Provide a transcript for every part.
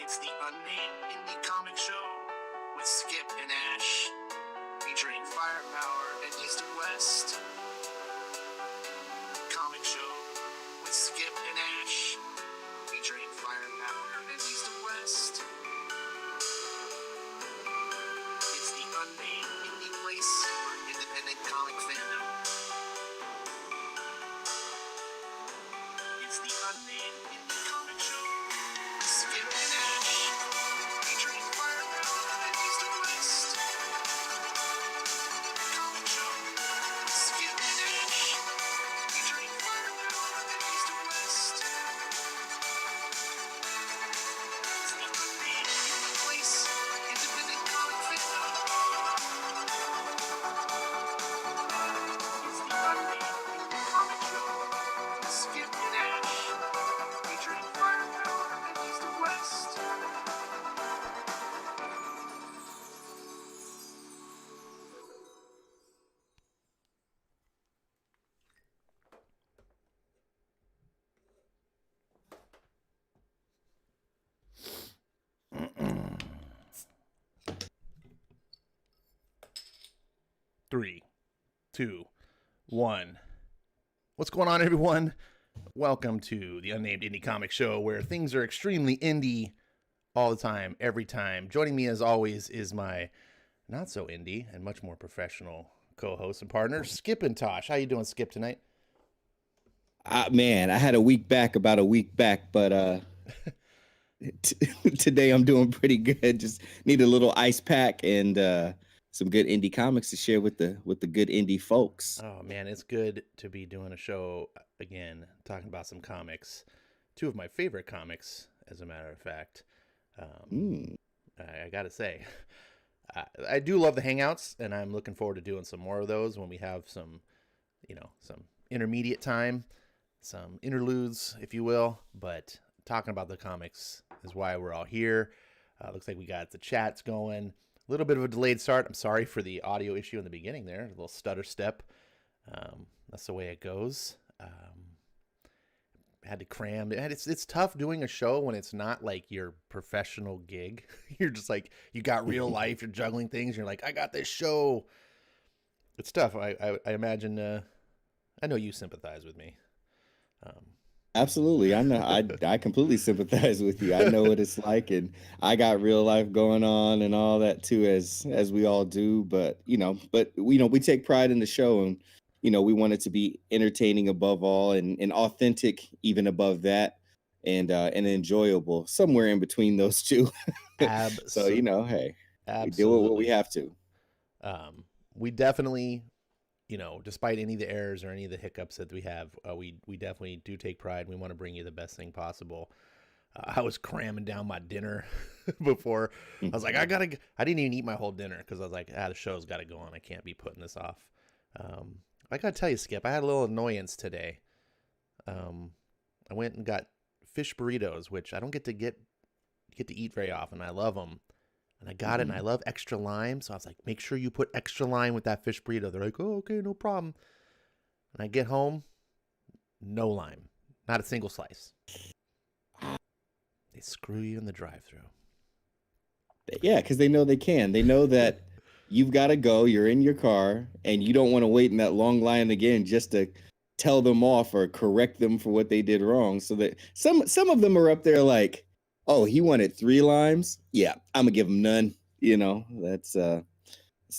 It's the Unnamed Indie Comic Show with Skip and Ash, featuring firepower and east and west. Comic Show with Skip and Ash, featuring firepower and east and west. It's the Unnamed Indie place for independent comic fandom. It's the Unnamed Indie Comic Show with Skip and Ash, featuring firepower and east and west. Comic Show with Skip and Ash, featuring firepower and east and west. It's the Unnamed Indie place for independent comic fandom. It's the Unnamed Indie Comic Show with Skip and Ash, featuring firepower and east and west. Three, two, one. What's going on, everyone? Welcome to the Unnamed Indie Comic Show, where things are extremely indie all the time, every time. Joining me, as always, is my not so indie and much more professional co-host and partner, Skip and Tosh. How you doing, Skip, tonight? Man, I had about a week back, but today I'm doing pretty good. Just need a little ice pack and some good indie comics to share with the good indie folks. Oh man, it's good to be doing a show again, talking about some comics. Two of my favorite comics, as a matter of fact. I gotta say, I do love the hangouts, and I'm looking forward to doing some more of those when we have some intermediate time, some interludes, if you will. But talking about the comics is why we're all here. Looks like we got the chats going. A little bit of a delayed start. I'm sorry for the audio issue in the beginning there. A little stutter step. That's the way it goes. Had to cram. It's tough doing a show when it's not like your professional gig. You're just like, you got real life. You're juggling things. You're like, I got this show. It's tough. I imagine. I know you sympathize with me. Absolutely, I know. I completely sympathize with you. I know what it's like, and I got real life going on and all that too, as we all do. But we take pride in the show, and we want it to be entertaining above all, and authentic even above that, and enjoyable somewhere in between those two. So hey, we do what we have to. We definitely, despite any of the errors or any of the hiccups that we have, we definitely do take pride. We want to bring you the best thing possible. I was cramming down my dinner before. I was like, I didn't even eat my whole dinner because I was like, the show's got to go on. I can't be putting this off. I got to tell you, Skip, I had a little annoyance today. I went and got fish burritos, which I don't get to eat very often. I love them. And I got it, and I love extra lime. So I was like, make sure you put extra lime with that fish burrito. They're like, oh, okay, no problem. And I get home, no lime. Not a single slice. They screw you in the drive-thru. Yeah, because they know they can. They know that you've got to go. You're in your car, and you don't want to wait in that long line again just to tell them off or correct them for what they did wrong. So that some of them are up there like, oh, he wanted 3 limes? Yeah, I'm gonna give him none. That's the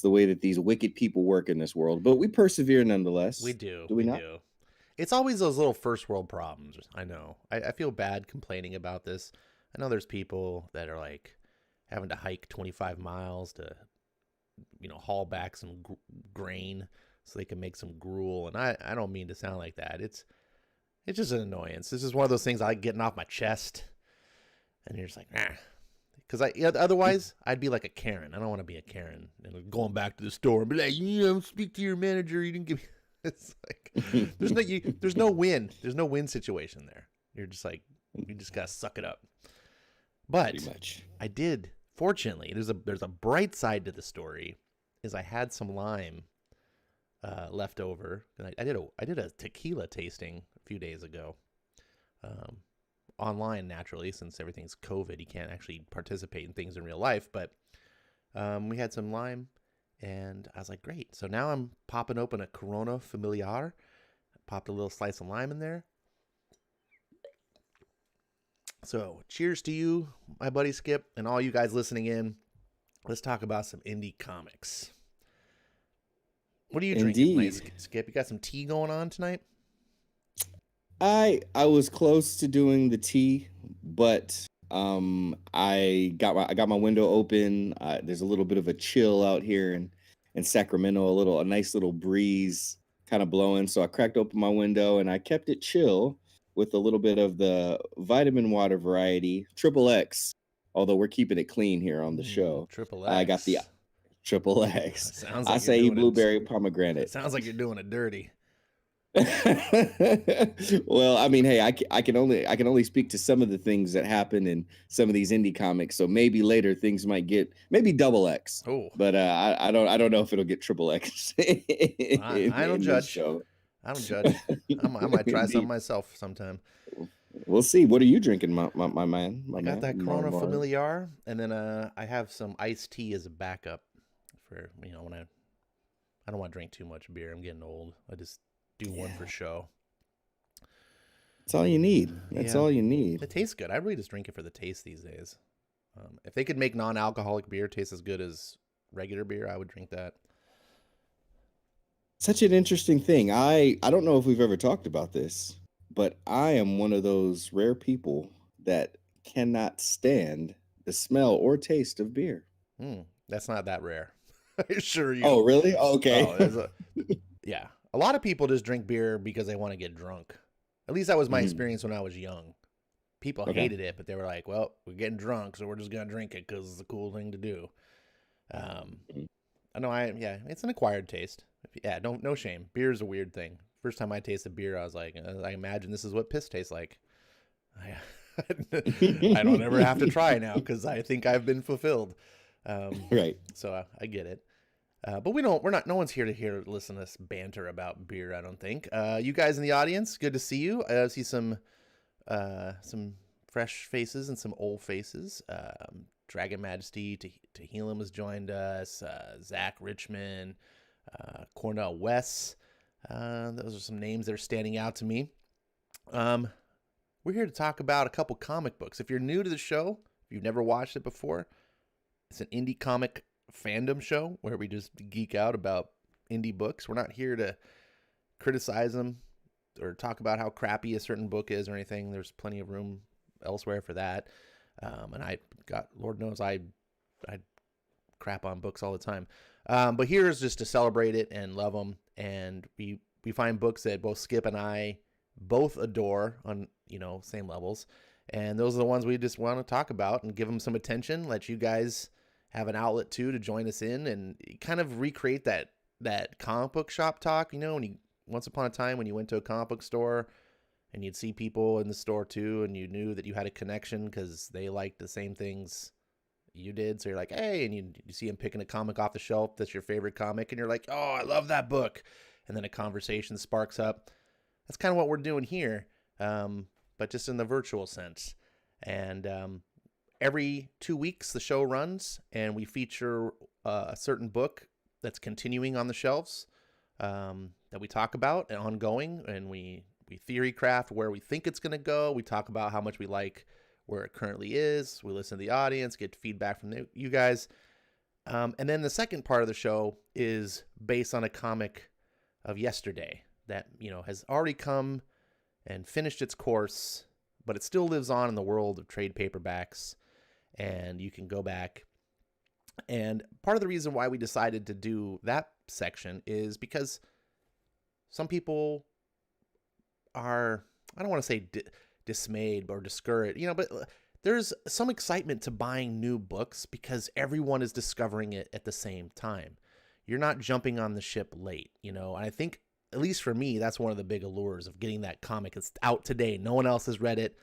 way that these wicked people work in this world. But we persevere nonetheless. We do. Do we not? do. It's always those little first world problems. I know. I feel bad complaining about this. I know there's people that are like having to hike 25 miles to, haul back some grain so they can make some gruel. And I don't mean to sound like that. It's just an annoyance. This is one of those things I like getting off my chest. And you're just like, nah. Because otherwise, I'd be like a Karen. I don't want to be a Karen. And going back to the store and be like, speak to your manager. You didn't give me... It's like, there's no win. There's no win situation there. You're just like, you just got to suck it up. But pretty much. I did. Fortunately, there's a bright side to the story, is I had some lime left over. And I did a tequila tasting a few days ago. online naturally, since everything's COVID. You can't actually participate in things in real life. But we had some lime, and I was like, great. So now I'm popping open a Corona Familiar. Popped a little slice of lime in there. So cheers to you, my buddy Skip, and all you guys listening in. Let's talk about some indie comics. What are you drinking tonight, Skip? You got some tea going on tonight? I was close to doing the tea, but I got my window open. There's a little bit of a chill out here in Sacramento, a nice little breeze kind of blowing. So I cracked open my window and I kept it chill with a little bit of the vitamin water variety, Triple X. Although we're keeping it clean here on the show. Triple X. I got the Triple X. Sounds like acai blueberry pomegranate. It sounds like you're doing it dirty. Well, I mean, hey, I can only speak to some of the things that happen in some of these indie comics. So maybe later things might get maybe double X. Oh, but I don't know if it'll get triple X. I don't judge. I don't judge. I might try some myself sometime. We'll see. What are you drinking, my man? I got that Corona Familiar, and then I have some iced tea as a backup for when I don't want to drink too much beer. I'm getting old. I just do one for show. That's all you need. That's all you need. It tastes good. I really just drink it for the taste these days. If they could make non-alcoholic beer taste as good as regular beer, I would drink that. Such an interesting thing. I don't know if we've ever talked about this, but I am one of those rare people that cannot stand the smell or taste of beer. That's not that rare. I assure you. Oh, really? Okay. Yeah. A lot of people just drink beer because they want to get drunk. At least that was my experience when I was young. People hated it, but they were like, well, we're getting drunk, so we're just going to drink it because it's a cool thing to do. I know it's an acquired taste. Yeah, no shame. Beer is a weird thing. First time I tasted beer, I was like, I imagine this is what piss tastes like. I don't ever have to try now because I think I've been fulfilled. Right. So I get it. But no one's here to listen to us banter about beer, I don't think. You guys in the audience, good to see you. I see some fresh faces and some old faces. Dragon Majesty, Tehillim has joined us. Zach Richmond, Cornell West. Those are some names that are standing out to me. We're here to talk about a couple comic books. If you're new to the show, if you've never watched it before, it's an indie comic fandom show where we just geek out about indie books. We're not here to criticize them or talk about how crappy a certain book is or anything. There's plenty of room elsewhere for that. And Lord knows I crap on books all the time. But here is just to celebrate it and love them. And we find books that both Skip and I both adore on, same levels. And those are the ones we just want to talk about and give them some attention, let you guys have an outlet too to join us in and kind of recreate that comic book shop talk. Once upon a time when you went to a comic book store and you'd see people in the store too, and you knew that you had a connection because they liked the same things you did. So you're like, hey, and you see them picking a comic off the shelf that's your favorite comic, and you're like, oh, I love that book. And then a conversation sparks up. That's kind of what we're doing here, but just in the virtual sense. And every 2 weeks the show runs, and we feature a certain book that's continuing on the shelves that we talk about and ongoing, and we theory craft where we think it's going to go. We talk about how much we like where it currently is. We listen to the audience, get feedback from you guys. And then the second part of the show is based on a comic of yesterday that, has already come and finished its course, but it still lives on in the world of trade paperbacks, and you can go back. And part of the reason why we decided to do that section is because some people are, I don't want to say dismayed or discouraged, but there's some excitement to buying new books because everyone is discovering it at the same time. You're not jumping on the ship late, and I think, at least for me, that's one of the big allures of getting that comic. It's out today. No one else has read it.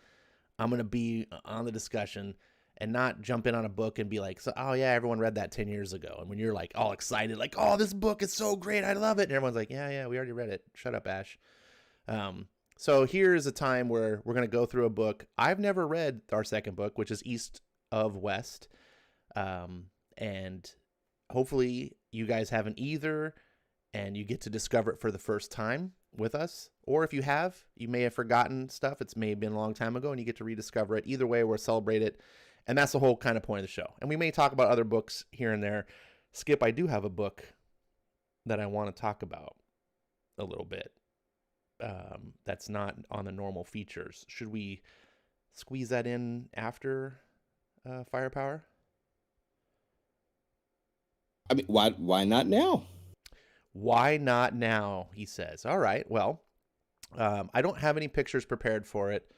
I'm going to be on the discussion and not jump in on a book and be like, oh yeah, everyone read that 10 years ago. And when you're like all excited, like, oh, this book is so great, I love it. And everyone's like, yeah, we already read it. Shut up, Ash. So here's a time where we're going to go through a book. I've never read our second book, which is East of West. And hopefully you guys haven't either, and you get to discover it for the first time with us. Or if you have, you may have forgotten stuff. It's may have been a long time ago, and you get to rediscover it. Either way, we'll celebrate it. And that's the whole kind of point of the show. And we may talk about other books here and there. Skip, I do have a book that I want to talk about a little bit. That's not on the normal features. Should we squeeze that in after Firepower? I mean, why not now? Why not now, he says. All right, well, I don't have any pictures prepared for it,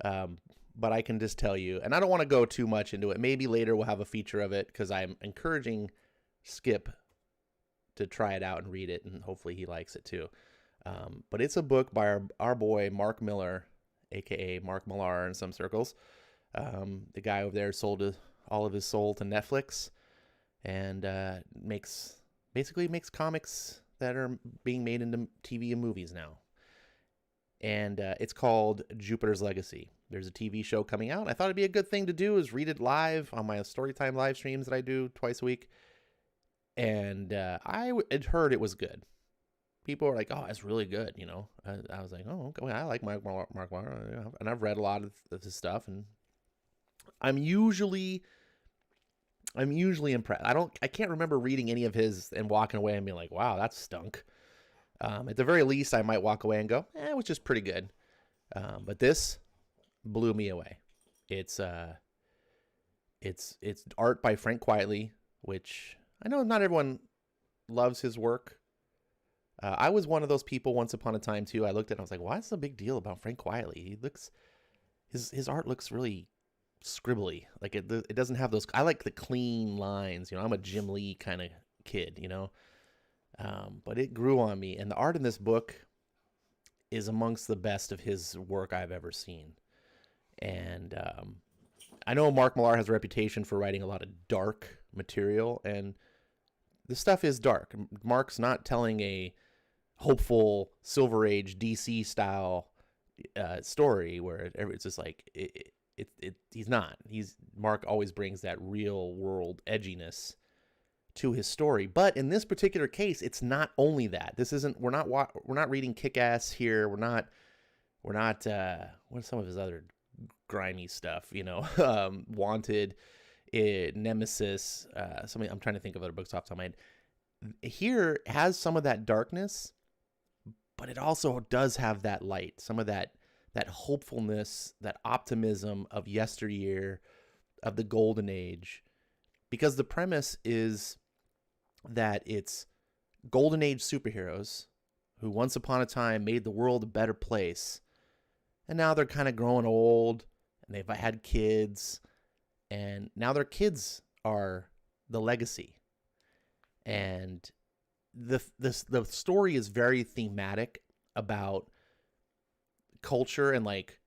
but I can just tell you, and I don't want to go too much into it. Maybe later we'll have a feature of it, because I'm encouraging Skip to try it out and read it, and hopefully he likes it too. But it's a book by our boy Mark Miller, a.k.a. Mark Millar in some circles. The guy over there sold all of his soul to Netflix, and makes comics that are being made into TV and movies now. And it's called Jupiter's Legacy. There's a TV show coming out. I thought it'd be a good thing to do is read it live on my Storytime live streams that I do twice a week. And I had heard it was good. People are like, "Oh, it's really good," you know. I was like, "Oh, okay, I like Mark Millar, and I've read a lot of his stuff, and I'm usually impressed. I can't remember reading any of his and walking away and being like, "Wow, that stunk." At the very least, I might walk away and go, "It was just pretty good." But this blew me away. It's art by Frank Quitely, which I know not everyone loves his work. I was one of those people once upon a time too. I looked at it and I was like, "What's the big deal about Frank Quitely? His art looks really scribbly. Like it doesn't have those. I like the clean lines. You know, I'm a Jim Lee kind of kid. You know, but it grew on me. And the art in this book is amongst the best of his work I've ever seen. And I know Mark Millar has a reputation for writing a lot of dark material, and the stuff is dark. Mark's not telling a hopeful Silver Age DC style story where it's just like he's not. Mark always brings that real world edginess to his story. But in this particular case, it's not only that. This isn't. We're not reading Kick-Ass here. We're not. What's some of his other grimy stuff? You know, Wanted, Nemesis. I'm trying to think of other books off the top of my head. Here has some of that darkness, but it also does have that light, some of that hopefulness, that optimism of yesteryear, of the golden age, because the premise is that it's golden age superheroes who once upon a time made the world a better place, and now they're kind of growing old, and they've had kids, and now their kids are the legacy. And the story is very thematic about culture and like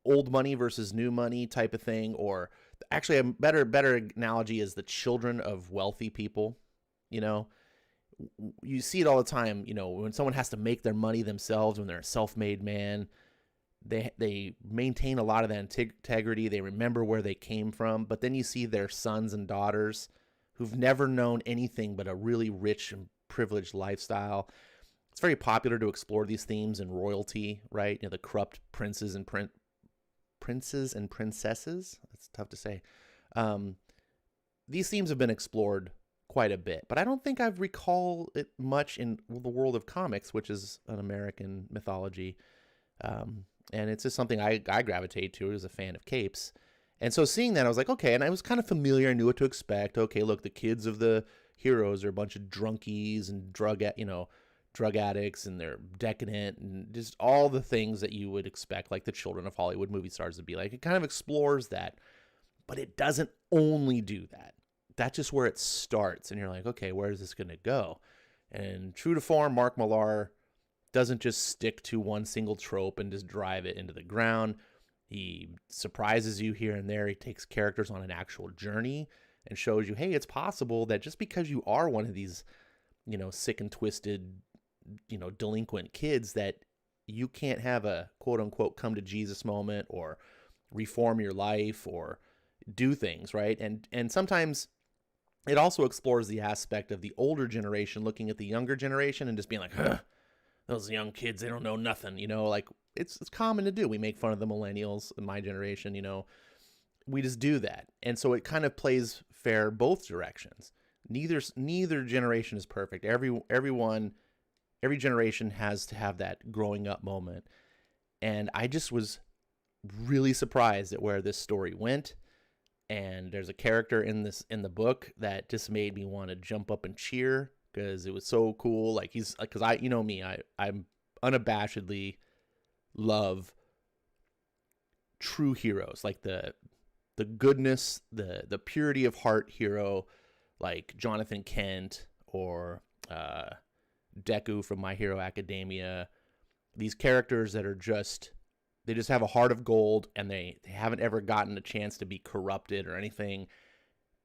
old money versus new money type of thing, or actually a better analogy is the children of wealthy people. You know, you see it all the time. You know, when someone has to make their money themselves, when they're a self-made man, they maintain a lot of that integrity. They remember where they came from, but then you see their sons and daughters who've never known anything but a really rich and privileged lifestyle. It's very popular to explore these themes in royalty, right? You know, the corrupt princes and princesses. That's tough to say. These themes have been explored quite a bit, but I don't think I've recall it much in the world of comics, which is an American mythology. And it's just something I gravitate to as a fan of capes. And so seeing that, I was like, okay, and I was kind of familiar. I knew what to expect. Okay, look, the kids of the heroes are a bunch of drunkies and drug addicts, and they're decadent, and just all the things that you would expect, like the children of Hollywood movie stars to be like. It kind of explores that, but it doesn't only do that. That's just where it starts, and you're like, okay, where is this going to go? And true to form, Mark Millar doesn't just stick to one single trope and just drive it into the ground. He surprises you here and there. He takes characters on an actual journey and shows you, hey, it's possible that just because you are one of these, you know, sick and twisted, you know, delinquent kids, that you can't have a quote unquote come to Jesus moment or reform your life or do things, right? And sometimes it also explores the aspect of the older generation looking at the younger generation and just being like, huh, those young kids, they don't know nothing, like it's common to do. We make fun of the millennials in my generation, we just do that. And so it kind of plays fair both directions. Neither generation is perfect. Every generation has to have that growing up moment. And I just was really surprised at where this story went. And there's a character in the book that just made me want to jump up and cheer because it was so cool. Like because I'm unabashedly love true heroes, like the goodness, the purity of heart hero, like Jonathan Kent or Deku from My Hero Academia. These characters that are they just have a heart of gold, and they haven't ever gotten a chance to be corrupted or anything.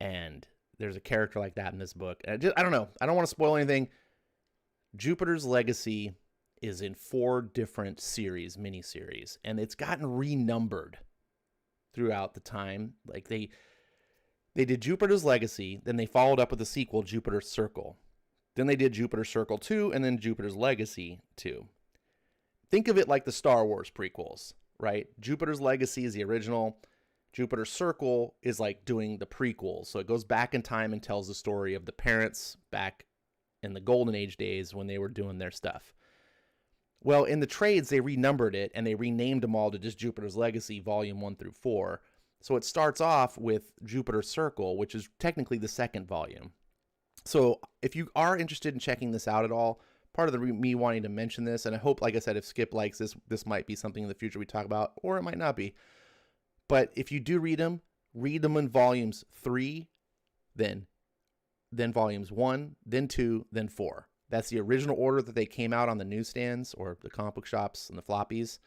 And there's a character like that in this book. And I don't know. I don't want to spoil anything. Jupiter's Legacy is in 4 different miniseries, and it's gotten renumbered throughout the time. Like they did Jupiter's Legacy, then they followed up with a sequel, Jupiter's Circle. Then they did Jupiter's Circle 2, and then Jupiter's Legacy 2. Think of it like the Star Wars prequels, right? Jupiter's Legacy is the original. Jupiter's Circle is like doing the prequels. So it goes back in time and tells the story of the parents back in the Golden Age days when they were doing their stuff. Well, in the trades, they renumbered it and they renamed them all to just Jupiter's Legacy, Volume 1 through 4. So it starts off with Jupiter's Circle, which is technically the second volume. So if you are interested in checking this out at all, part of me wanting to mention this, and I hope, like I said, if Skip likes this might be something in the future we talk about, or it might not be. But if you do read them in volumes 3, then volumes 1, then 2, then 4. That's the original order that they came out on the newsstands or the comic book shops and the floppies.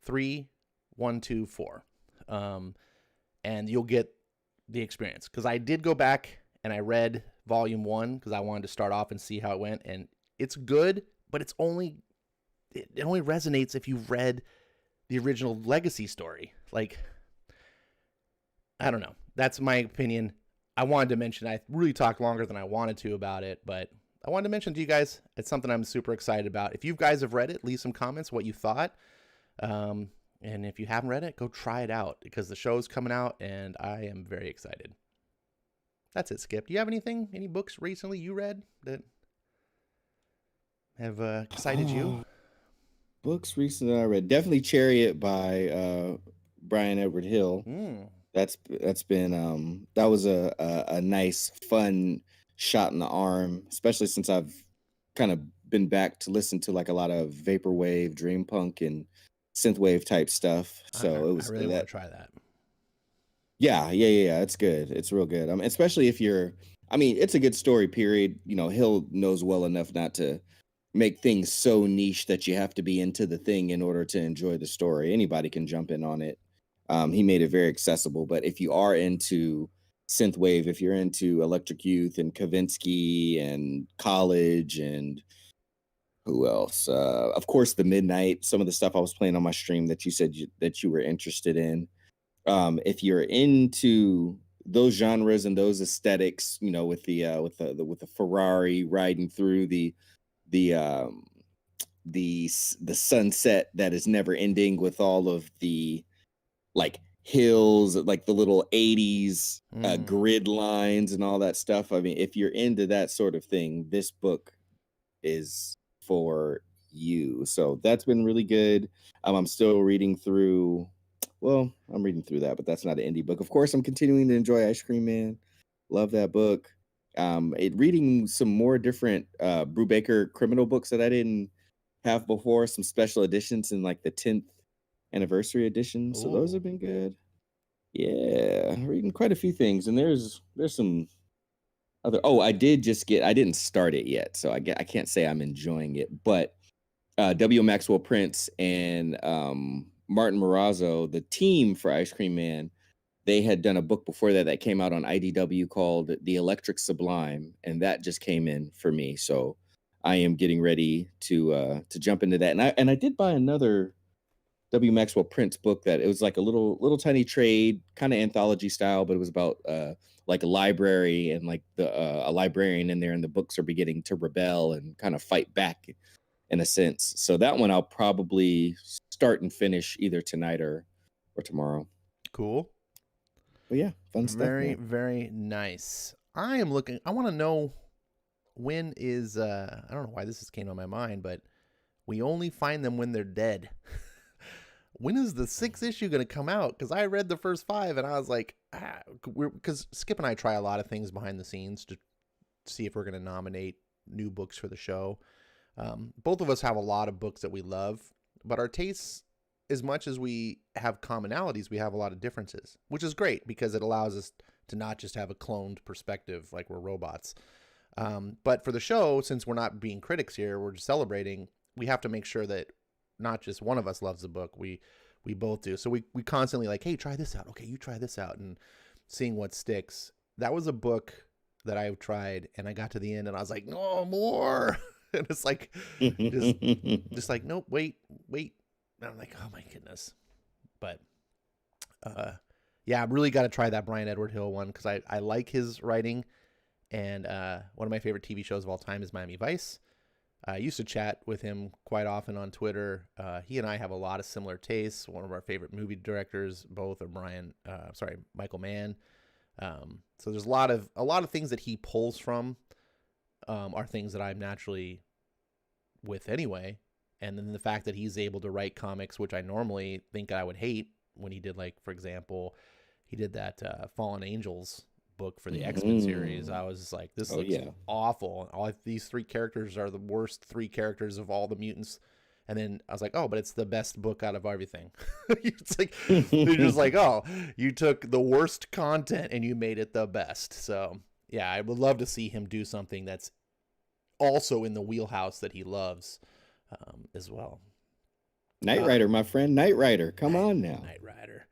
3, 1, 2, 4. And you'll get the experience. Because I did go back and I read volume 1 because I wanted to start off and see how it went. And it's good, but it only resonates if you've read the original Legacy story. Like, I don't know. That's my opinion. I wanted to mention, I really talked longer than I wanted to about it, but I wanted to mention to you guys, it's something I'm super excited about. If you guys have read it, leave some comments what you thought. And if you haven't read it, go try it out because the show's coming out and I am very excited. That's it, Skip. Do you have any books recently you read that have excited you? Books recently I read. Definitely Chariot by Brian Edward Hill. That's been that was a nice, fun shot in the arm, especially since I've kind of been back to listen to like a lot of vaporwave, dream punk, and synthwave type stuff. So it was I really want to try that. Yeah. It's good. It's real good. Especially if it's a good story, period. Hill knows well enough not to make things so niche that you have to be into the thing in order to enjoy the story. Anybody can jump in on it. He made it very accessible. But if you are into synthwave, if you're into Electric Youth and Kavinsky and College and who else? Of course, the Midnight, some of the stuff I was playing on my stream that you said that you were interested in. If you're into those genres and those aesthetics, with the Ferrari riding through the sunset that is never ending with all of the like hills, like the little 80s grid lines and all that stuff. I mean, if you're into that sort of thing, this book is for you. So that's been really good. I'm still reading through. Well, I'm reading through that, but that's not an indie book. Of course, I'm continuing to enjoy Ice Cream Man. Love that book. Reading some more different Brubaker criminal books that I didn't have before, some special editions in like the 10th anniversary edition. So those have been good. Yeah, reading quite a few things, and there's some other. I didn't start it yet, so I can't say I'm enjoying it. But W. Maxwell Prince and Martin Morazzo, the team for Ice Cream Man, they had done a book before that came out on IDW called The Electric Sublime, and that just came in for me. So I am getting ready to jump into that. And I did buy another W. Maxwell Prince book that it was like a little tiny trade, kind of anthology style, but it was about like a library and like a librarian in there, and the books are beginning to rebel and kind of fight back in a sense. So that one I'll probably start and finish either tonight or tomorrow. Cool. But yeah, fun stuff. Very, Man. very nice. I want to know when is, I don't know why this just came on my mind, but we only find them when they're dead. When is the 6th issue going to come out? Because I read the first 5 and I was like, because Skip and I try a lot of things behind the scenes to see if we're going to nominate new books for the show. Both of us have a lot of books that we love, but our tastes, as much as we have commonalities, we have a lot of differences, which is great because it allows us to not just have a cloned perspective like we're robots. But for the show, since we're not being critics here, we're just celebrating, we have to make sure that not just one of us loves the book, we both do. So we constantly like, hey, try this out. Okay, you try this out, and seeing what sticks. That was a book that I tried, and I got to the end, and I was like, no more. And it's like, just like, nope, wait. And I'm like, oh my goodness. But yeah, I really got to try that Brian Edward Hill one because I like his writing. And one of my favorite TV shows of all time is Miami Vice. I used to chat with him quite often on Twitter. He and I have a lot of similar tastes. One of our favorite movie directors, both are Michael Mann. So there's a lot of things that he pulls from are things that I'm naturally with anyway. And then the fact that he's able to write comics, which I normally think I would hate, when he did, like, for example, he did that Fallen Angels book for the X-Men series. I was just like, this looks awful. These 3 characters are the worst 3 characters of all the mutants. And then I was like, oh, but it's the best book out of everything. It's like, they're just like, oh, you took the worst content and you made it the best. So yeah, I would love to see him do something that's also in the wheelhouse that he loves as well. Knight Rider, my friend, Knight Rider. Come on now. Knight Rider.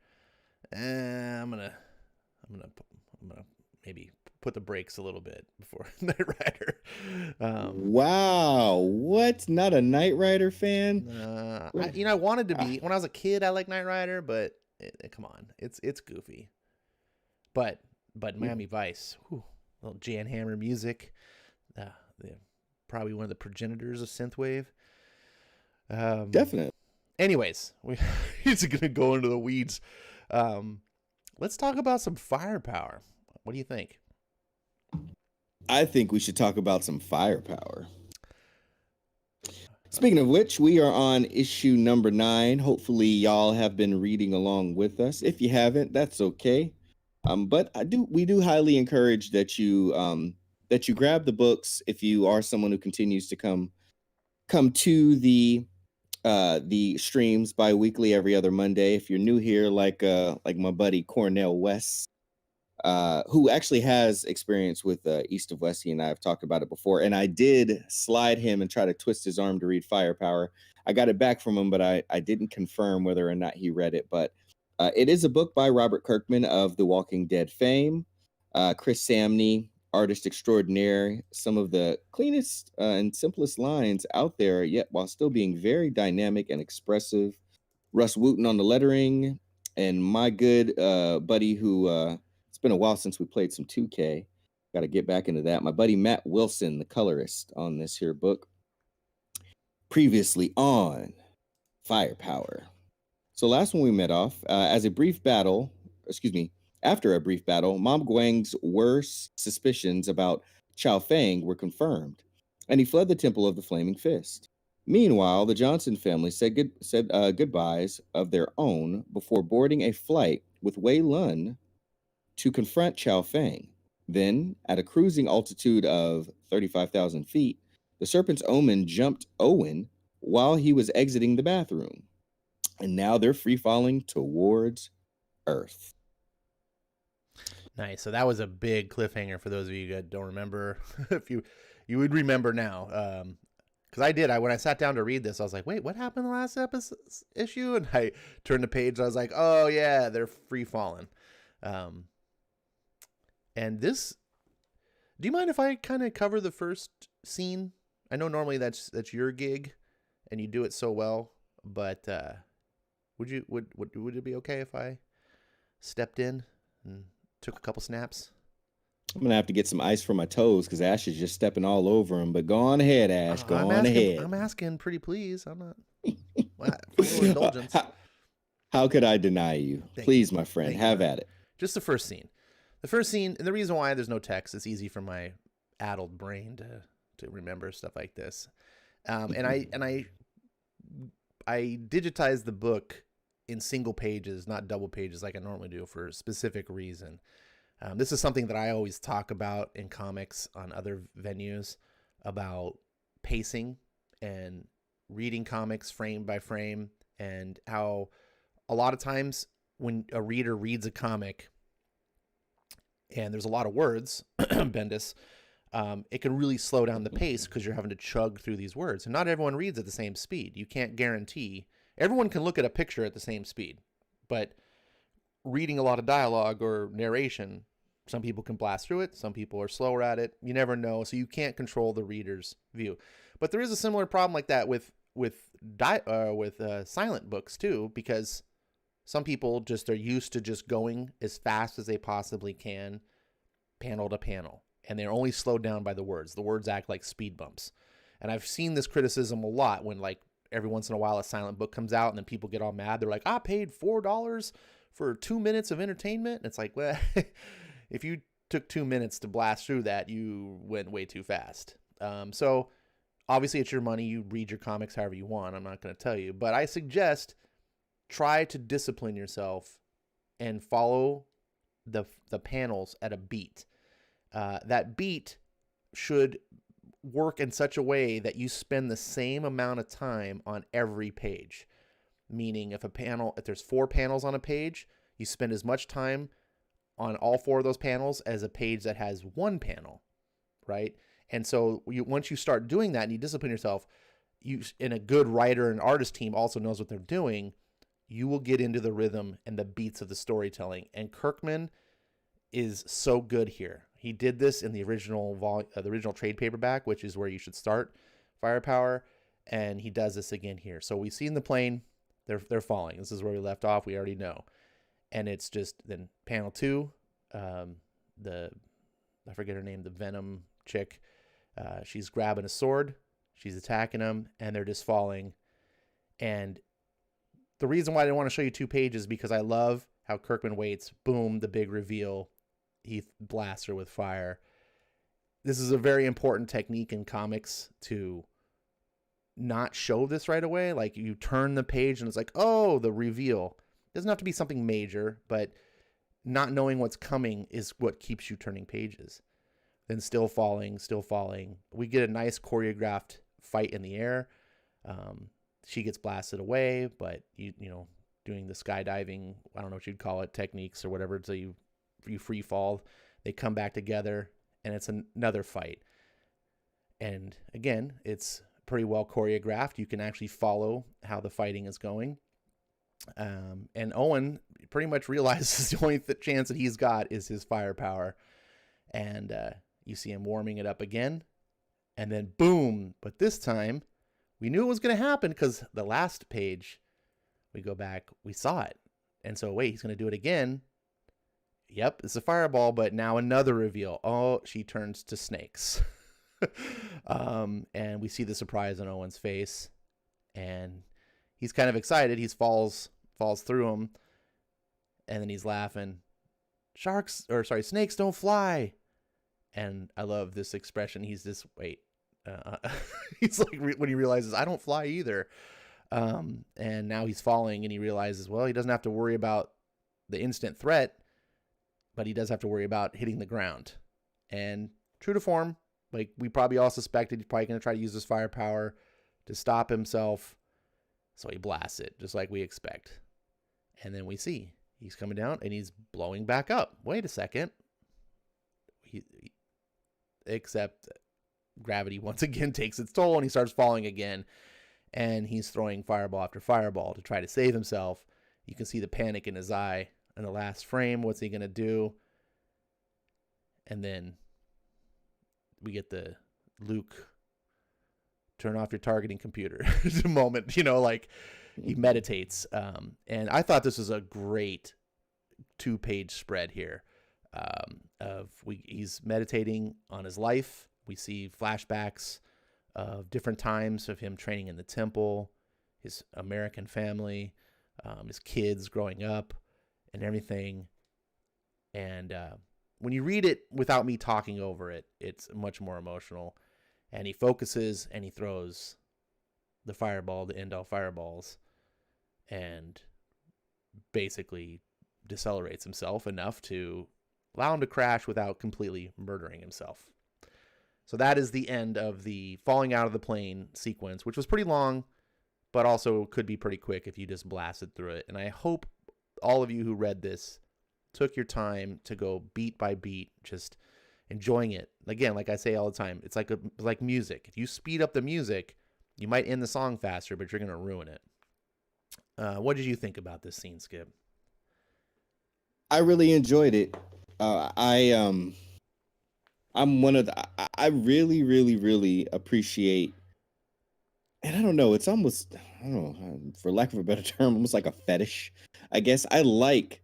I'm gonna maybe put the brakes a little bit before Knight Rider. Wow, what? Not a Knight Rider fan? I wanted to be. When I was a kid, I liked Knight Rider, but come on, it's goofy. But Miami Vice, little Jan Hammer music, probably one of the progenitors of synthwave. Definitely. Anyways, we're gonna go into the weeds. Let's talk about some firepower. What do you think? I think we should talk about some firepower. Speaking of which, we are on issue number 9. Hopefully y'all have been reading along with us. If you haven't, that's okay. But we do highly encourage that you grab the books if you are someone who continues to come to the streams bi-weekly every other Monday. If you're new here, like my buddy Cornell West, who actually has experience with East of West. He and I have talked about it before, and I did slide him and try to twist his arm to read Firepower. I got it back from him, but I didn't confirm whether or not he read it. But it is a book by Robert Kirkman of The Walking Dead fame. Chris Samney, artist extraordinaire. Some of the cleanest and simplest lines out there, yet while still being very dynamic and expressive. Russ Wooten on the lettering, and my good buddy who... it's been a while since we played some 2K. Got to get back into that. My buddy Matt Wilson, the colorist on this here book. Previously on Firepower. So last when we met off, after a brief battle, Mom Guang's worst suspicions about Chao Feng were confirmed, and he fled the Temple of the Flaming Fist. Meanwhile, the Johnson family said goodbyes of their own before boarding a flight with Wei Lun to confront Chao Feng. Then, at a cruising altitude of 35,000 feet, the Serpent's Omen jumped Owen while he was exiting the bathroom. And now they're free-falling towards Earth. Nice. So that was a big cliffhanger for those of you that don't remember. If you would remember now. Because I did. When I sat down to read this, I was like, wait, what happened in the last issue? And I turned the page, and I was like, oh, yeah, they're free-falling. And this, do you mind if I kind of cover the first scene? I know normally that's your gig, and you do it so well. But would it be okay if I stepped in and took a couple snaps? I'm gonna have to get some ice for my toes because Ash is just stepping all over them. But go on ahead, Ash. Go on ahead. I'm asking pretty please. I'm not for your indulgence. How could I deny you? Please, my friend, have at it. Just the first scene. The first scene, and the reason why there's no text, it's easy for my addled brain to remember stuff like this. And I digitized the book in single pages, not double pages like I normally do, for a specific reason. This is something that I always talk about in comics on other venues, about pacing and reading comics frame by frame, and how a lot of times when a reader reads a comic and there's a lot of words, Bendis, it can really slow down the pace because you're having to chug through these words. And not everyone reads at the same speed. You can't guarantee. Everyone can look at a picture at the same speed, but reading a lot of dialogue or narration, some people can blast through it. Some people are slower at it. You never know. So you can't control the reader's view. But there is a similar problem like that with silent books too, because some people just are used to just going as fast as they possibly can, panel to panel, and they're only slowed down by the words. The words act like speed bumps. And I've seen this criticism a lot when, like, every once in a while a silent book comes out and then people get all mad. They're like, I paid $4 for 2 minutes of entertainment. And it's like, well, if you took 2 minutes to blast through that, you went way too fast. So obviously it's your money. You read your comics however you want. I'm not going to tell you, but I suggest try to discipline yourself and follow the panels at a beat. That beat should work in such a way that you spend the same amount of time on every page. Meaning if there's 4 panels on a page, you spend as much time on all 4 of those panels as a page that has 1 panel, right? And so once you start doing that and you discipline yourself, and a good writer and artist team also knows what they're doing, you will get into the rhythm and the beats of the storytelling. And Kirkman is so good here. He did this in the original trade paperback, which is where you should start Firepower, and he does this again here. So we see in the plane, they're falling. This is where we left off. We already know. And it's just then panel 2, I forget her name, the Venom chick. She's grabbing a sword. She's attacking them, and they're just falling. And the reason why I didn't want to show you 2 pages, because I love how Kirkman waits. Boom, the big reveal. He blasts her with fire. This is a very important technique in comics to not show this right away. Like, you turn the page and it's like, oh, the reveal. It doesn't have to be something major, but not knowing what's coming is what keeps you turning pages. Then still falling. We get a nice choreographed fight in the air. She gets blasted away, but you know, doing the skydiving, I don't know what you'd call it, techniques or whatever, so you free fall. They come back together, and it's another fight. And again, it's pretty well choreographed. You can actually follow how the fighting is going. And Owen pretty much realizes the only chance that he's got is his firepower. And you see him warming it up again. And then boom. But this time, we knew it was going to happen because the last page, we go back, we saw it. And so, wait, he's going to do it again. Yep, it's a fireball, but now another reveal. Oh, she turns to snakes. And we see the surprise on Owen's face. And he's kind of excited. He falls through him. And then he's laughing. Snakes don't fly. And I love this expression. He's just, he's like, when he realizes, I don't fly either. And now he's falling, and he realizes, well, he doesn't have to worry about the instant threat, but he does have to worry about hitting the ground. And true to form, like we probably all suspected, he's probably going to try to use his firepower to stop himself. So he blasts it, just like we expect. And then we see he's coming down, and he's blowing back up. Wait a second. Except gravity once again takes its toll, and he starts falling again. And he's throwing fireball after fireball to try to save himself. You can see the panic in his eye in the last frame. What's he going to do? And then we get the Luke turn off your targeting computer moment, like he meditates. And I thought this was a great 2-page spread here. He's meditating on his life. We see flashbacks of different times of him training in the temple, his American family, his kids growing up and everything. And when you read it without me talking over it, it's much more emotional. And he focuses and he throws the fireball, the end all fireballs, and basically decelerates himself enough to allow him to crash without completely murdering himself. So that is the end of the falling out of the plane sequence, which was pretty long, but also could be pretty quick if you just blasted through it. And I hope all of you who read this took your time to go beat by beat, just enjoying it. Again, like I say all the time, it's like music. If you speed up the music, you might end the song faster, but you're going to ruin it. What did you think about this scene, Skip? I really enjoyed it. I'm one of the. I really, really, really appreciate. And I don't know. It's almost, I don't know, for lack of a better term, almost like a fetish. I guess I like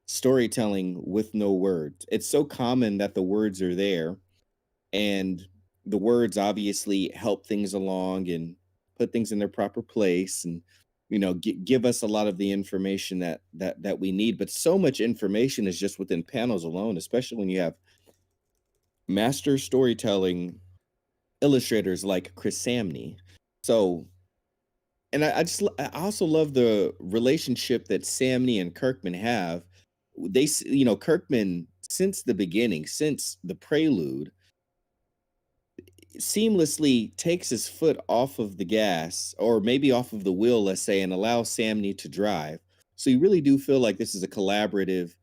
storytelling with no words. It's so common that the words are there, and the words obviously help things along and put things in their proper place, and give us a lot of the information that we need. But so much information is just within panels alone, especially when you have master storytelling illustrators like Chris Samney. So, and I also love the relationship that Samney and Kirkman have. Kirkman, since the beginning, since the prelude, seamlessly takes his foot off of the gas, or maybe off of the wheel, let's say, and allows Samney to drive. So you really do feel like this is a collaborative,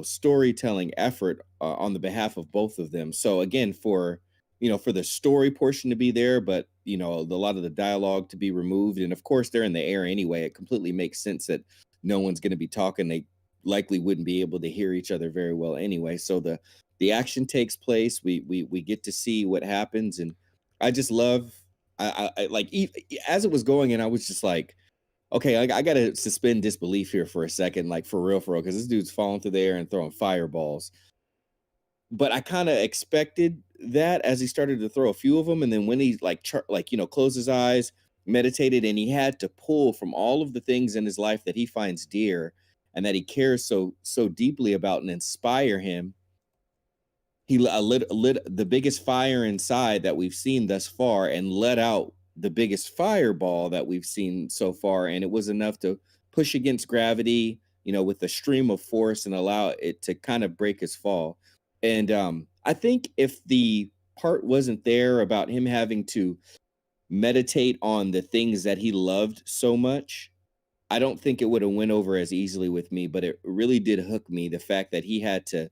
storytelling effort on the behalf of both of them. So again, for the story portion to be there, but a lot of the dialogue to be removed, and of course they're in the air anyway. It completely makes sense that no one's going to be talking. They likely wouldn't be able to hear each other very well anyway. So the action takes place. We get to see what happens, and I just love. I like as it was going, and I was just like, okay, I got to suspend disbelief here for a second, like for real, because this dude's falling through the air and throwing fireballs. But I kind of expected that as he started to throw a few of them, and then when he closed his eyes, meditated, and he had to pull from all of the things in his life that he finds dear and that he cares so deeply about and inspire him. He lit the biggest fire inside that we've seen thus far, and let out the biggest fireball that we've seen so far, and it was enough to push against gravity, with the stream of force, and allow it to kind of break his fall. And I think if the part wasn't there about him having to meditate on the things that he loved so much, I don't think it would have went over as easily with me. But it really did hook me, the fact that he had to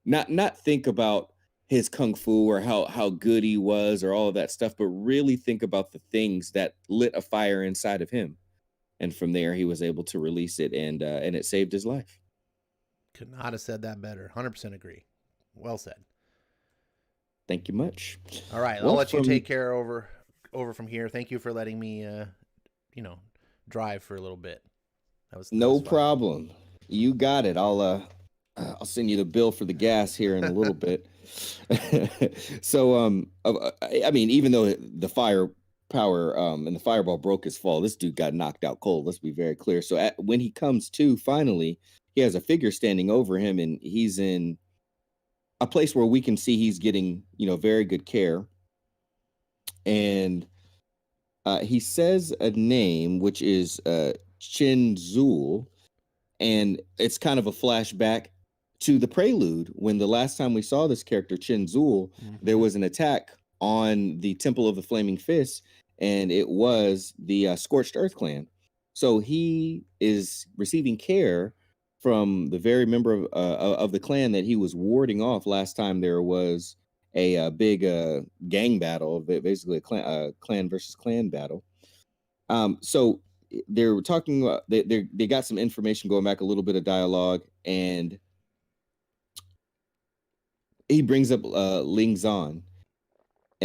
not think about his kung fu or how good he was or all of that stuff, but really think about the things that lit a fire inside of him. And from there, he was able to release it, and it saved his life. Could not have said that better. 100% agree. Well said. Thank you much. All right, I'll let you take care over from here. Thank you for letting me, drive for a little bit. That was no problem. You got it. I'll send you the bill for the gas here in a little bit. So, I mean, even though the firepower and the fireball broke his fall, this dude got knocked out cold. Let's be very clear. So when he comes to, finally, he has a figure standing over him, and he's in a place where we can see he's getting, very good care. And he says a name, which is Chin Zul, and it's kind of a flashback to the prelude when the last time we saw this character, Chin Zul, there was an attack on the Temple of the Flaming Fist, and it was the Scorched Earth clan. So he is receiving care from the very member of the clan that he was warding off last time there was a big gang battle, basically a clan versus clan battle. So they were talking about, they got some information going back, a little bit of dialogue, and he brings up Ling Zan,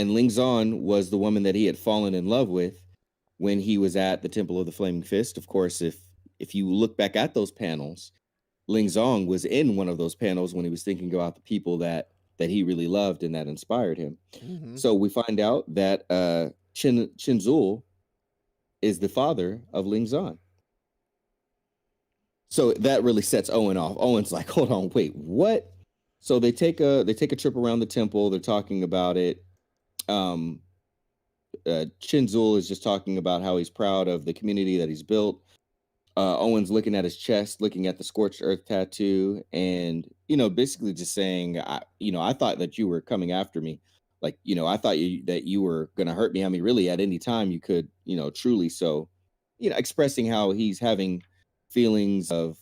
And Ling Zan was the woman that he had fallen in love with when he was at the Temple of the Flaming Fist. Of course, if you look back at those panels, Ling Zong was in one of those panels when he was thinking about the people that he really loved and that inspired him. Mm-hmm. So we find out that Chen Zul is the father of Ling Zan. So that really sets Owen off. Owen's like, hold on, wait, what? So they take a trip around the temple. They're talking about it. Chen Zul is just talking about how he's proud of the community that he's built. Owen's looking at his chest, looking at the scorched earth tattoo, and basically just saying, I thought that you were coming after me. Like, I thought that you were gonna hurt me. I mean, really, at any time you could, truly. So, expressing how he's having feelings of,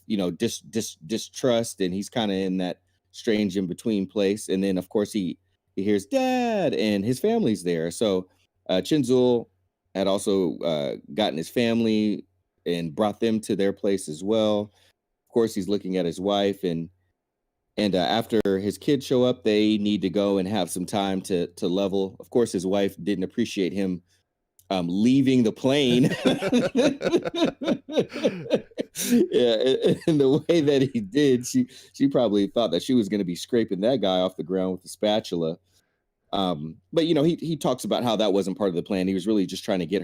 distrust, and he's kind of in that strange in between place. And then, of course, he hears Dad, and his family's there. So, Chen Zul had also gotten his family and brought them to their place as well. Of course, he's looking at his wife, and after his kids show up, they need to go and have some time to level. Of course, his wife didn't appreciate him leaving the plane. Yeah, and the way that he did, she probably thought that she was going to be scraping that guy off the ground with a spatula. But he talks about how that wasn't part of the plan. He was really just trying to get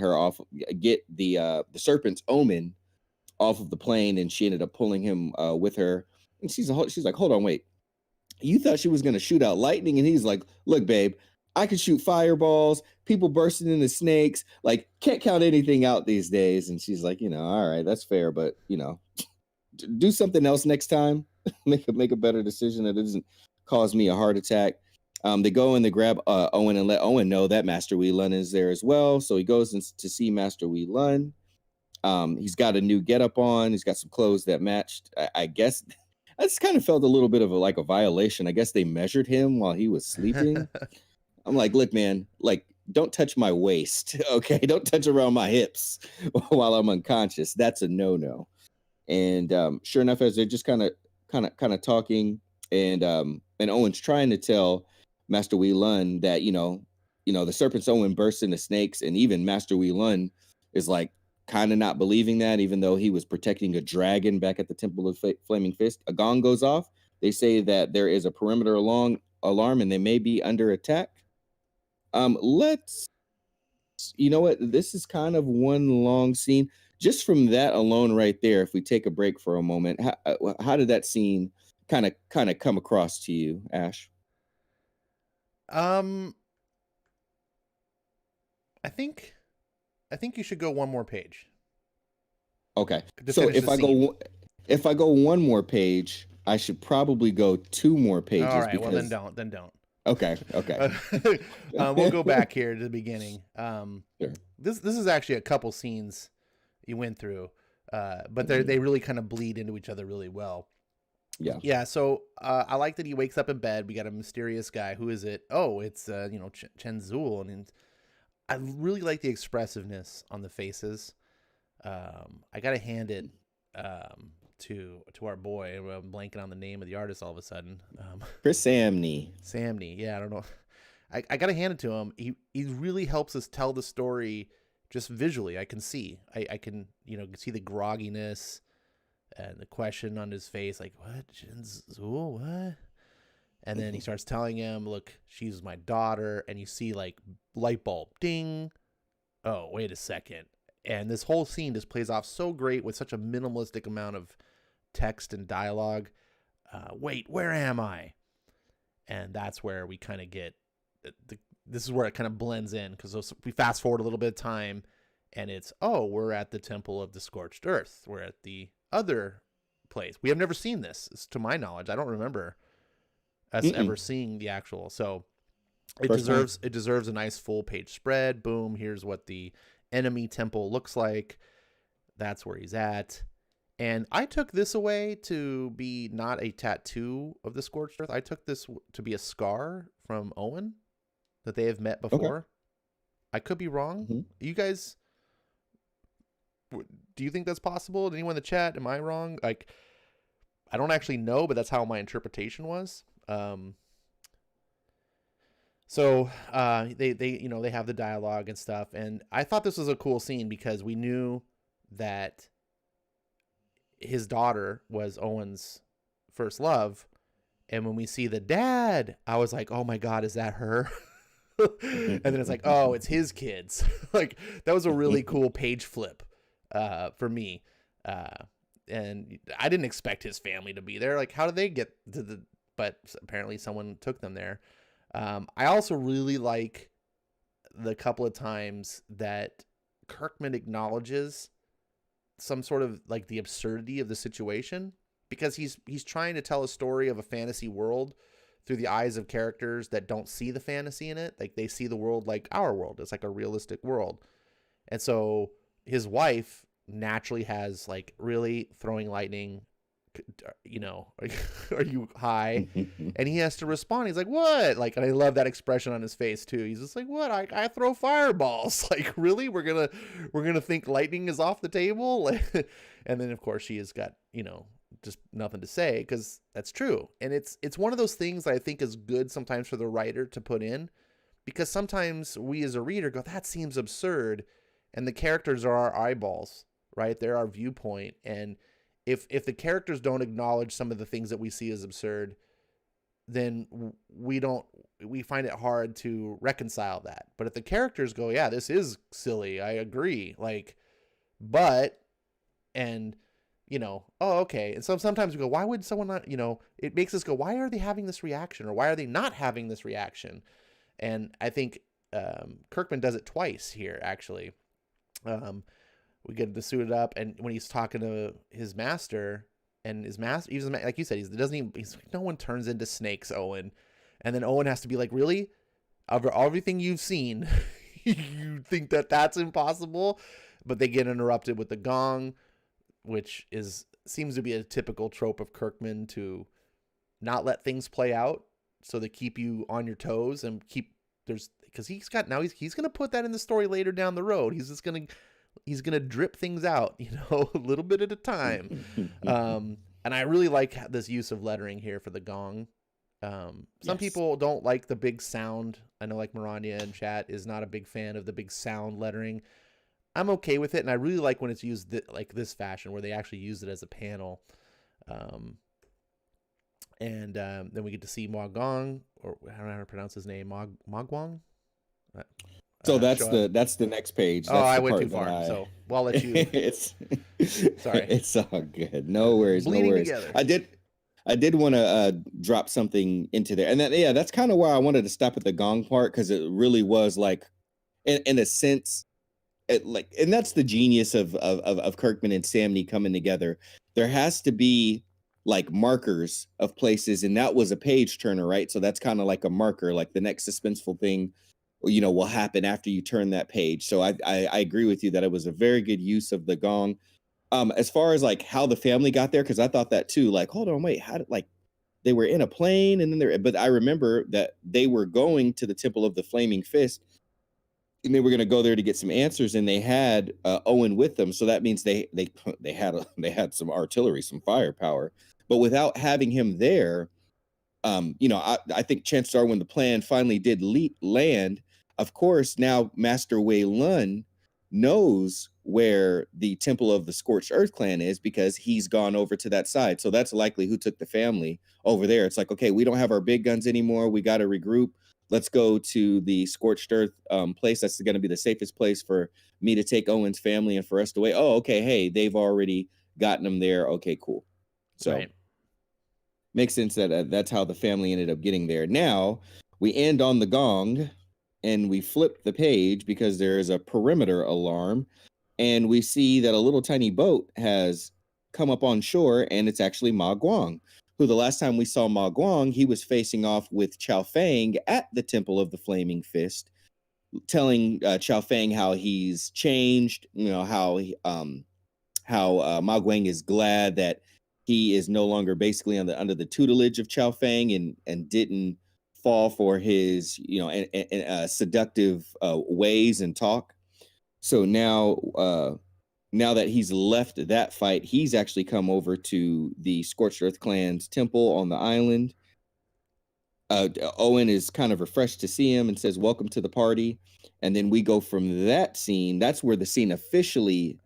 the serpent's omen off of the plane, and she ended up pulling him with her. And she's like, hold on, wait. You thought she was going to shoot out lightning? And he's like, look, babe, I can shoot fireballs, people bursting into snakes. Like, can't count anything out these days. And she's like, all right, that's fair, but do something else next time. make a better decision that doesn't cause me a heart attack. They go and they grab Owen and let Owen know that Master Wei Lun is there as well. So he goes to see Master Wei Lun. He's got a new getup on. He's got some clothes that matched. I guess I just kind of felt a little bit of a violation. I guess they measured him while he was sleeping. I'm like, look, man, like, don't touch my waist, okay? Don't touch around my hips while I'm unconscious. That's a no-no. And sure enough, as they're just kind of talking, and Owen's trying to tell Master Wei Lun that the serpent's Owen bursts into snakes, and even Master Wei Lun is like kind of not believing that, even though he was protecting a dragon back at the Temple of Flaming Fist. A gong goes off. They say that there is a perimeter alarm, and they may be under attack. You know what? This is kind of one long scene. Just from that alone, right there. If we take a break for a moment, how did that scene kind of come across to you, Ash? I think you should go one more page. Okay. So if I go one more page, I should probably go two more pages. All right. Well, then don't. Okay. We'll go back here to the beginning. Sure. This is actually a couple scenes you went through, but they really kind of bleed into each other really well. Yeah. So I like that he wakes up in bed. We got a mysterious guy. Who is it? Oh, it's Chen Zul, and I really like the expressiveness on the faces. I gotta hand it to our boy. I'm blanking on the name of the artist all of a sudden. Chris Samney. Yeah, I don't know. I gotta hand it to him. He really helps us tell the story just visually. I can see. I can see the grogginess and the question on his face, like, what? Zul, what? And then he starts telling him, look, she's my daughter. And you see like light bulb, ding. Oh, wait a second. And this whole scene just plays off so great with such a minimalistic amount of text and dialogue. Wait, where am I? And that's where we kind of get, this is where it kind of blends in, because we fast forward a little bit of time and it's, we're at the Temple of the Scorched Earth. We're at the other place. We have never seen this, to my knowledge. I don't remember us ever seeing the actual. So it deserves a nice full page spread. Boom. Here's what the enemy temple looks like. That's where he's at. And I took this away to be not a tattoo of the Scorched Earth. I took this to be a scar from Owen that they have met before. Okay. I could be wrong. Mm-hmm. You guys, do you think that's possible? Anyone in the chat? Am I wrong? Like, I don't actually know, but that's how my interpretation was. So they have the dialogue and stuff, and I thought this was a cool scene because we knew that his daughter was Owen's first love, and when we see the dad, I was like, oh my god, is that her? And then it's like, oh, it's his kids. Like, that was a really cool page flip for me, and I didn't expect his family to be there. Like, how did they get to the? But apparently someone took them there. I also really like the couple of times that Kirkman acknowledges some sort of like the absurdity of the situation, because he's trying to tell a story of a fantasy world through the eyes of characters that don't see the fantasy in it. Like, they see the world like our world. It's like a realistic world. And so his wife naturally has like, really, throwing lightning, are you high? And he has to respond. He's like, what? Like, and I love that expression on his face too. He's just like, what? I throw fireballs. Like, really? We're gonna think lightning is off the table? And then of course she has got, just nothing to say, because that's true. And it's one of those things that I think is good sometimes for the writer to put in, because sometimes we as a reader go, that seems absurd, and the characters are our eyeballs, right? They're our viewpoint. And if the characters don't acknowledge some of the things that we see as absurd, then we find it hard to reconcile that. But if the characters go, yeah, this is silly, I agree, like, but, and, oh, okay. And so sometimes we go, why would someone not, it makes us go, why are they having this reaction, or why are they not having this reaction? And I think Kirkman does it twice here, actually. We get to suit it up, and when he's talking to his master, and his master, even like you said, he's like, no one turns into snakes, Owen. And then Owen has to be like, really? Over everything you've seen, you think that that's impossible? But they get interrupted with the gong, which seems to be a typical trope of Kirkman, to not let things play out, so they keep you on your toes and because he's going to put that in the story later down the road. He's going to drip things out, a little bit at a time. And I really like this use of lettering here for the gong. Some people don't like the big sound. I know, like, Marania in chat is not a big fan of the big sound lettering. I'm okay with it, and I really like when it's used like this fashion, where they actually use it as a panel. And then we get to see Ma Gong, or I don't know how to pronounce his name, Magwang. So that's the next page. That's I the went part too far. that I'll let you. It's Sorry. It's all good. No worries. Bleeding no worries. together. I did want to drop something into there, and that's kind of why I wanted to stop at the gong part, because it really was like, in a sense, and that's the genius of Kirkman and Samney coming together. There has to be like markers of places, and that was a page turner, right? So that's kind of like a marker, like the next suspenseful thing will happen after you turn that page. So I agree with you that it was a very good use of the gong. As far as like how the family got there, because I thought that too, like, hold on, wait, how did, like, they were in a plane, and then but I remember that they were going to the Temple of the Flaming Fist, and they were going to go there to get some answers, and they had Owen with them. So that means they had some artillery, some firepower, but without having him there, I think chances are when the plan finally did land, of course, now Master Wei Lun knows where the Temple of the Scorched Earth clan is, because he's gone over to that side. So that's likely who took the family over there. It's like, okay, we don't have our big guns anymore. We got to regroup. Let's go to the Scorched Earth place. That's going to be the safest place for me to take Owen's family and for us to wait. Oh, okay. Hey, they've already gotten them there. Okay, cool. So Right. Makes sense that that's how the family ended up getting there. Now we end on the gong, and we flip the page because there is a perimeter alarm, and we see that a little tiny boat has come up on shore, and it's actually Ma Guang, who the last time we saw Ma Guang, he was facing off with Chao Fang at the Temple of the Flaming Fist, telling Chao Fang how he's changed, how Ma Guang is glad that he is no longer basically under the tutelage of Chao Fang, and didn't fall for his seductive ways and talk. So now that he's left that fight, he's actually come over to the Scorched Earth clan's temple on the island, Owen is kind of refreshed to see him and says, "Welcome to the party." And then we go from that scene. That's where the scene officially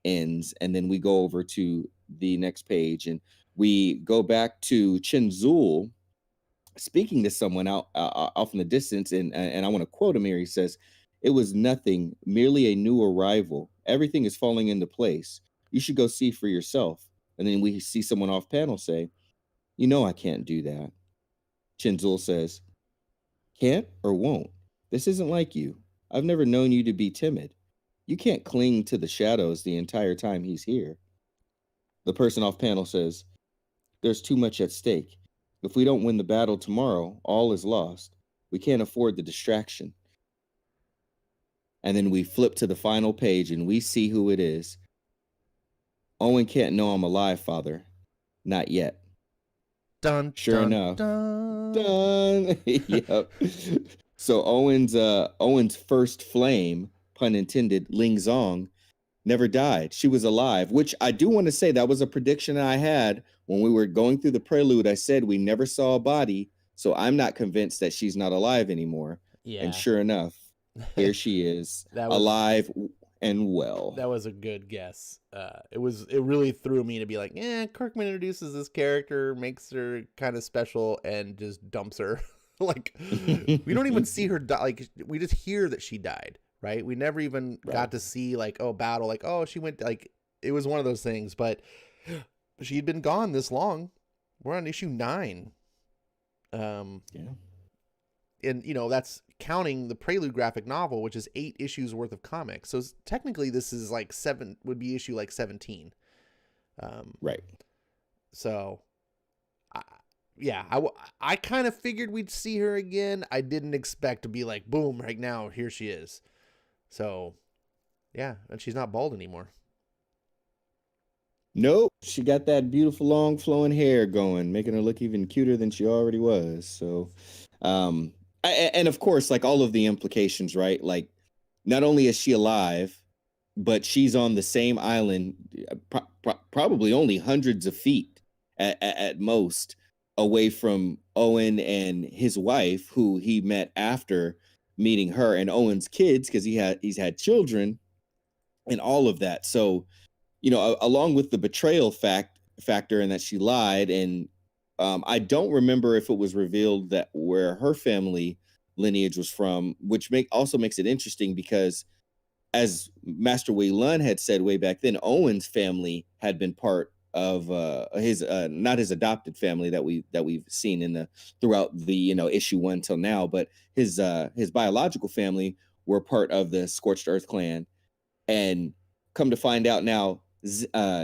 ends. And then we go over to the next page and we go back to Chinzul speaking to someone off in the distance. And I want to quote him here. He says, "It was nothing, merely a new arrival. Everything is falling into place. You should go see for yourself." And then we see someone off panel say, "You know, I can't do that." Chinzul says, "Can't or won't? This isn't like you. I've never known you to be timid. You can't cling to the shadows the entire time he's here." The person off panel says, "There's too much at stake. If we don't win the battle tomorrow, all is lost. We can't afford the distraction." And then we flip to the final page and we see who it is. "Owen can't know I'm alive, Father. Not yet." Dun, Sure dun, enough. dun. Done. Yep. So Owen's first flame, pun intended, Ling Zong, never died. She was alive, which I do want to say that was a prediction I had when we were going through the prelude. I said we never saw a body, so I'm not convinced that she's not alive anymore. Yeah. And sure enough, here she is, alive and well. That was a good guess. It really threw me to be like, Kirkman introduces this character, makes her kind of special, and just dumps her. Like, we don't even see her die. Like, we just hear that she died, right? We never even got to see, like, battle. Like, she went, like, it was one of those things. But she'd been gone this long. We're on issue 9. Yeah. And, that's counting the Prelude graphic novel, which is 8 issues worth of comics. So technically this is like would be issue like 17. Right. So I kind of figured we'd see her again. I didn't expect to be like, boom, right now, here she is. So yeah. And she's not bald anymore. Nope. She got that beautiful long flowing hair going, making her look even cuter than she already was. So, and of course, like all of the implications, right? Like, not only is she alive, but she's on the same island, probably only hundreds of feet at most away from Owen and his wife, who he met after meeting her, and Owen's kids, because he's had children and all of that. So, along with the betrayal factor and that she lied, and I don't remember if it was revealed that where her family lineage was from, which also makes it interesting because, as Master Wei Lun had said way back then, Owen's family had been part of his not his adopted family that we've seen throughout the issue 1 till now, but his biological family were part of the Scorched Earth clan, and come to find out now,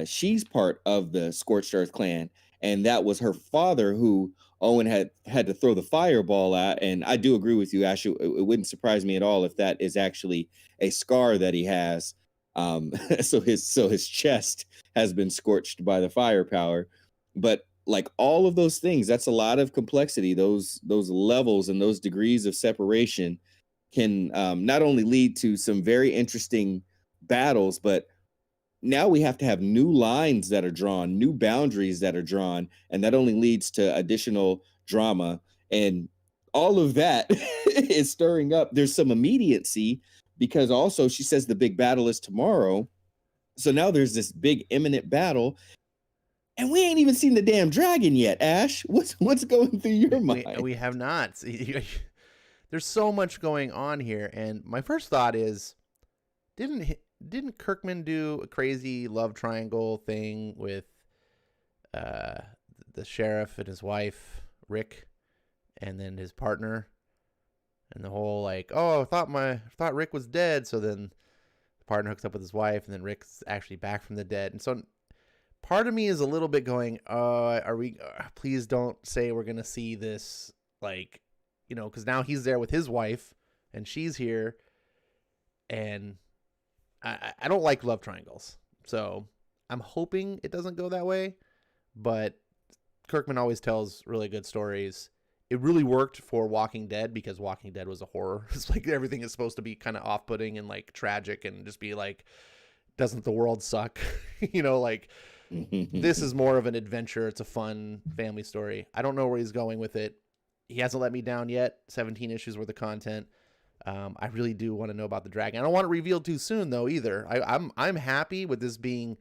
she's part of the Scorched Earth clan, and that was her father who Owen had to throw the fireball at. And I do agree with you, Ash. It wouldn't surprise me at all if that is actually a scar that he has. So his chest has been scorched by the firepower. But like all of those things, that's a lot of complexity. Those levels and those degrees of separation can not only lead to some very interesting battles, but now we have to have new lines that are drawn, new boundaries that are drawn, and that only leads to additional drama. And all of that is stirring up. There's some immediacy because also she says the big battle is tomorrow. So now there's this big imminent battle, and we ain't even seen the damn dragon yet, Ash. What's going through your mind? We have not. There's so much going on here, and my first thought is, didn't Kirkman do a crazy love triangle thing with the sheriff and his wife, Rick, and then his partner, and the whole like, I thought Rick was dead, so then the partner hooks up with his wife, and then Rick's actually back from the dead. And so part of me is a little bit going, are we please don't say we're gonna see this, like, because now he's there with his wife and she's here, and I don't like love triangles, so I'm hoping it doesn't go that way. But Kirkman always tells really good stories. It really worked for Walking Dead because Walking Dead was a horror. It's like everything is supposed to be kind of off-putting and like tragic and just be like, doesn't the world suck? Like this is more of an adventure. It's a fun family story. I don't know where he's going with it. he hasn't let me down yet. 17 issues worth of content. I really do want to know about the dragon. I don't want it revealed too soon though either. I'm happy with this being.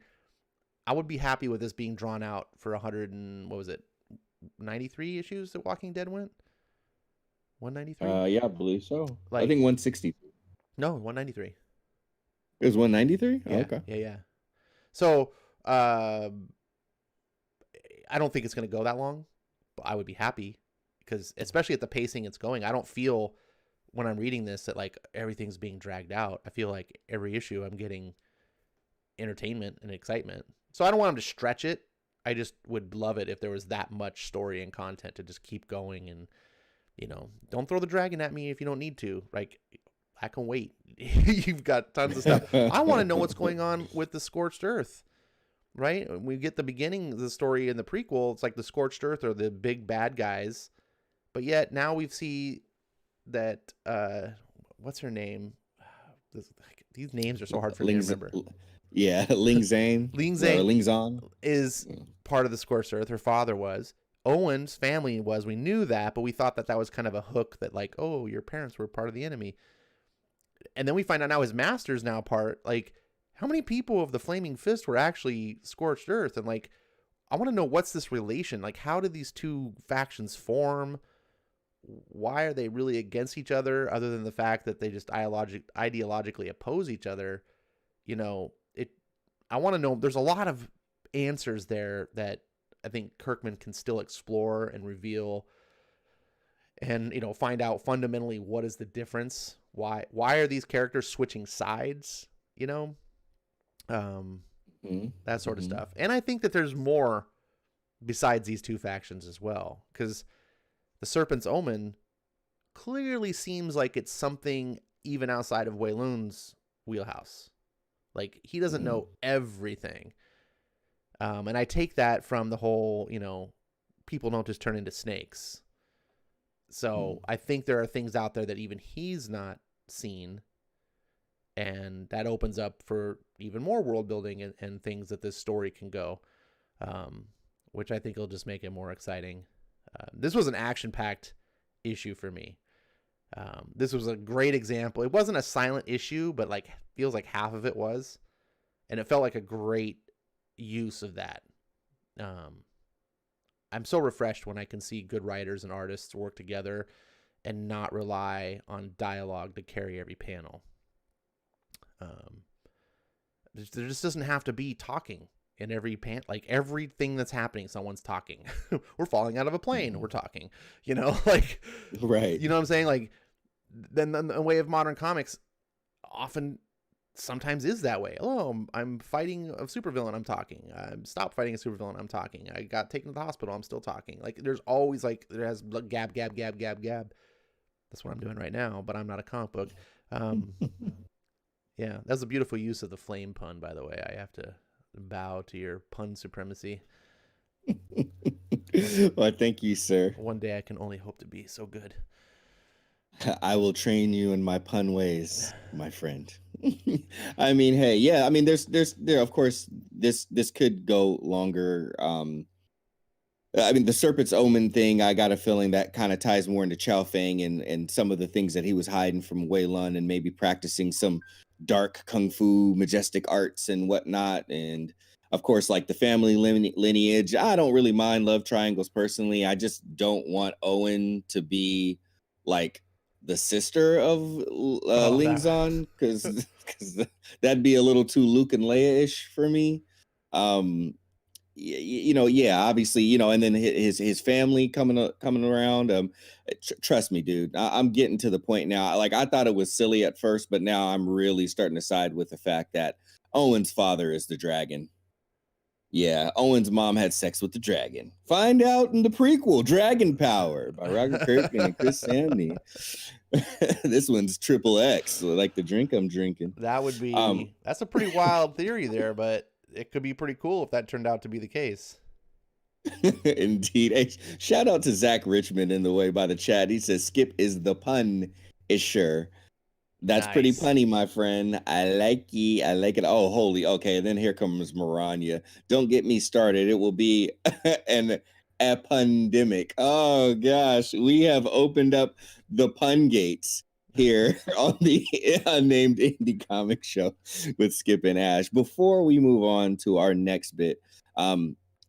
I would be happy with this being drawn out for 100 and what was it, 93 issues that Walking Dead went. 193. Yeah, I believe so. Like, I think 160. No, 193. It was 193. Yeah, okay. Yeah. So I don't think it's going to go that long, but I would be happy because especially at the pacing it's going, I don't feel when I'm reading this that like everything's being dragged out. I feel like every issue I'm getting entertainment and excitement. So I don't want them to stretch it. I just would love it if there was that much story and content to just keep going and, don't throw the dragon at me if you don't need to. Like, I can wait. You've got tons of stuff. I want to know what's going on with the Scorched Earth, right? When we get the beginning of the story in the prequel, it's like the Scorched Earth are the big bad guys. But yet now we see that, what's her name? These names are so hard for me to remember. Yeah, Ling Zhang. Ling Zhang is Yeah. part of the Scorched Earth. Her father was. Owen's family was. We knew that, but we thought that was kind of a hook that like, oh, your parents were part of the enemy. And then we find out now his master's now part. Like, how many people of the Flaming Fist were actually Scorched Earth? And like, I want to know what's this relation? Like, how did these two factions form? Why are they really against each other other than the fact that they just ideologically oppose each other? I want to know. There's a lot of answers there that I think Kirkman can still explore and reveal and, find out fundamentally what is the difference. Why are these characters switching sides? That sort of stuff. And I think that there's more besides these two factions as well, because the Serpent's Omen clearly seems like it's something even outside of Wei Lun's wheelhouse. Like, he doesn't know everything. And I take that from the whole, people don't just turn into snakes. So I think there are things out there that even he's not seen. And that opens up for even more world building and things that this story can go, which I think will just make it more exciting. This was an action-packed issue for me. This was a great example. It wasn't a silent issue, but like feels like half of it was. And it felt like a great use of that. I'm so refreshed when I can see good writers and artists work together and not rely on dialogue to carry every panel. There just doesn't have to be talking in every like everything that's happening, someone's talking. We're falling out of a plane, we're talking, like, right. You know what I'm saying? Like, then the way of modern comics sometimes is that way. Oh, I'm fighting a supervillain, I'm talking. Stop fighting a supervillain, I'm talking. I got taken to the hospital, I'm still talking. Like, there's always there has gab. That's what I'm doing right now, but I'm not a comic book. Yeah, that's a beautiful use of the flame pun, by the way. I have to bow to your pun supremacy. Well, thank you, sir. One day I can only hope to be so good. I will train you in my pun ways, my friend. I mean, hey, yeah, I mean, there, of course, this could go longer. I mean, the Serpent's Omen thing, I got a feeling that kind of ties more into Chow Fang and some of the things that he was hiding from Wei Lun and maybe practicing some dark kung fu, majestic arts and whatnot. And of course, like the family lineage, I don't really mind love triangles personally. I just don't want Owen to be like the sister of Ling Zhan, because that'd be a little too Luke and Leia-ish for me. Yeah, obviously, and then his family coming around. Trust me, dude, I'm getting to the point now. Like, I thought it was silly at first, but now I'm really starting to side with the fact that Owen's father is the dragon. Yeah, Owen's mom had sex with the dragon. Find out in the prequel, Dragon Power by Robert Kirkman and Chris Samney. This one's XXX, like the drink I'm drinking. That would be that's a pretty wild theory there, but it could be pretty cool if that turned out to be the case. Indeed. Hey, shout out to Zach Richmond in the way by the chat. He says Skip is the pun-isher. That's Nice. pretty punny, my friend. I like it. Oh, holy. Okay, and then here comes Maranya. Don't get me started. It will be an a pandemic. Oh gosh, we have opened up the pun gates here on the Unnamed Indie Comic Show with Skip and Ash. Before we move on to our next bit,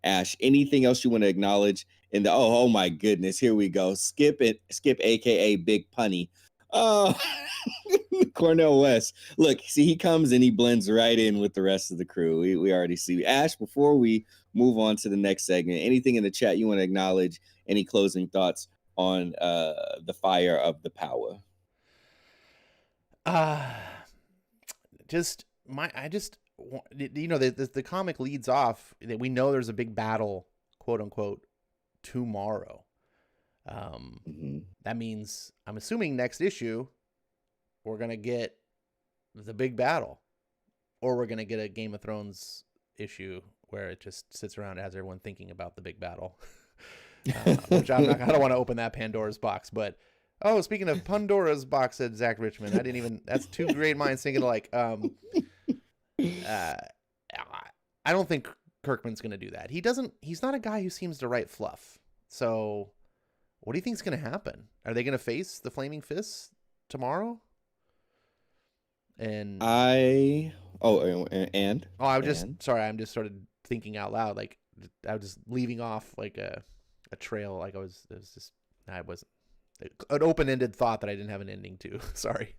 Ash, anything else you want to acknowledge in the oh my goodness, here we go. Skip, aka Big Punny. Oh, Cornell West. Look, see, he comes and he blends right in with the rest of the crew. We already see. Ash, before we move on to the next segment, anything in the chat you want to acknowledge? Any closing thoughts on the fire of the power? The comic leads off that we know there's a big battle, quote unquote, tomorrow. That means, I'm assuming next issue we're gonna get the big battle, or we're gonna get a Game of Thrones issue where it just sits around and has everyone thinking about the big battle. Which I don't want to open that Pandora's box. But speaking of Pandora's box, said Zach Richmond. That's two great minds thinking alike. I don't think Kirkman's gonna do that. He's not a guy who seems to write fluff. So what do you think is going to happen? Are they going to face the Flaming Fists tomorrow? And I'm just sort of thinking out loud. Like I was just leaving off like a trail. Like an open-ended thought that I didn't have an ending to. Sorry.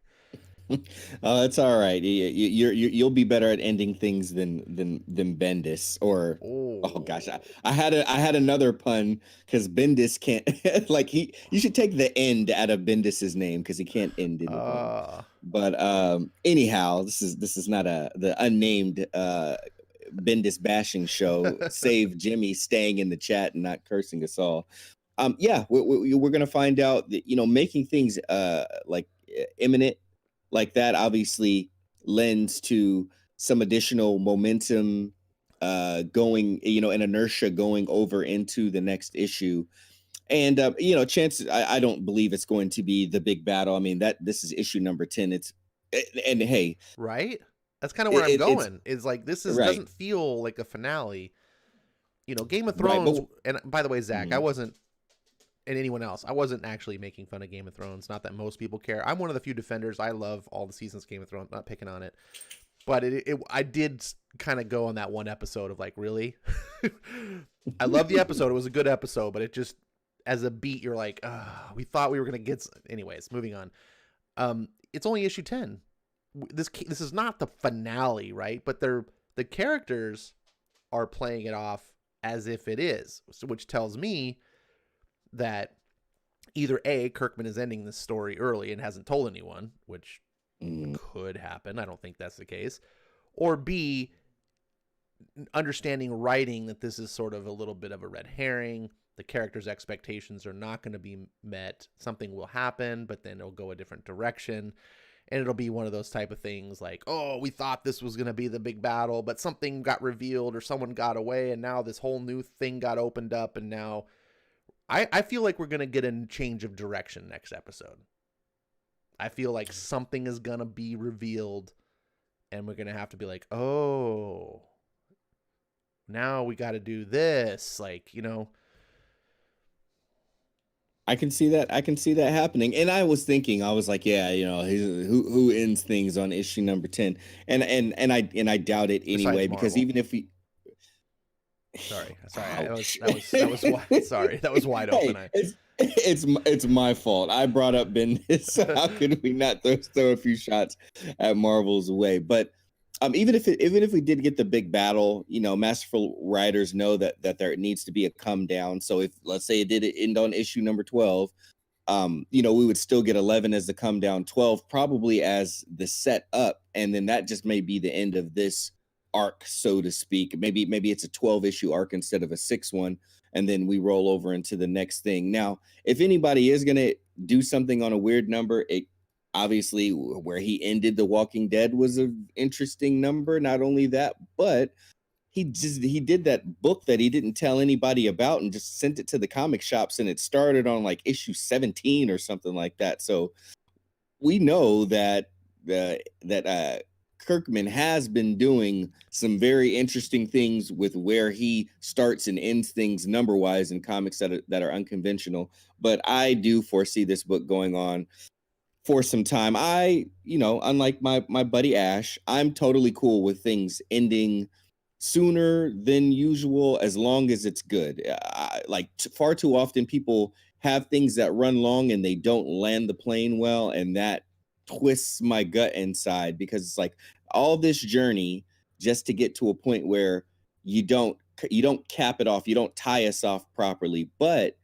It's all right. You'll be better at ending things than Bendis or oh gosh, I had another pun because Bendis can't like you should take the end out of Bendis's name because he can't end anything. But anyhow, this is not the Unnamed Bendis bashing show. Save Jimmy staying in the chat and not cursing us all. We're gonna find out that making things like imminent like that obviously lends to some additional momentum going, and inertia going over into the next issue. And chances, I don't believe it's going to be the big battle. I mean, this is issue number 10. And hey, right, that's kind of where I'm going. Is like doesn't feel like a finale. Game of Thrones. And by the way, Zach, I wasn't. And anyone else, I wasn't actually making fun of Game of Thrones. Not that most people care. I'm one of the few defenders. I love all the seasons of Game of Thrones. Not picking on it, but I did kind of go on that one episode of like, really. I love the episode. It was a good episode, but it just as a beat, you're like, we thought we were gonna get. Anyways, moving on. It's only issue 10. This is not the finale, right? But the characters are playing it off as if it is, which tells me that either A, Kirkman is ending this story early and hasn't told anyone, which could happen. I don't think that's the case. Or B, understanding writing that this is sort of a little bit of a red herring. The characters' expectations are not going to be met. Something will happen, but then it'll go a different direction. And it'll be one of those type of things like, we thought this was going to be the big battle, but something got revealed or someone got away, and now this whole new thing got opened up, and now I feel like we're going to get a change of direction next episode. I feel like something is going to be revealed, and we're going to have to be like, now we got to do this. Like, I can see that happening. And I was thinking, I was like, who ends things on issue number 10? And I doubt it anyway, because even if we Sorry. That was wide open. It's my fault. I brought up Bendis. So how could we not throw a few shots at Marvel's way? But even if we did get the big battle, masterful writers know that there needs to be a come down. So if let's say it did end on issue number 12, we would still get 11 as the come down, 12 probably as the set up, and then that just may be the end of this arc, so to speak. Maybe it's a 12-issue arc instead of a 6 one, and then we roll over into the next thing. Now, if anybody is gonna do something on a weird number, it obviously where he ended The Walking Dead was an interesting number. Not only that, but he did that book that he didn't tell anybody about and just sent it to the comic shops, and it started on like issue 17 or something like that. So we know that Kirkman has been doing some very interesting things with where he starts and ends things number wise in comics that are unconventional. But I do foresee this book going on for some time. Unlike my buddy Ash, I'm totally cool with things ending sooner than usual as long as it's good. Far too often people have things that run long and they don't land the plane well, and that twists my gut inside, because it's like all this journey just to get to a point where you don't cap it off, you don't tie us off properly. But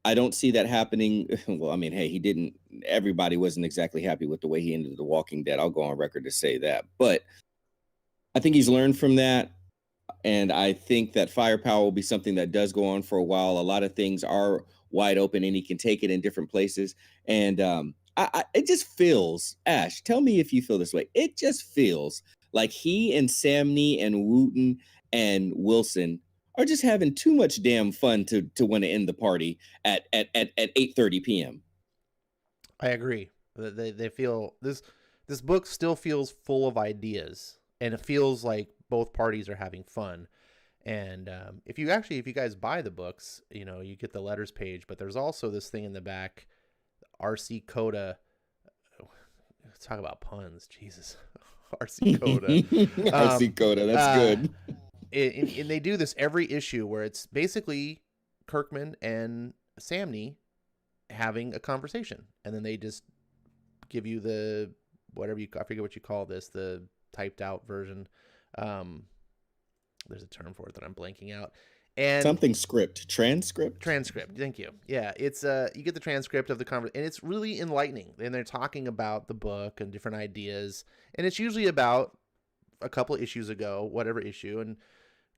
I don't see that happening. Well, I mean, hey, he didn't. Everybody wasn't exactly happy with the way he ended The Walking Dead. I'll go on record to say that. But I think he's learned from that. And I think that firepower will be something that does go on for a while. A lot of things are wide open and he can take it in different places. And it just feels, Ash, tell me if you feel this way. It just feels like he and Samney and Wooten and Wilson are just having too much damn fun to want to end the party at 8:30 p.m. I agree. They feel this book still feels full of ideas, and it feels like both parties are having fun. And if you guys buy the books, you get the letters page, but there's also this thing in the back, RC Coda. Let's talk about puns, Jesus. RC Coda. RC Coda, that's good. And they do this every issue where it's basically Kirkman and Samney having a conversation, and then they just give you the I forget what you call this, the typed out version. There's a term for it that I'm blanking out. And something transcript. Thank you. Yeah, it's you get the transcript of the conversation, and it's really enlightening. And they're talking about the book and different ideas, and it's usually about a couple of issues ago, whatever issue, and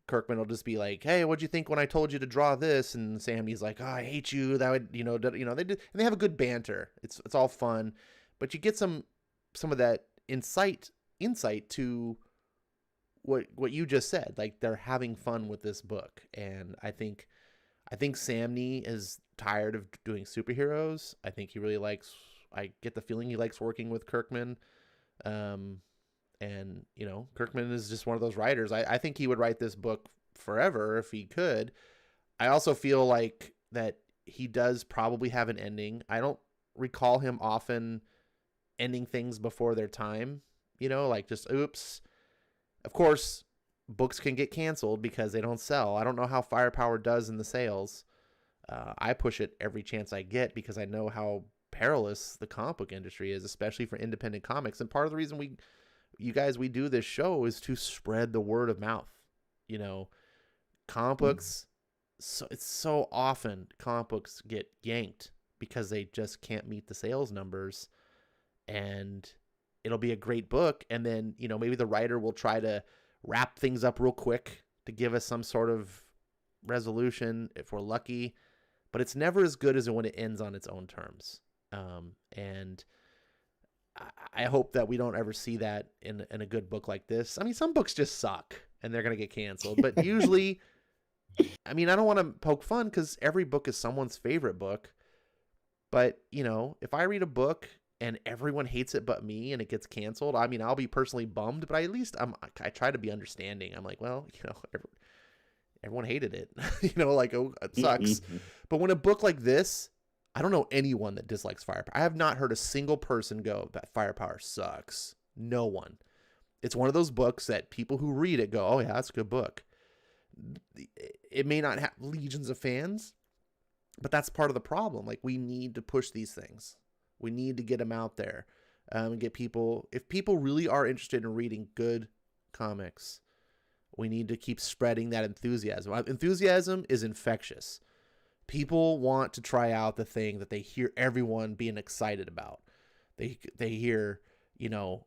Kirkman will just be like, "Hey, what'd you think when I told you to draw this?" And Samney's like, "Oh, I hate you." That would, they have a good banter. It's all fun, but you get some of that insight to what you just said. Like, they're having fun with this book, and I think Samney is tired of doing superheroes. I think he really likes. I get the feeling he likes working with Kirkman. And, Kirkman is just one of those writers. I think he would write this book forever if he could. I also feel like that he does probably have an ending. I don't recall him often ending things before their time, like just oops. Of course, books can get canceled because they don't sell. I don't know how Firepower does in the sales. I push it every chance I get because I know how perilous the comic book industry is, especially for independent comics. And part of the reason we do this show is to spread the word of mouth. Comic books, so it's so often comic books get yanked because they just can't meet the sales numbers, and it'll be a great book, and then maybe the writer will try to wrap things up real quick to give us some sort of resolution if we're lucky, but it's never as good as when it ends on its own terms. And I hope that we don't ever see that in a good book like this. I mean, some books just suck and they're going to get canceled, but usually, I mean, I don't want to poke fun because every book is someone's favorite book. But, if I read a book and everyone hates it but me and it gets canceled, I mean, I'll be personally bummed, but at least I try to be understanding. I'm like, well, everyone hated it, oh, it sucks. But when a book like this, I don't know anyone that dislikes Firepower. I have not heard a single person go that Firepower sucks. No one. It's one of those books that people who read it go, oh yeah, that's a good book. It may not have legions of fans, but that's part of the problem. Like, we need to push these things. We need to get them out there and get people. If people really are interested in reading good comics, we need to keep spreading that enthusiasm. Enthusiasm is infectious. People want to try out the thing that they hear everyone being excited about. They hear,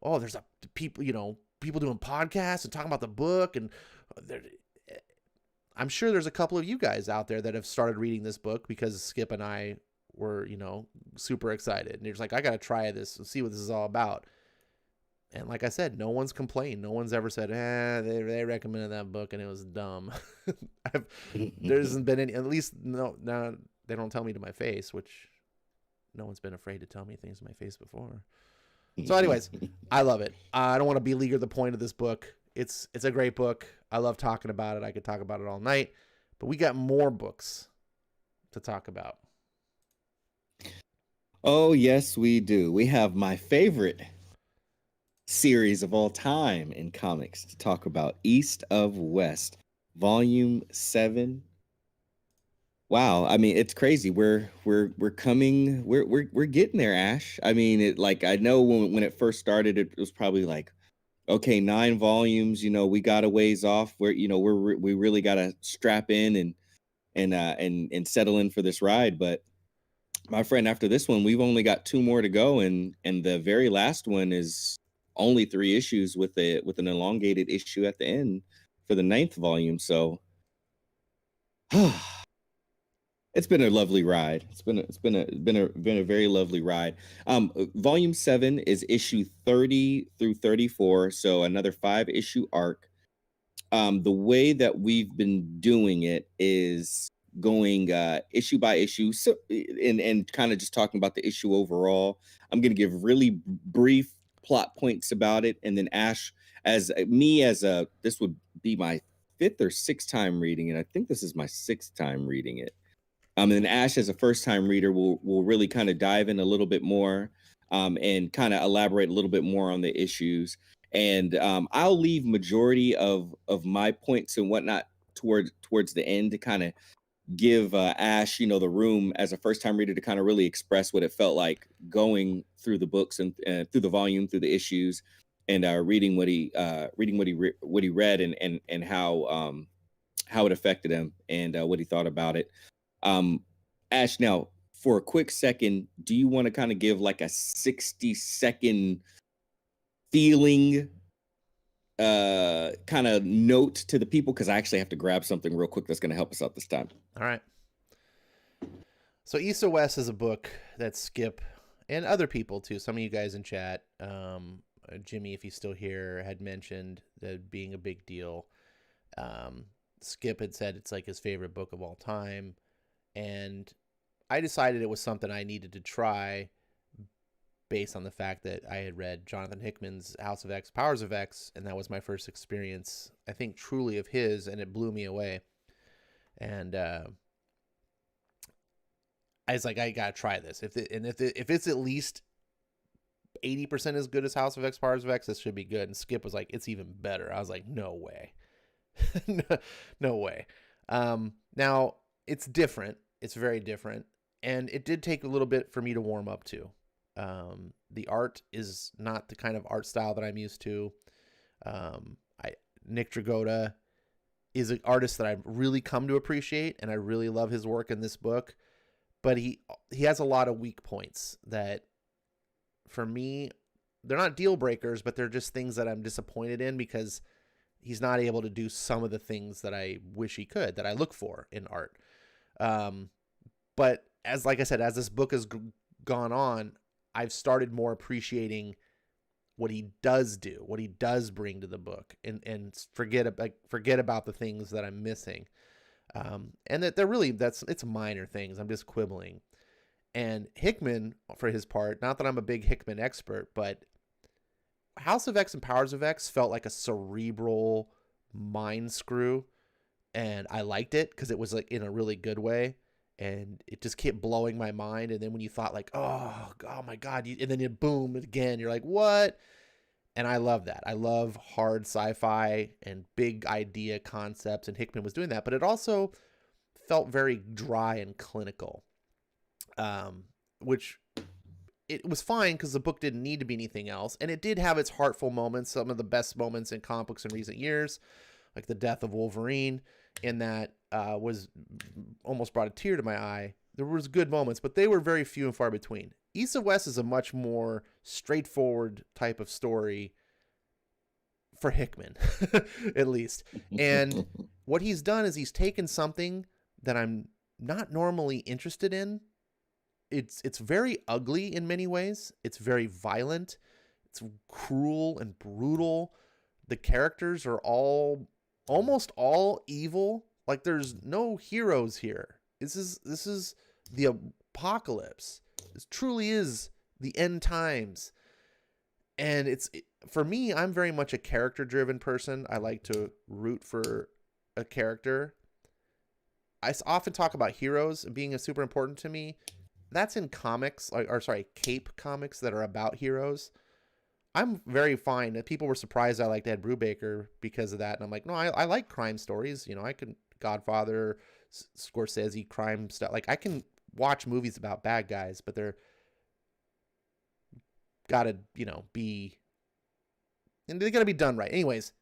oh, there's people doing podcasts and talking about the book, and I'm sure there's a couple of you guys out there that have started reading this book because Skip and I were, super excited. And you're just like, I got to try this and see what this is all about. And like I said, no one's complained. No one's ever said, they recommended that book and it was dumb. There hasn't been any, at least no, they don't tell me to my face, which no one's been afraid to tell me things to my face before. So anyways, I love it. I don't want to beleaguer the point of this book. It's a great book. I love talking about it. I could talk about it all night, but we got more books to talk about. Oh, yes, we do. We have my favorite series of all time in comics to talk about, East of West, Volume 7. Wow, I mean, it's crazy. We're coming, we're getting there, Ash. I mean, it, like, I know when it first started, it was probably like, okay, 9 volumes, we got a ways off. We really got to strap in and settle in for this ride. But my friend, after this one, we've only got 2 more to go, and the very last one is only 3 issues with an elongated issue at the end for the 9th volume. So it's been a lovely ride. It's been a very lovely ride. Volume 7 is issue 30 through 34, so another 5-issue arc. The way that we've been doing it is going issue by issue, so and kind of just talking about the issue overall. I'm going to give really brief plot points about it, and then Ash, as this would be my 5th or 6th time reading it. I think this is my 6th time reading it. And Ash, as a first-time reader, will really kind of dive in a little bit more, and kind of elaborate a little bit more on the issues. And I'll leave majority of my points and whatnot towards the end to kind of give Ash, the room as a first-time reader to kind of really express what it felt like going through the books and through the volume, through the issues, and reading what he read, and how it affected him, and what he thought about it. Ash, now for a quick second, do you want to kind of give like a 60-second feeling kind of note to the people? Because I actually have to grab something real quick that's going to help us out this time. All right. So East of West is a book that Skip and other people too, some of you guys in chat, Jimmy, if he's still here, had mentioned that being a big deal. Skip had said it's like his favorite book of all time. And I decided it was something I needed to try based on the fact that I had read Jonathan Hickman's House of X, Powers of X, and that was my first experience, I think, truly of his, and it blew me away. And I was like, I gotta try this. If it's at least 80% as good as House of X, Powers of X, this should be good. And Skip was like, it's even better. I was like, no way. No way. Now, it's different. It's very different. And it did take a little bit for me to warm up to. The art is not the kind of art style that I'm used to. Nick Dragotta is an artist that I've really come to appreciate, and I really love his work in this book. But he has a lot of weak points that, for me, they're not deal breakers, but they're just things that I'm disappointed in because he's not able to do some of the things that I wish he could, that I look for in art. But like I said, as this book has gone on, I've started more appreciating what he does do, what he does bring to the book, and forget about the things that I'm missing. And that it's minor things. I'm just quibbling. And Hickman, for his part, not that I'm a big Hickman expert, but House of X and Powers of X felt like a cerebral mind screw, and I liked it because it was like in a really good way, and it just kept blowing my mind. And then when you thought like, oh my God, and then you boom again, you're like, what? And I love that. I love hard sci-fi and big idea concepts, and Hickman was doing that, but it also felt very dry and clinical, which it was fine because the book didn't need to be anything else. And it did have its heartful moments, some of the best moments in comic books in recent years, like the death of Wolverine, and that was almost brought a tear to my eye. There was good moments, but they were very few and far between. East of West is a much more straightforward type of story for Hickman, at least. And what he's done is he's taken something that I'm not normally interested in. It's very ugly in many ways. It's very violent. It's cruel and brutal. The characters are almost all evil. Like, there's no heroes here. This is the apocalypse. This truly is the end times. And for me, I'm very much a character driven person. I like to root for a character. I often talk about heroes being a super important to me. That's in comics, or sorry, cape comics that are about heroes. I'm very fine. People were surprised I liked Ed Brubaker because of that, and I'm like, no, I like crime stories. I can Godfather, Scorsese, crime stuff. Like I can watch movies about bad guys, but they're gotta be, and they gotta be done right. Anyways,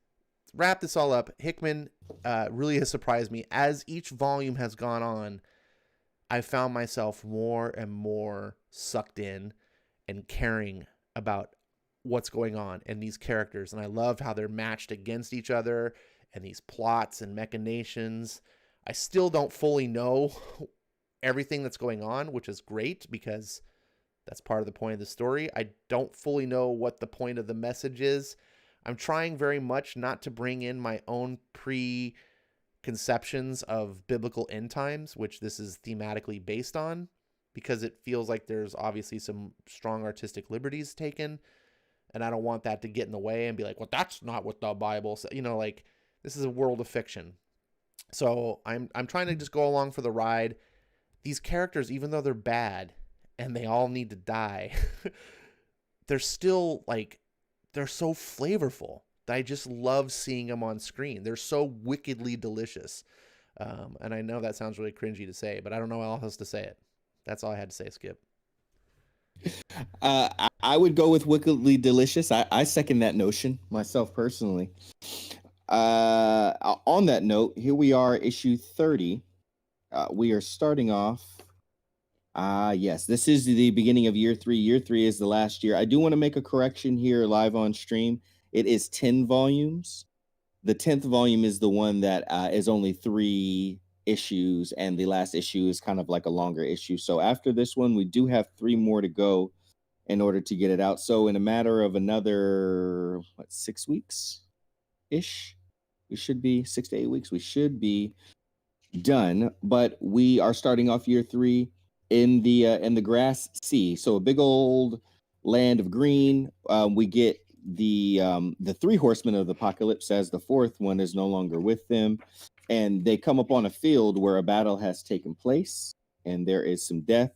wrap this all up. Hickman really has surprised me as each volume has gone on. I found myself more and more sucked in and caring about what's going on and these characters. And I love how they're matched against each other and these plots and machinations. I still don't fully know everything that's going on, which is great because that's part of the point of the story. I don't fully know what the point of the message is. I'm trying very much not to bring in my own preconceptions of biblical end times, which this is thematically based on, because it feels like there's obviously some strong artistic liberties taken. And I don't want that to get in the way and be like, well, that's not what the Bible says. Like this is a world of fiction. So I'm trying to just go along for the ride. These characters, even though they're bad and they all need to die, they're still like, they're so flavorful. I just love seeing them on screen. They're so wickedly delicious. And I know that sounds really cringy to say, but I don't know how else to say it. That's all I had to say, Skip. I would go with wickedly delicious. I second that notion myself personally. On that note, here we are, issue 30. We are starting off. Yes, this is the beginning of year 3. Year 3 is the last year. I do want to make a correction here live on stream. It is 10 volumes. The 10th volume is the one that is only 3 issues, and the last issue is kind of like a longer issue. So after this one, we do have 3 more to go in order to get it out. So in a matter of another 6 weeks ish, we should be 6 to 8 weeks. We should be done. But we are starting off year 3 in the grass sea. So a big old land of green. We get the 3 horsemen of the apocalypse, as the 4th one is no longer with them. And they come upon a field where a battle has taken place, and there is some death.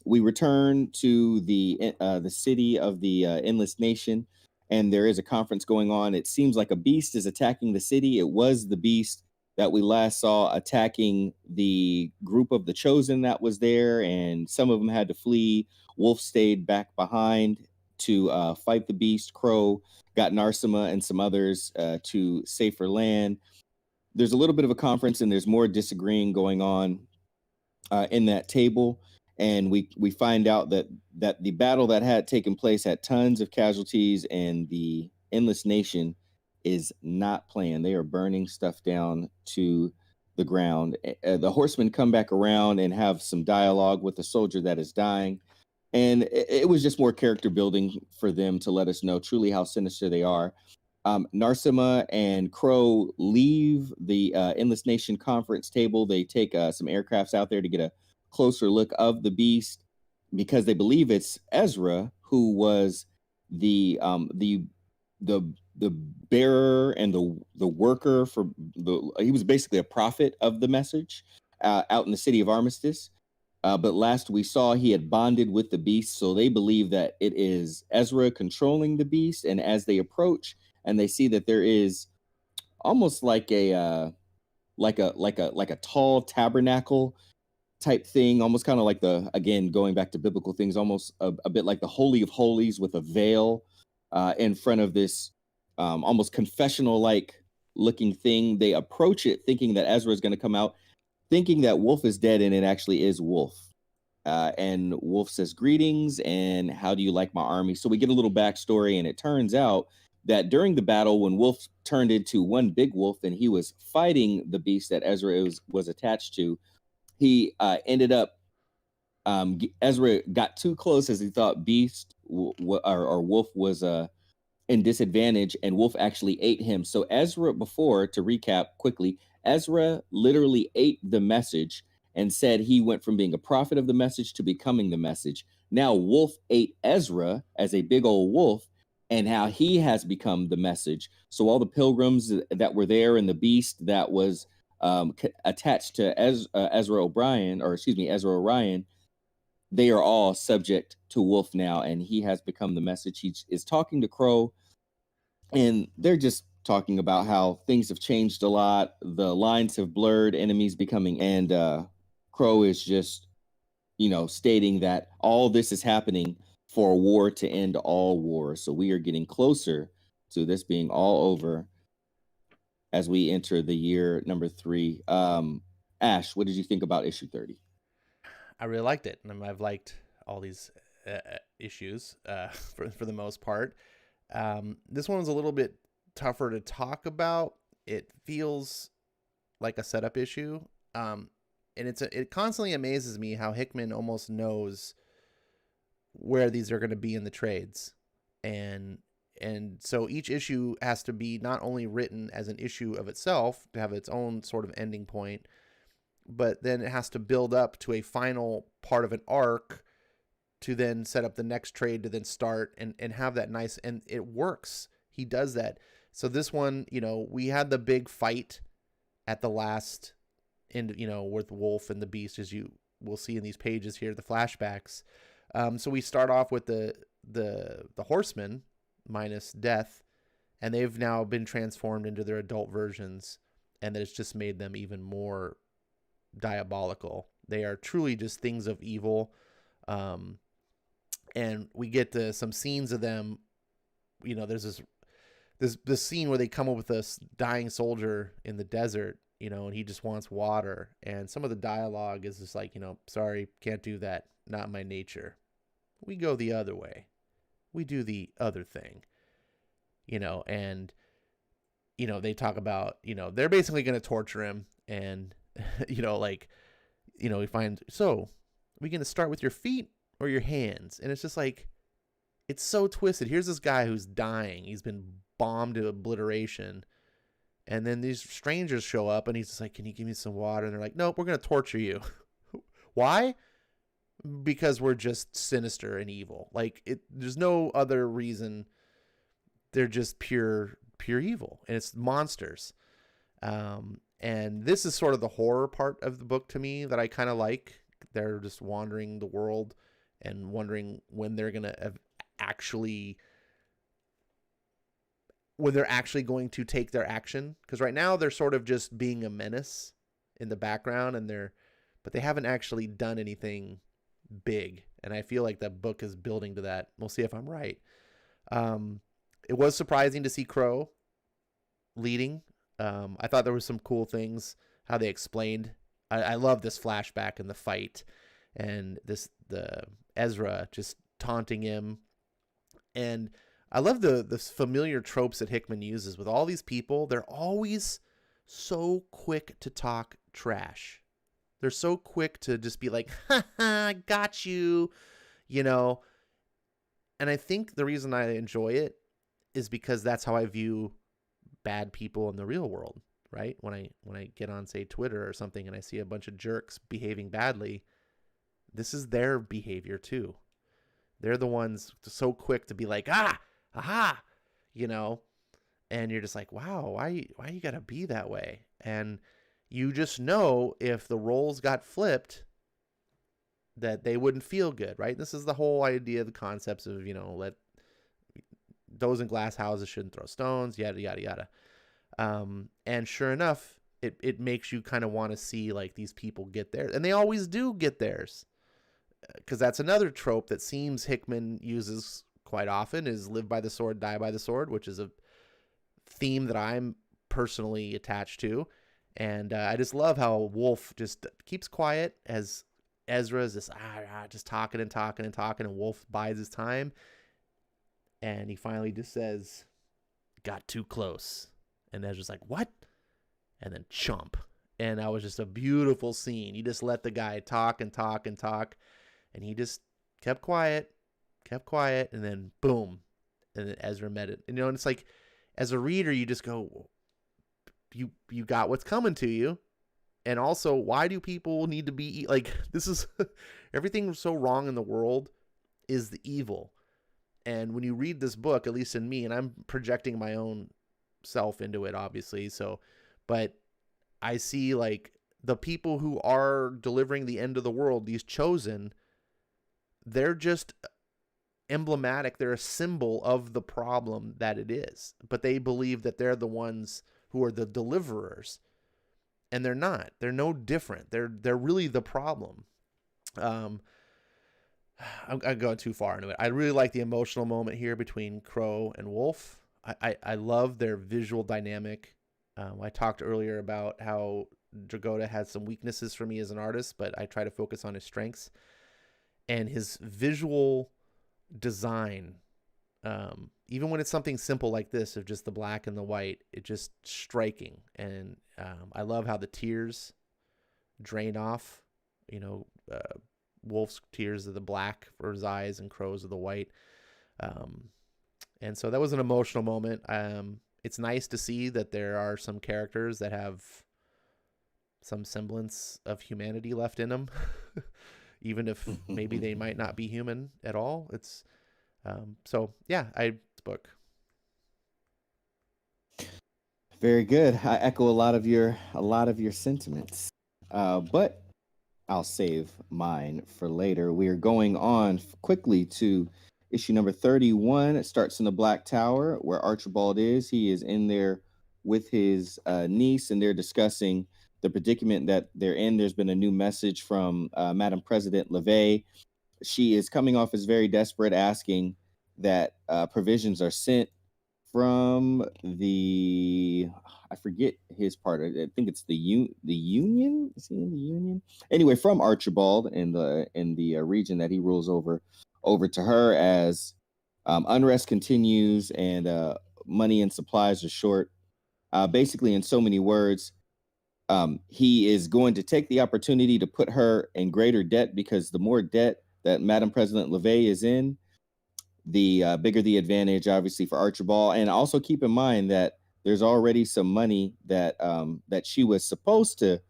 We return to the city of the Endless Nation, and there is a conference going on. It seems like a beast is attacking the city. It was the beast that we last saw attacking the group of the Chosen that was there, and some of them had to flee. Wolf stayed back behind to fight the beast. Crow got Narsima and some others to safer land. There's a little bit of a conference, and there's more disagreeing going on in that table. And we find out that the battle that had taken place had tons of casualties, and the Endless Nation is not playing. They are burning stuff down to the ground. The horsemen come back around and have some dialogue with the soldier that is dying. And it was just more character building for them to let us know truly how sinister they are. Narsima and Crow leave the Endless Nation conference table. They take some aircrafts out there to get a closer look of the beast, because they believe it's Ezra, who was the bearer and the worker for he was basically a prophet of the message out in the city of Armistice. But last we saw, he had bonded with the beast, so they believe that it is Ezra controlling the beast. And as they approach, and they see that there is almost like a tall tabernacle type thing, almost kind of like again, going back to biblical things, almost a bit like the Holy of Holies with a veil in front of this almost confessional-like looking thing. They approach it thinking that Ezra is going to come out, thinking that Wolf is dead, and it actually is Wolf. And Wolf says, "Greetings, and how do you like my army?" So we get a little backstory, and it turns out that during the battle, when Wolf turned into one big wolf and he was fighting the beast that Ezra was attached to, he ended up, Ezra got too close as he thought beast or Wolf was in disadvantage, and Wolf actually ate him. So Ezra, before, to recap quickly, Ezra literally ate the message and said he went from being a prophet of the message to becoming the message. Now Wolf ate Ezra as a big old wolf, and how he has become the message. So all the pilgrims that were there and the beast that was attached to Ezra O'Brien, or excuse me, Ezra Orion, they are all subject to Wolf now, and he has become the message. He is talking to Crow, and they're just talking about how things have changed a lot. The lines have blurred, enemies becoming, and Crow is just, stating that all this is happening for a war to end all wars. So we are getting closer to this being all over as we enter the year number 3. Ash, what did you think about issue 30? I really liked it. And I've liked all these issues for the most part. This one was a little bit tougher to talk about. It feels like a setup issue. And it constantly amazes me how Hickman almost knows where these are going to be in the trades. And so each issue has to be not only written as an issue of itself to have its own sort of ending point, but then it has to build up to a final part of an arc to then set up the next trade to then start and have that nice, and it works. He does that. So this one, we had the big fight at the last end, with Wolf and the Beast, as you will see in these pages here, the flashbacks. So we start off with the Horsemen minus Death, and they've now been transformed into their adult versions, and that it's just made them even more diabolical. They are truly just things of evil. And we get some scenes of them. There's this scene where they come up with this dying soldier in the desert, and he just wants water. And some of the dialogue is just like, sorry, can't do that. Not my nature. We go the other way. We do the other thing, and, they talk about, they're basically going to torture him. And, we find, so we going to start with your feet or your hands? And it's just like, it's so twisted. Here's this guy who's dying. He's been bombed to obliteration. And then these strangers show up and he's just like, can you give me some water? And they're like, nope, we're going to torture you. Why? Because we're just sinister and evil. Like, there's no other reason. They're just pure evil. And it's monsters. And this is sort of the horror part of the book to me that I kind of like. They're just wandering the world and wondering when they're going to actually going to take their action. Because right now they're sort of just being a menace in the background, but they haven't actually done anything big. And I feel like that book is building to that. We'll see if I'm right. It was surprising to see Crow leading. I thought there were some cool things, how they explained. I love this flashback in the fight and the Ezra just taunting him. And I love the familiar tropes that Hickman uses with all these people. They're always so quick to talk trash. They're so quick to just be like, ha ha, I got you, And I think the reason I enjoy it is because that's how I view bad people in the real world, right? When I get on, say, Twitter or something and I see a bunch of jerks behaving badly, this is their behavior too. They're the ones so quick to be like, aha, and you're just like, wow, why you gotta be that way? And you just know if the roles got flipped that they wouldn't feel good, right? This is the whole idea, the concepts of, let those in glass houses shouldn't throw stones, yada, yada, yada. And sure enough, it makes you kind of want to see like these people get theirs, and they always do get theirs. Because that's another trope that seems Hickman uses quite often, is live by the sword, die by the sword, which is a theme that I'm personally attached to. And I just love how Wolf just keeps quiet as Ezra is just talking and talking and talking, and Wolf bides his time. And he finally just says, got too close. And Ezra's like, what? And then chomp. And that was just a beautiful scene. You just let the guy talk and talk and talk. And he just kept quiet. And then boom. And then Ezra met it. And, and it's like, as a reader, you just go, you got what's coming to you. And also, why do people need to be like, this is everything so wrong in the world is the evil. And when you read this book, at least in me, and I'm projecting my own self into it, obviously. So, but I see like the people who are delivering the end of the world, these chosen, they're just emblematic. They're a symbol of the problem that it is, but they believe that they're the ones who are the deliverers, and they're not. They're no different. They're really the problem. I'm going too far into it. I really like the emotional moment here between Crow and Wolf. I love their visual dynamic. I talked earlier about how Dragotta has some weaknesses for me as an artist, but I try to focus on his strengths. And his visual design, even when it's something simple like this of just the black and the white, it's just striking. And I love how the tears drain off, Wolf's tears are the black for his eyes and Crow's are the white. And so that was an emotional moment. It's nice to see that there are some characters that have some semblance of humanity left in them, even if maybe they might not be human at all. It's so yeah, book. Very good. I echo a lot of your sentiments, but I'll save mine for later. We are going on quickly to issue number 31. It starts in the Black Tower where Archibald is. He is in there with his niece, and they're discussing the predicament that they're in. There's been a new message from Madam President LeVay. She is coming off as very desperate, asking that provisions are sent from I forget his part. I think it's the Union. Is he in the Union? Anyway, from Archibald in the region that he rules over to her as unrest continues and money and supplies are short. Basically, in so many words, he is going to take the opportunity to put her in greater debt, because the more debt that Madam President LeVay is in, the bigger the advantage, obviously, for Archibald. And also keep in mind that there's already some money that that she was supposed to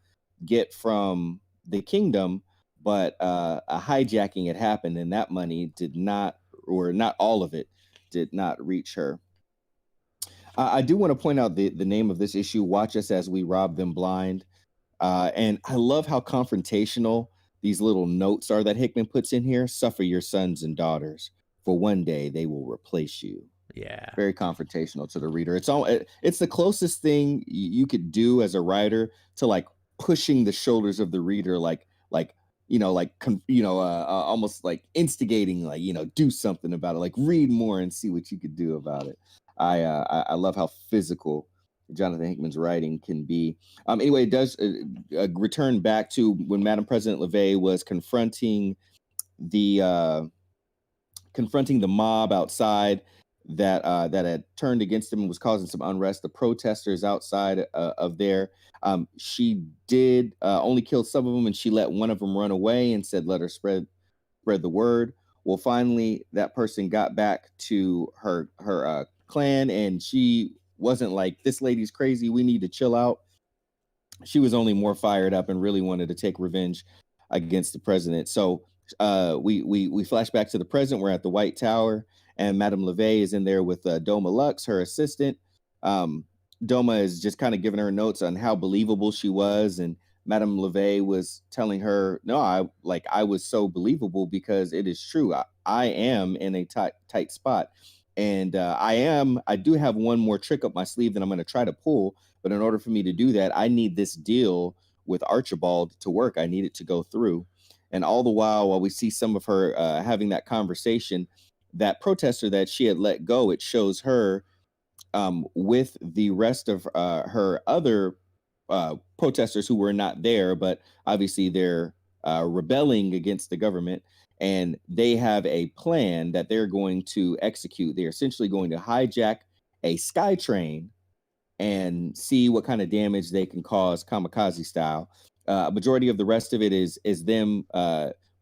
get from the kingdom, but a hijacking had happened, and that money did not, or not all of it, did not reach her. I do want to point out the name of this issue, Watch Us as We Rob Them Blind. And I love how confrontational these little notes are that Hickman puts in here. Suffer your sons and daughters, for one day they will replace you. Yeah. Very confrontational to the reader. It's the closest thing you could do as a writer to like pushing the shoulders of the reader, almost like instigating, like, do something about it, like read more and see what you could do about it. I love how physical Jonathan Hickman's writing can be. Anyway, it does return back to when Madam President LeVay was confronting the mob outside that had turned against him and was causing some unrest. The protesters outside of there. She did only kill some of them, and she let one of them run away and said, "Let her spread the word." Well, finally, that person got back to her clan, and she wasn't like, "This lady's crazy, we need to chill out." She was only more fired up and really wanted to take revenge against the president. So we flash back to the present. We're at the White Tower, and Madame LeVay is in there with Doma Lux, her assistant. Doma is just kind of giving her notes on how believable she was, and Madame LeVay was telling her, "No, I was so believable because it is true. I am in a tight spot, and I do have one more trick up my sleeve that I'm going to try to pull. But in order for me to do that, I need this deal with Archibald to work. I need it to go through." And all the while we see some of her having that conversation, that protester that she had let go, it shows her with the rest of her other protesters who were not there, but obviously they're rebelling against the government, and they have a plan that they're going to execute. They're essentially going to hijack a sky train and see what kind of damage they can cause, kamikaze style. Majority of the rest of it is them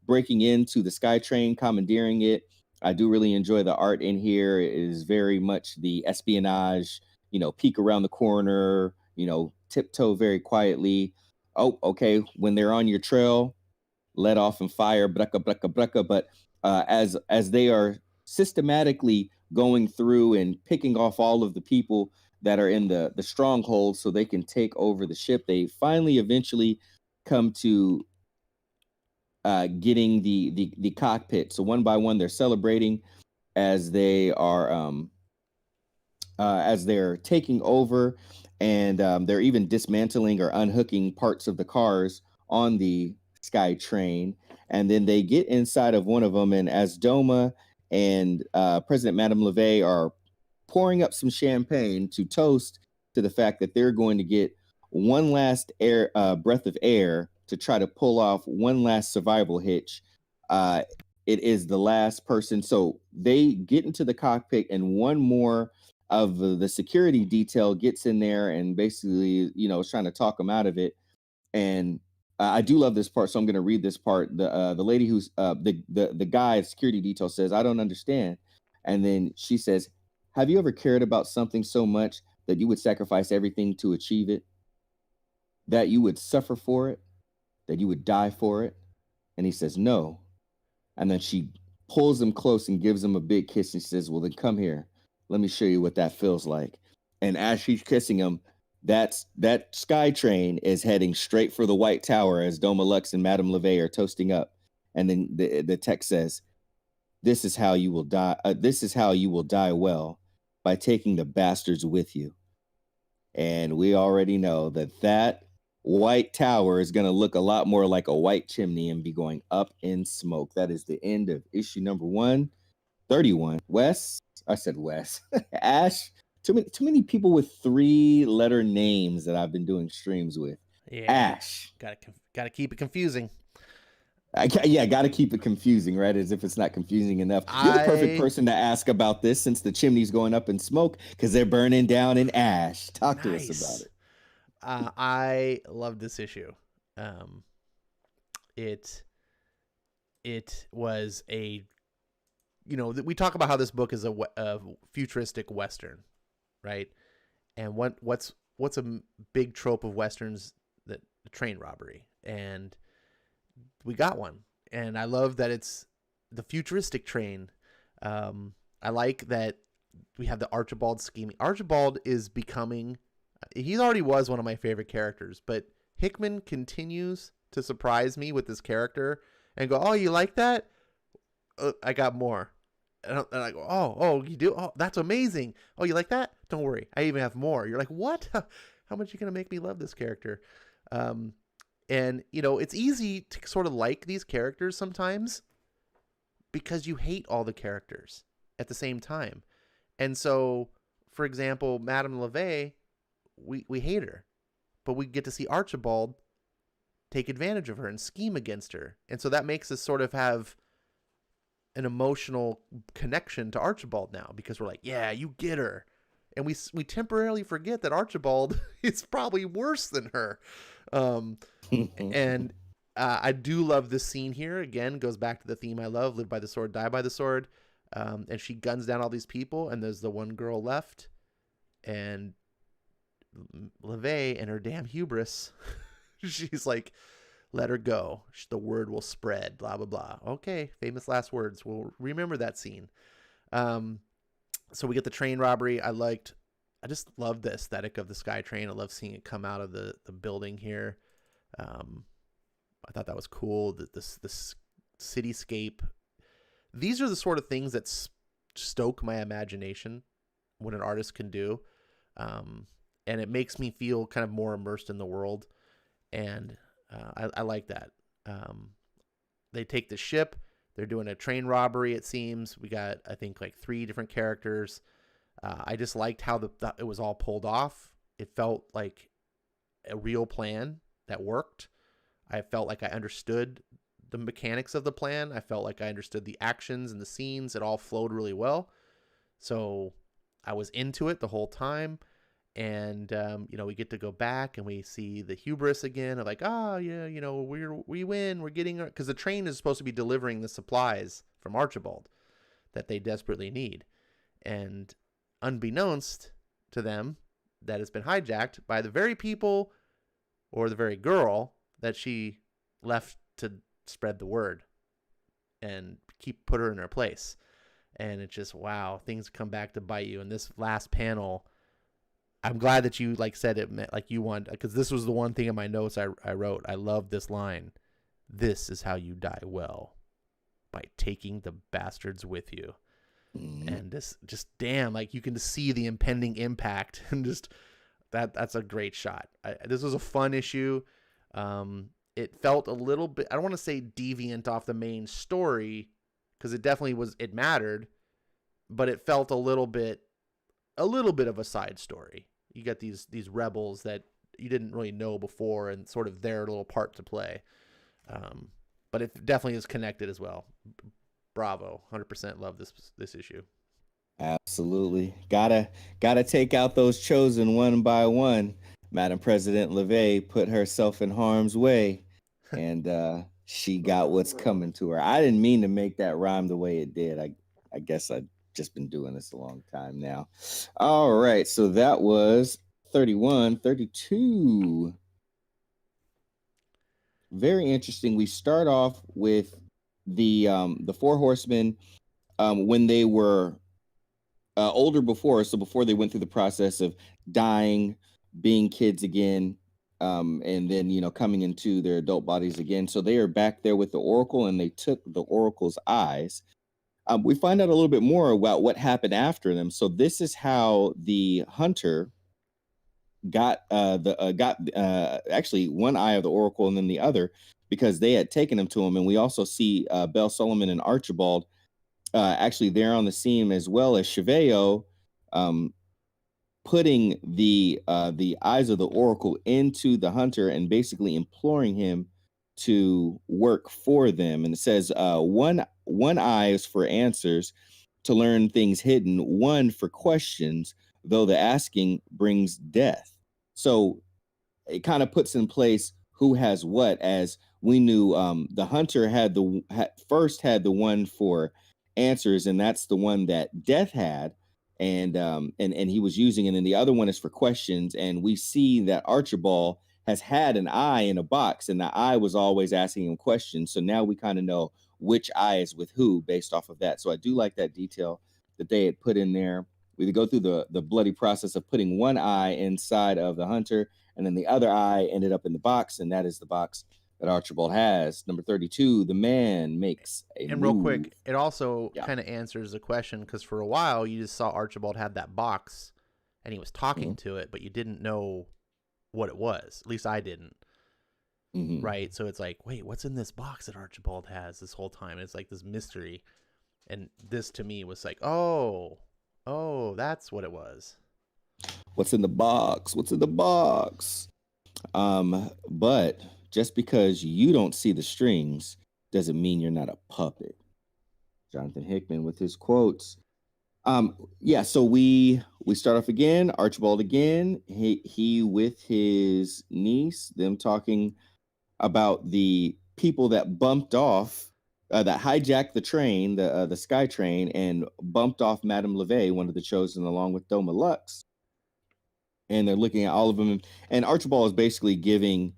breaking into the SkyTrain, commandeering it. I do really enjoy the art in here. It is very much the espionage, peek around the corner, tiptoe very quietly. Oh, okay. When they're on your trail, let off and fire, brecka, brecka, brecka. But as they are systematically going through and picking off all of the people that are in the stronghold so they can take over the ship. They finally eventually come to getting the cockpit. So one by one, they're celebrating as they are as they're taking over, and they're even dismantling or unhooking parts of the cars on the Sky Train. And then they get inside of one of them, and as Doma and President Madame LeVay are pouring up some champagne to toast to the fact that they're going to get one last breath of air to try to pull off one last survival hitch. It is the last person. So they get into the cockpit, and one more of the security detail gets in there and basically, is trying to talk them out of it. And I do love this part, so I'm going to read this part. The lady who's the guy security detail says, "I don't understand," and then she says, "Have you ever cared about something so much that you would sacrifice everything to achieve it? That you would suffer for it? That you would die for it?" And he says, "No." And then she pulls him close and gives him a big kiss and says, "Well, then come here. Let me show you what that feels like." And as she's kissing him, that Sky Train is heading straight for the White Tower as Doma Lux and Madame LeVay are toasting up. And then the text says, "This is how you will die. This is how you will die well, by taking the bastards with you." And we already know that White Tower is going to look a lot more like a white chimney and be going up in smoke. That is the end of issue number 131. Wes, I said Wes. Ash, too many people with 3-letter names that I've been doing streams with. Yeah. Ash. Gotta keep it confusing. Got to keep it confusing, right? As if it's not confusing enough. You're the perfect person to ask about this, since the chimney's going up in smoke because they're burning down in ash. Talk to us about it. I love this issue. It was a, we talk about how this book is a futuristic Western, right? And what's a big trope of Westerns? The train robbery. And we got one. And I love that it's the futuristic train. I like that we have the Archibald scheming. Archibald is becoming, he already was one of my favorite characters, but Hickman continues to surprise me with this character and go, "Oh, you like that? I got more." And I go, oh, you do? Oh, that's amazing. Oh, you like that? Don't worry, I even have more. You're like, what? How much are you going to make me love this character? And, it's easy to sort of like these characters sometimes because you hate all the characters at the same time. And so, for example, Madame LeVay, we hate her, but we get to see Archibald take advantage of her and scheme against her. And so that makes us sort of have an emotional connection to Archibald now, because we're like, yeah, you get her. And we temporarily forget that Archibald is probably worse than her. And I do love this scene here. Again, goes back to the theme I love: live by the sword, die by the sword. And she guns down all these people, and there's the one girl left. And LeVay and her damn hubris, she's like, "Let her go. The word will spread, blah, blah, blah." Okay, famous last words. We'll remember that scene. So we get the train robbery. I just love the aesthetic of the Sky Train. I love seeing it come out of the building here. I thought that was cool. This cityscape. These are the sort of things that stoke my imagination, what an artist can do. And it makes me feel kind of more immersed in the world. And I like that. They take the ship. They're doing a train robbery, it seems. We got, I think, like 3 different characters. I just liked how it was all pulled off. It felt like a real plan that worked. I felt like I understood the mechanics of the plan. I felt like I understood the actions and the scenes. It all flowed really well. So I was into it the whole time. And, we get to go back and we see the hubris again of like, we win. We're getting, because the train is supposed to be delivering the supplies from Archibald that they desperately need. And unbeknownst to them, that has been hijacked by the very people or the very girl that she left to spread the word and put her in her place. and it's just, wow, things come back to bite you. And this last panel, I'm glad that you like said it like you want, because this was the one thing in my notes I wrote. I love this line. This is how you die well, by taking the bastards with you. And this just damn, like you can see the impending impact, and just that's a great shot. This was a fun issue. It felt a little bit, I don't want to say deviant off the main story, because it definitely was, it mattered, but it felt a little bit of a side story. You got these rebels that you didn't really know before, and sort of their little part to play. But it definitely is connected as well. Bravo, 100% love this issue. Absolutely. Gotta take out those chosen one by one. Madam President LeVay put herself in harm's way, and she got what's coming to her. I didn't mean to make that rhyme the way it did. I guess I've just been doing this a long time now. All right, so that was 31, 32. Very interesting. We start off with the Four Horsemen when they were older before, so before they went through the process of dying, being kids again, and then coming into their adult bodies again. So they are back there with the Oracle, and they took the Oracle's eyes. We find out a little bit more about what happened after them. So this is how the hunter got actually one eye of the Oracle and then the other, because they had taken him to him. And we also see Belle Solomon and Archibald actually there on the scene, as well as Cheveo putting the eyes of the Oracle into the hunter and basically imploring him to work for them. And it says one eye is for answers, to learn things hidden, one for questions, though the asking brings death. So it kind of puts in place who has what, as we knew the hunter had first had the one for answers, and that's the one that death had, and he was using it, and the other one is for questions. And we see that Archibald has had an eye in a box, and the eye was always asking him questions. So now we kind of know which eye is with who based off of that. So I do like that detail that they had put in there. We go through the bloody process of putting one eye inside of the hunter, and then the other eye ended up in the box, and that is the box that Archibald has. Number 32, the man makes a And move. real quick, it also kind of answers the question, because for a while you just saw Archibald had that box and he was talking to it, but you didn't know what it was. At least I didn't. Right? So it's like, wait, what's in this box that Archibald has this whole time? It's like this mystery. And this to me was like, oh, that's what it was. What's in the box? What's in the box? But just because you don't see the strings doesn't mean you're not a puppet. Jonathan Hickman with his quotes. So we start off again, Archibald again, he with his niece, them talking about the people that bumped off, that hijacked the train, the Sky Train, and bumped off Madame LeVay, one of the chosen, along with Doma Lux. And they're looking at all of them, and Archibald is basically giving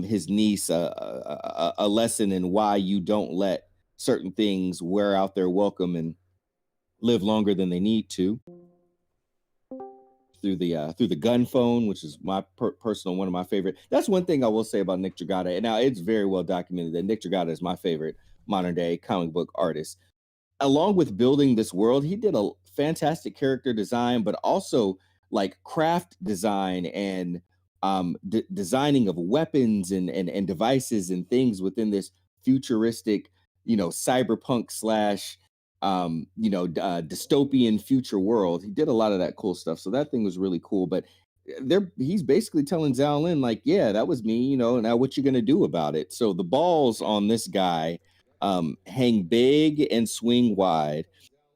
his niece a lesson in why you don't let certain things wear out their welcome and live longer than they need to. Through the gun phone, which is my personal one of my favorite. That's one thing I will say about Nick Dragotta. And now it's very well documented that Nick Dragotta is my favorite modern day comic book artist. Along with building this world, he did a fantastic character design, but also like craft design and designing of weapons and devices and things within this futuristic, cyberpunk slash dystopian future world. He did a lot of that cool stuff. So that thing was really cool. But he's basically telling Zhao Lin, like, yeah, that was me, now what you gonna do about it? So the balls on this guy hang big and swing wide.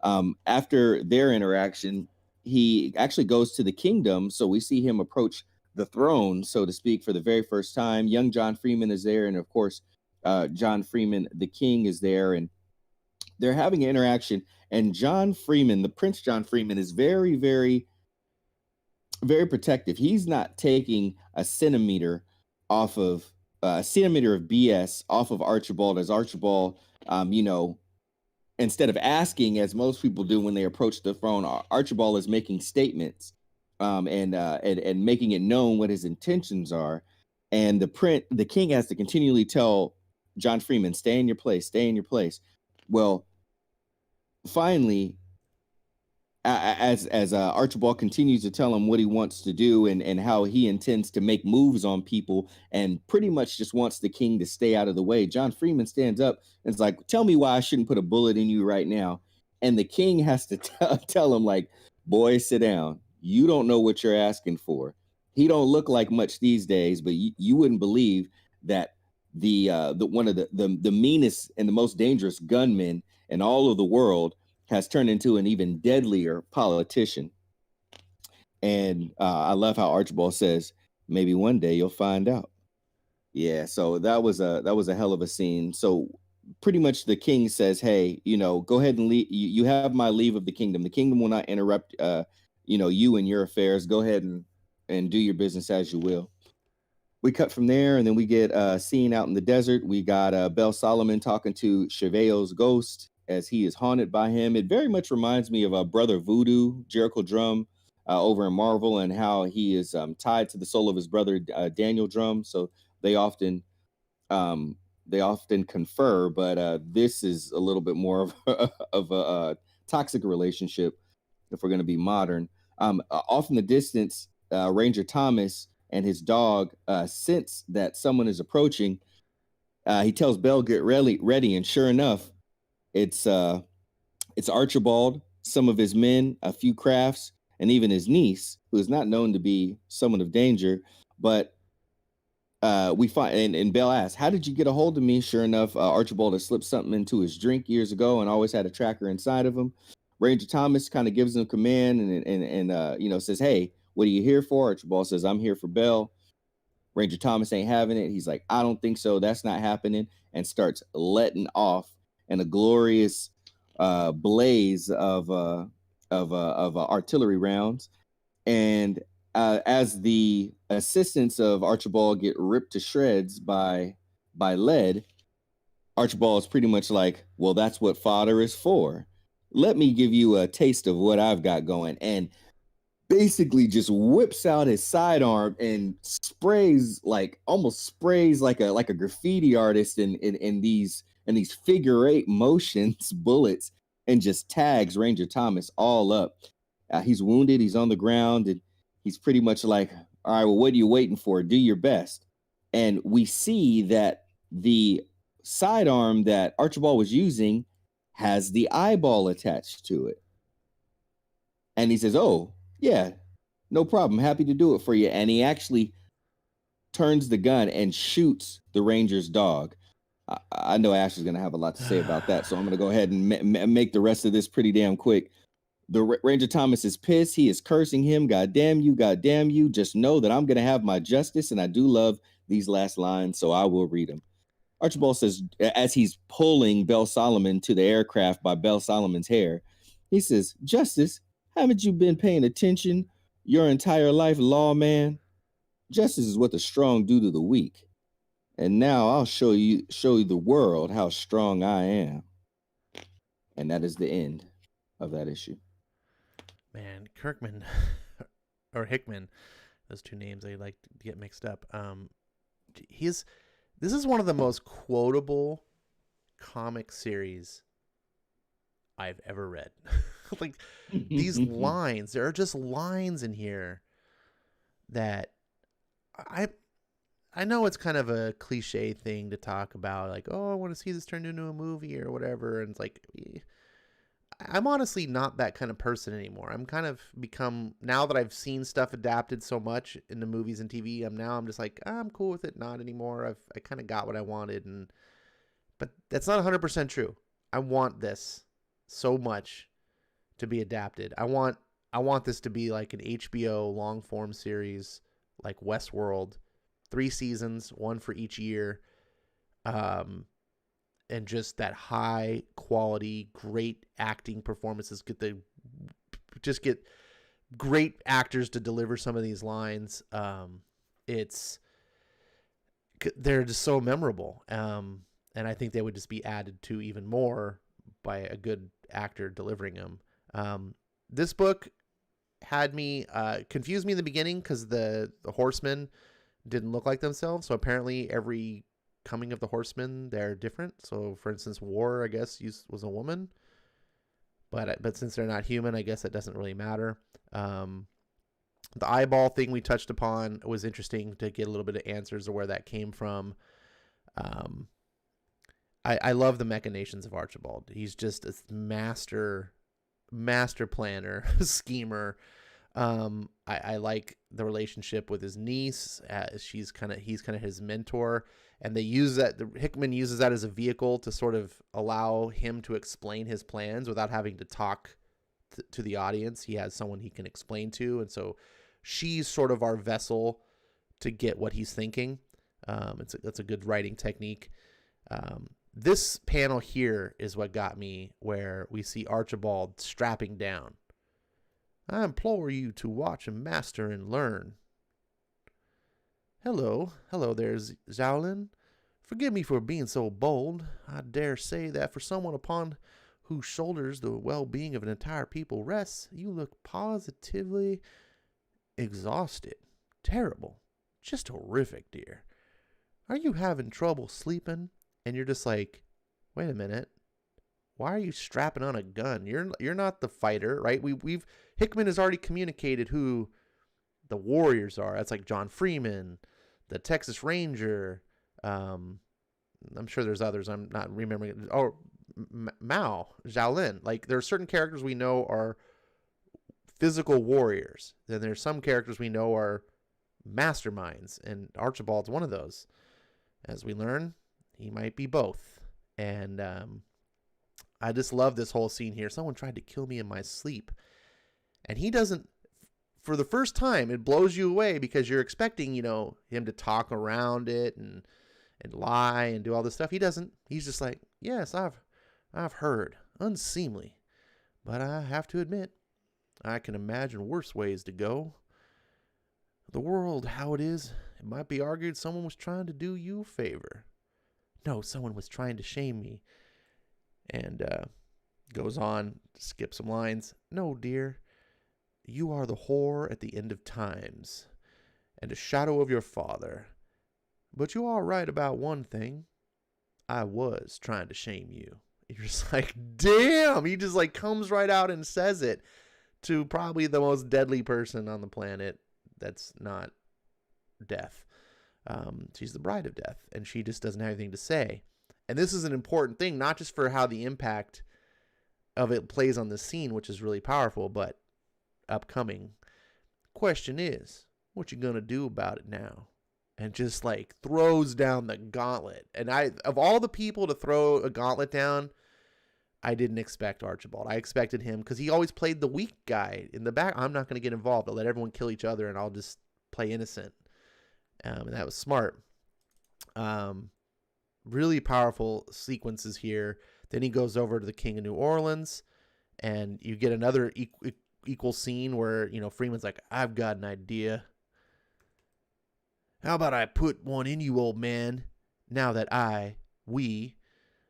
After their interaction, he actually goes to the kingdom. So we see him approach the throne, so to speak, for the very first time. Young John Freeman is there. And of course, John Freeman, the king, is there. And they're having an interaction. And John Freeman, the Prince John Freeman, is very, very, very protective. He's not taking a centimeter of BS off of Archibald, as Archibald, instead of asking, as most people do when they approach the throne, Archibald is making statements, and making it known what his intentions are. And the king has to continually tell John Freeman, stay in your place, stay in your place. Well, finally, as Archibald continues to tell him what he wants to do and how he intends to make moves on people, and pretty much just wants the king to stay out of the way, John Freeman stands up and is like, tell me why I shouldn't put a bullet in you right now. And the king has to tell him, like, boy, sit down. You don't know what you're asking for. He don't look like much these days, but you wouldn't believe that the one of the meanest and the most dangerous gunmen in all of the world has turned into an even deadlier politician. And I love how Archibald says, maybe one day you'll find out. Yeah, so that was a hell of a scene. So pretty much the king says, hey, go ahead and leave. You have my leave of the kingdom. The kingdom will not interrupt you and your affairs. Go ahead and do your business as you will. We cut from there, and then we get a scene out in the desert. We got Bell Solomon talking to Cheveo's ghost as he is haunted by him. It very much reminds me of Brother Voodoo, Jericho Drum, over in Marvel, and how he is tied to the soul of his brother Daniel Drum. So they often confer, but this is a little bit more of a toxic relationship, if we're going to be modern. Off in the distance, Ranger Thomas and his dog sense that someone is approaching. He tells Bell, get ready, and sure enough, it's Archibald, some of his men, a few crafts, and even his niece, who is not known to be someone of danger. But we find, and Bell asks, how did you get a hold of me? Sure enough, Archibald has slipped something into his drink years ago and always had a tracker inside of him. Ranger Thomas kind of gives him command and says, hey, what are you here for? Archibald says, I'm here for Bell. Ranger Thomas ain't having it. He's like, I don't think so. That's not happening. And starts letting off in a glorious blaze of artillery rounds. And as the assistants of Archibald get ripped to shreds by lead, Archibald is pretty much like, well, that's what fodder is for. Let me give you a taste of what I've got going. And basically just whips out his sidearm and almost sprays like a graffiti artist in these figure eight motions bullets, and just tags Ranger Thomas all up. He's wounded, he's on the ground, and he's pretty much like, all right, well, what are you waiting for? Do your best. And we see that the sidearm that Archibald was using has the eyeball attached to it. And he says, oh, yeah, no problem. Happy to do it for you. And he actually turns the gun and shoots the Ranger's dog. I know Ash is going to have a lot to say about that, so I'm going to go ahead and make the rest of this pretty damn quick. The Ranger Thomas is pissed. He is cursing him. God damn you. God damn you. Just know that I'm going to have my justice. And I do love these last lines, so I will read them. Archibald says, as he's pulling Bell Solomon to the aircraft by Bell Solomon's hair, he says, Justice, haven't you been paying attention your entire life, lawman? Justice is what the strong do to the weak. And now I'll show you the world how strong I am. And that is the end of that issue. Man, Kirkman or Hickman, those two names I like to get mixed up. This is one of the most quotable comic series I've ever read. Like these lines, there are just lines in here that I know it's kind of a cliche thing to talk about, like, oh, I want to see this turned into a movie or whatever. And it's like, I'm honestly not that kind of person anymore. I'm kind of become, now that I've seen stuff adapted so much into movies and TV, I'm just like, I'm cool with it. Not anymore. I kind of got what I wanted. But that's not 100% true. I want this so much to be adapted. I want this to be like an HBO long form series, like Westworld, 3 seasons, 1 for each year. And just that high quality, great acting performances. Get great actors to deliver some of these lines. They're just so memorable. And I think they would just be added to even more by a good actor delivering them. This book had me confused me in the beginning because the horsemen didn't look like themselves. So apparently every coming of the horsemen, they're different. So for instance, War, I guess, was a woman, but since they're not human, I guess it doesn't really matter. The eyeball thing we touched upon was interesting to get a little bit of answers of where that came from. I love the machinations of Archibald. He's just a master planner, schemer. I like the relationship with his niece. He's kind of his mentor, and they use that. Hickman uses that as a vehicle to sort of allow him to explain his plans without having to talk to the audience. He has someone he can explain to, and so she's sort of our vessel to get what he's thinking. That's a good writing technique. This panel here is what got me, where we see Archibald strapping down. I implore you to watch and master and learn. Hello there, Xiaolin. Forgive me for being so bold. I dare say that for someone upon whose shoulders the well-being of an entire people rests, you look positively exhausted. Terrible. Just horrific, dear. Are you having trouble sleeping? And you're just like, wait a minute. Why are you strapping on a gun? You're not the fighter, right? Hickman has already communicated who the warriors are. That's like John Freeman, the Texas Ranger. I'm sure there's others. I'm not remembering. Oh, Mao, Xiaolin. Like, there are certain characters we know are physical warriors. Then there's some characters we know are masterminds, and Archibald's one of those. As we learn, he might be both. And I just love this whole scene here. Someone tried to kill me in my sleep. And he doesn't, for the first time, it blows you away because you're expecting, him to talk around it and lie and do all this stuff. He doesn't. He's just like, yes, I've heard. Unseemly. But I have to admit, I can imagine worse ways to go. The world, how it is, it might be argued someone was trying to do you a favor. No, someone was trying to shame me. And goes on to skip some lines. No, dear, you are the whore at the end of times, and a shadow of your father. But you are right about one thing. I was trying to shame you. You're just like, damn! He just like comes right out and says it to probably the most deadly person on the planet that's not death. She's the bride of death, and she just doesn't have anything to say. And this is an important thing, not just for how the impact of it plays on the scene, which is really powerful, but upcoming. Question is, what you gonna do about it now? And just like throws down the gauntlet. And of all the people to throw a gauntlet down, I didn't expect Archibald. I expected him because he always played the weak guy in the back. I'm not going to get involved. I'll let everyone kill each other and I'll just play innocent. And that was smart. Really powerful sequences here. Then he goes over to the King of New Orleans, and you get another equal scene where, Freeman's like, I've got an idea. How about I put one in you, old man, now that we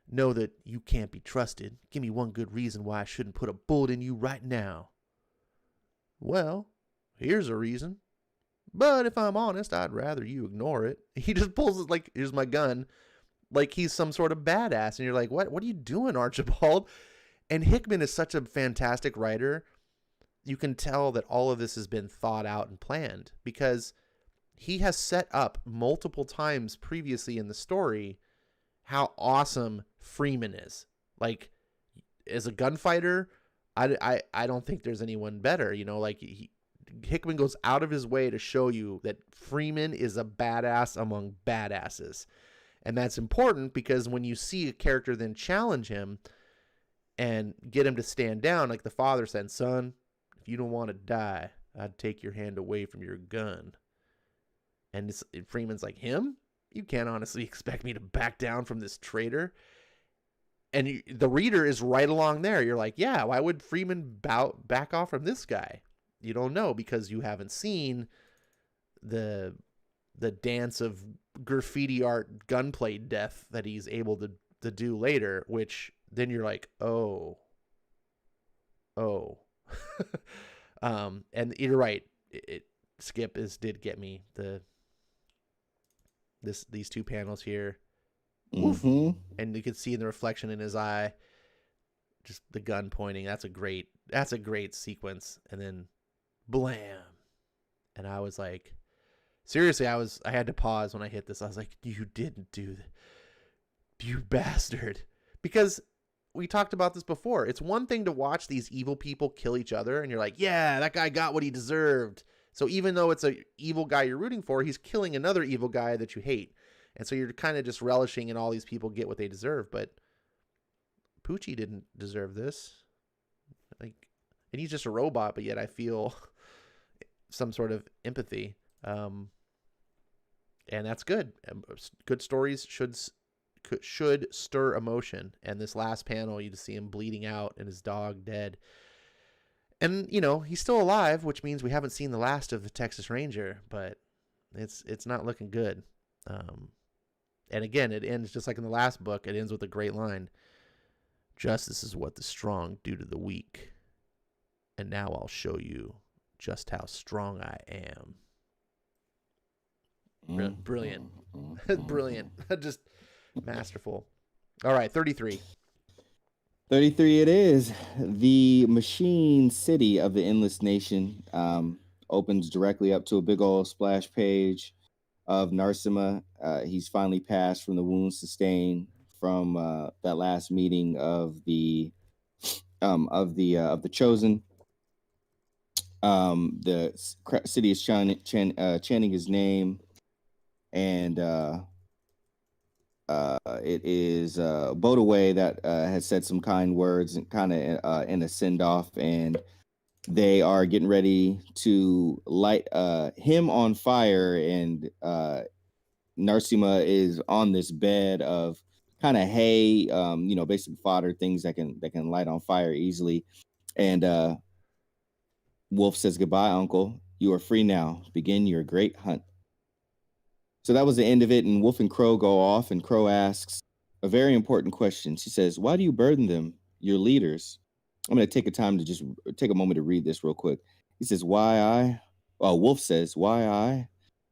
know that you can't be trusted. Give me one good reason why I shouldn't put a bullet in you right now. Well, here's a reason. But if I'm honest, I'd rather you ignore it. He just pulls it like, here's my gun. Like he's some sort of badass. And you're like, what are you doing, Archibald? And Hickman is such a fantastic writer. You can tell that all of this has been thought out and planned because he has set up multiple times previously in the story how awesome Freeman is. Like, as a gunfighter, I don't think there's anyone better. Hickman goes out of his way to show you that Freeman is a badass among badasses. And that's important because when you see a character then challenge him and get him to stand down, like the father said, son, if you don't want to die, I'd take your hand away from your gun. And Freeman's like, him? You can't honestly expect me to back down from this traitor. And the reader is right along there. You're like, yeah, why would Freeman back off from this guy? You don't know because you haven't seen the dance of graffiti art gunplay death that he's able to do later, which then you're like, oh. And you're right. Skip did get me these two panels here. Mm-hmm. And you could see in the reflection in his eye, just the gun pointing. That's a great sequence. And then blam. And I was like, seriously, I had to pause when I hit this. I was like, you didn't do that, you bastard. Because we talked about this before. It's one thing to watch these evil people kill each other and you're like, yeah, that guy got what he deserved. So even though it's an evil guy you're rooting for, he's killing another evil guy that you hate. And so you're kind of just relishing in all these people get what they deserve. But Poochie didn't deserve this. And he's just a robot, but yet I feel some sort of empathy. And that's good. Good stories should stir emotion. And this last panel, you just see him bleeding out and his dog dead. And, he's still alive, which means we haven't seen the last of the Texas Ranger, but it's not looking good. And again, it ends just like in the last book. It ends with a great line. Justice is what the strong do to the weak. And now I'll show you just how strong I am. Brilliant. Brilliant. Just masterful. All right, 33. 33 it is. The machine city of the Endless Nation opens directly up to a big old splash page of Narsima. He's finally passed from the wounds sustained from that last meeting of the Chosen. The city is chanting his name, and it is Bodaway that has said some kind words and kind of in a send off, and they are getting ready to light him on fire, and Narsima is on this bed of kind of hay, basic fodder, things that can light on fire easily. And Wolf says, "Goodbye, Uncle. You are free now. Begin your great hunt." So that was the end of it, and Wolf and Crow go off, and Crow asks a very important question. She says, "Why do you burden them, your leaders?" I'm going to take a moment to read this real quick. He says, Wolf says, "Why I?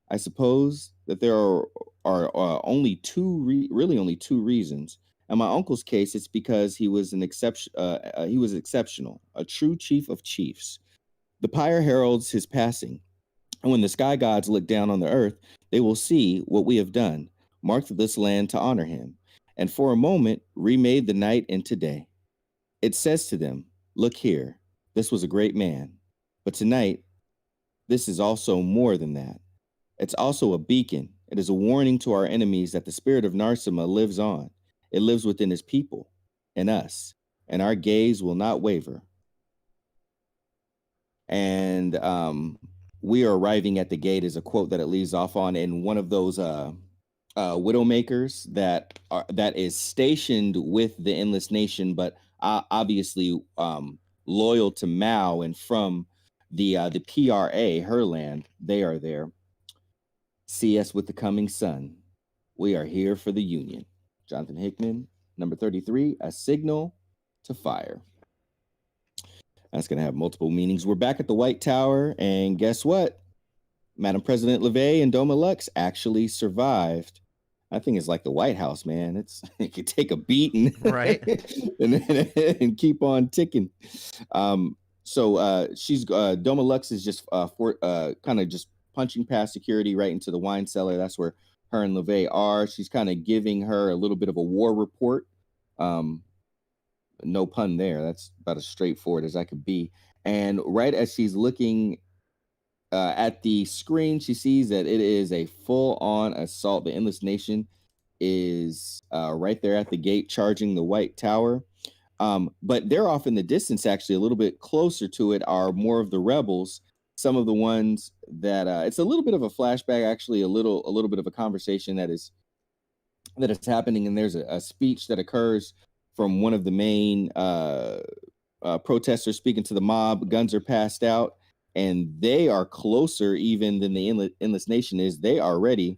I suppose that there are only two reasons. In my uncle's case, it's because he was an exception. He was exceptional, a true chief of chiefs. The pyre heralds his passing, and when the sky gods look down on the earth, they will see what we have done, marked this land to honor him, and for a moment remade the night into day. It says to them, 'Look here, this was a great man, but tonight, this is also more than that. It's also a beacon. It is a warning to our enemies that the spirit of Narsima lives on. It lives within his people and us, and our gaze will not waver.'" And "We are arriving at the gate" is a quote that it leaves off on, in one of those Widowmakers that is stationed with the Endless Nation, but obviously loyal to Mao and from the PRA, her land. They are there. "See us with the coming sun. We are here for the Union." Jonathan Hickman, number 33, A Signal to Fire. That's going to have multiple meanings. We're back at the White Tower, and guess what? Madam President LeVay and Doma Lux actually survived. I think it's like the White House, man. It could take a beating, Right? and keep on ticking. So she's Doma Lux is just kind of just punching past security right into the wine cellar. That's where her and LeVay are. She's kind of giving her a little bit of a war report. No pun there. That's about as straightforward as I could be. And right as she's looking at the screen, she sees that it is a full-on assault. The Endless Nation is right there at the gate, charging the White Tower. But they're off in the distance, actually, a little bit closer to it are more of the rebels. Some of the ones that it's a little bit of a flashback, actually, a little bit of a conversation that is happening, and there's a speech that occurs from one of the main protesters speaking to the mob. Guns are passed out, and they are closer even than the Endless Nation is. They are ready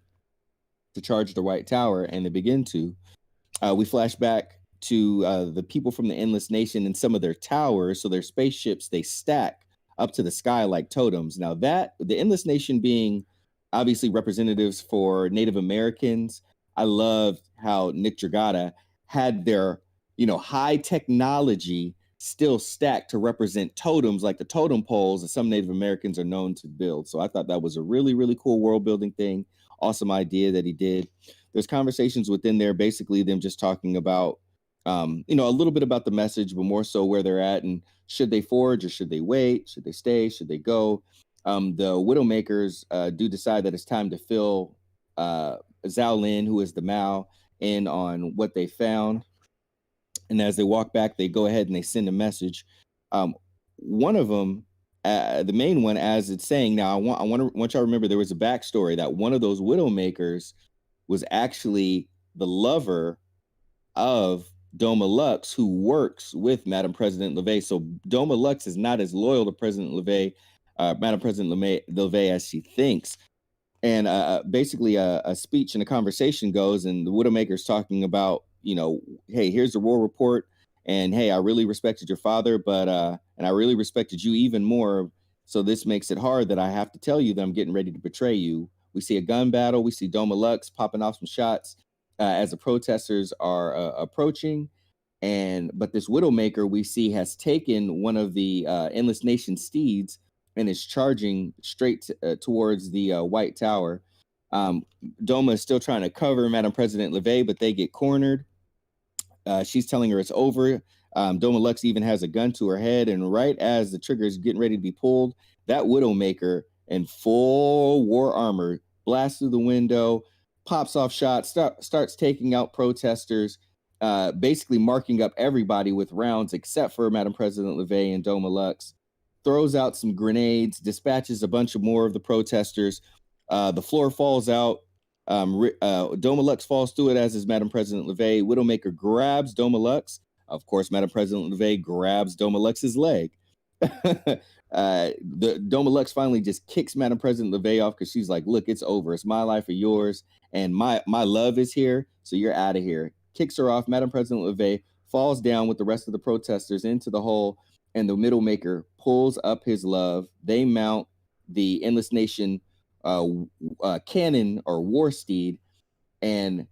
to charge the White Tower, and they begin to. We flash back to the people from the Endless Nation and some of their towers. So their spaceships, they stack up to the sky like totems. Now that the Endless Nation being obviously representatives for Native Americans, I loved how Nick Dragata had their, high technology still stacked to represent totems like the totem poles that some Native Americans are known to build. So I thought that was a really, really cool world building thing. Awesome idea that he did. There's conversations within there, basically them just talking about, a little bit about the message, but more so where they're at and should they forge or should they wait? Should they stay? Should they go? The Widowmakers do decide that it's time to fill Zhao Lin, who is the Mao, in on what they found. And as they walk back, they go ahead and they send a message. One of them, the main one, as it's saying, now I want y'all to remember there was a backstory that one of those Widowmakers was actually the lover of Doma Lux, who works with Madam President LeVay. So Doma Lux is not as loyal to President LeVay, Madam President LeVay as she thinks. And basically a speech and a conversation goes, and the Widowmaker's talking about, hey, here's the war report, and hey, I really respected your father, but and I really respected you even more. So this makes it hard that I have to tell you that I'm getting ready to betray you. We see a gun battle. We see Doma Lux popping off some shots as the protesters are approaching. But this Widowmaker we see has taken one of the Endless Nation steeds and is charging straight towards the White Tower. Doma is still trying to cover Madam President LeVay, but they get cornered. She's telling her it's over. Doma Lux even has a gun to her head, and right as the trigger is getting ready to be pulled, that Widowmaker in full war armor blasts through the window, pops off shots, starts taking out protesters, basically marking up everybody with rounds except for Madam President LeVay and Doma Lux. Throws out some grenades, dispatches a bunch of more of the protesters. The floor falls out. Doma Lux falls through it, as is Madam President LeVay. Widowmaker grabs Doma Lux. Of course, Madam President LeVay grabs Doma Lux's leg. The Doma Lux finally just kicks Madam President LeVay off because she's like, look, it's over. It's my life or yours. And my love is here. So you're out of here. Kicks her off. Madam President LeVay falls down with the rest of the protesters into the hole. And the Widowmaker pulls up his love. They mount the Endless Nation cannon or war steed, and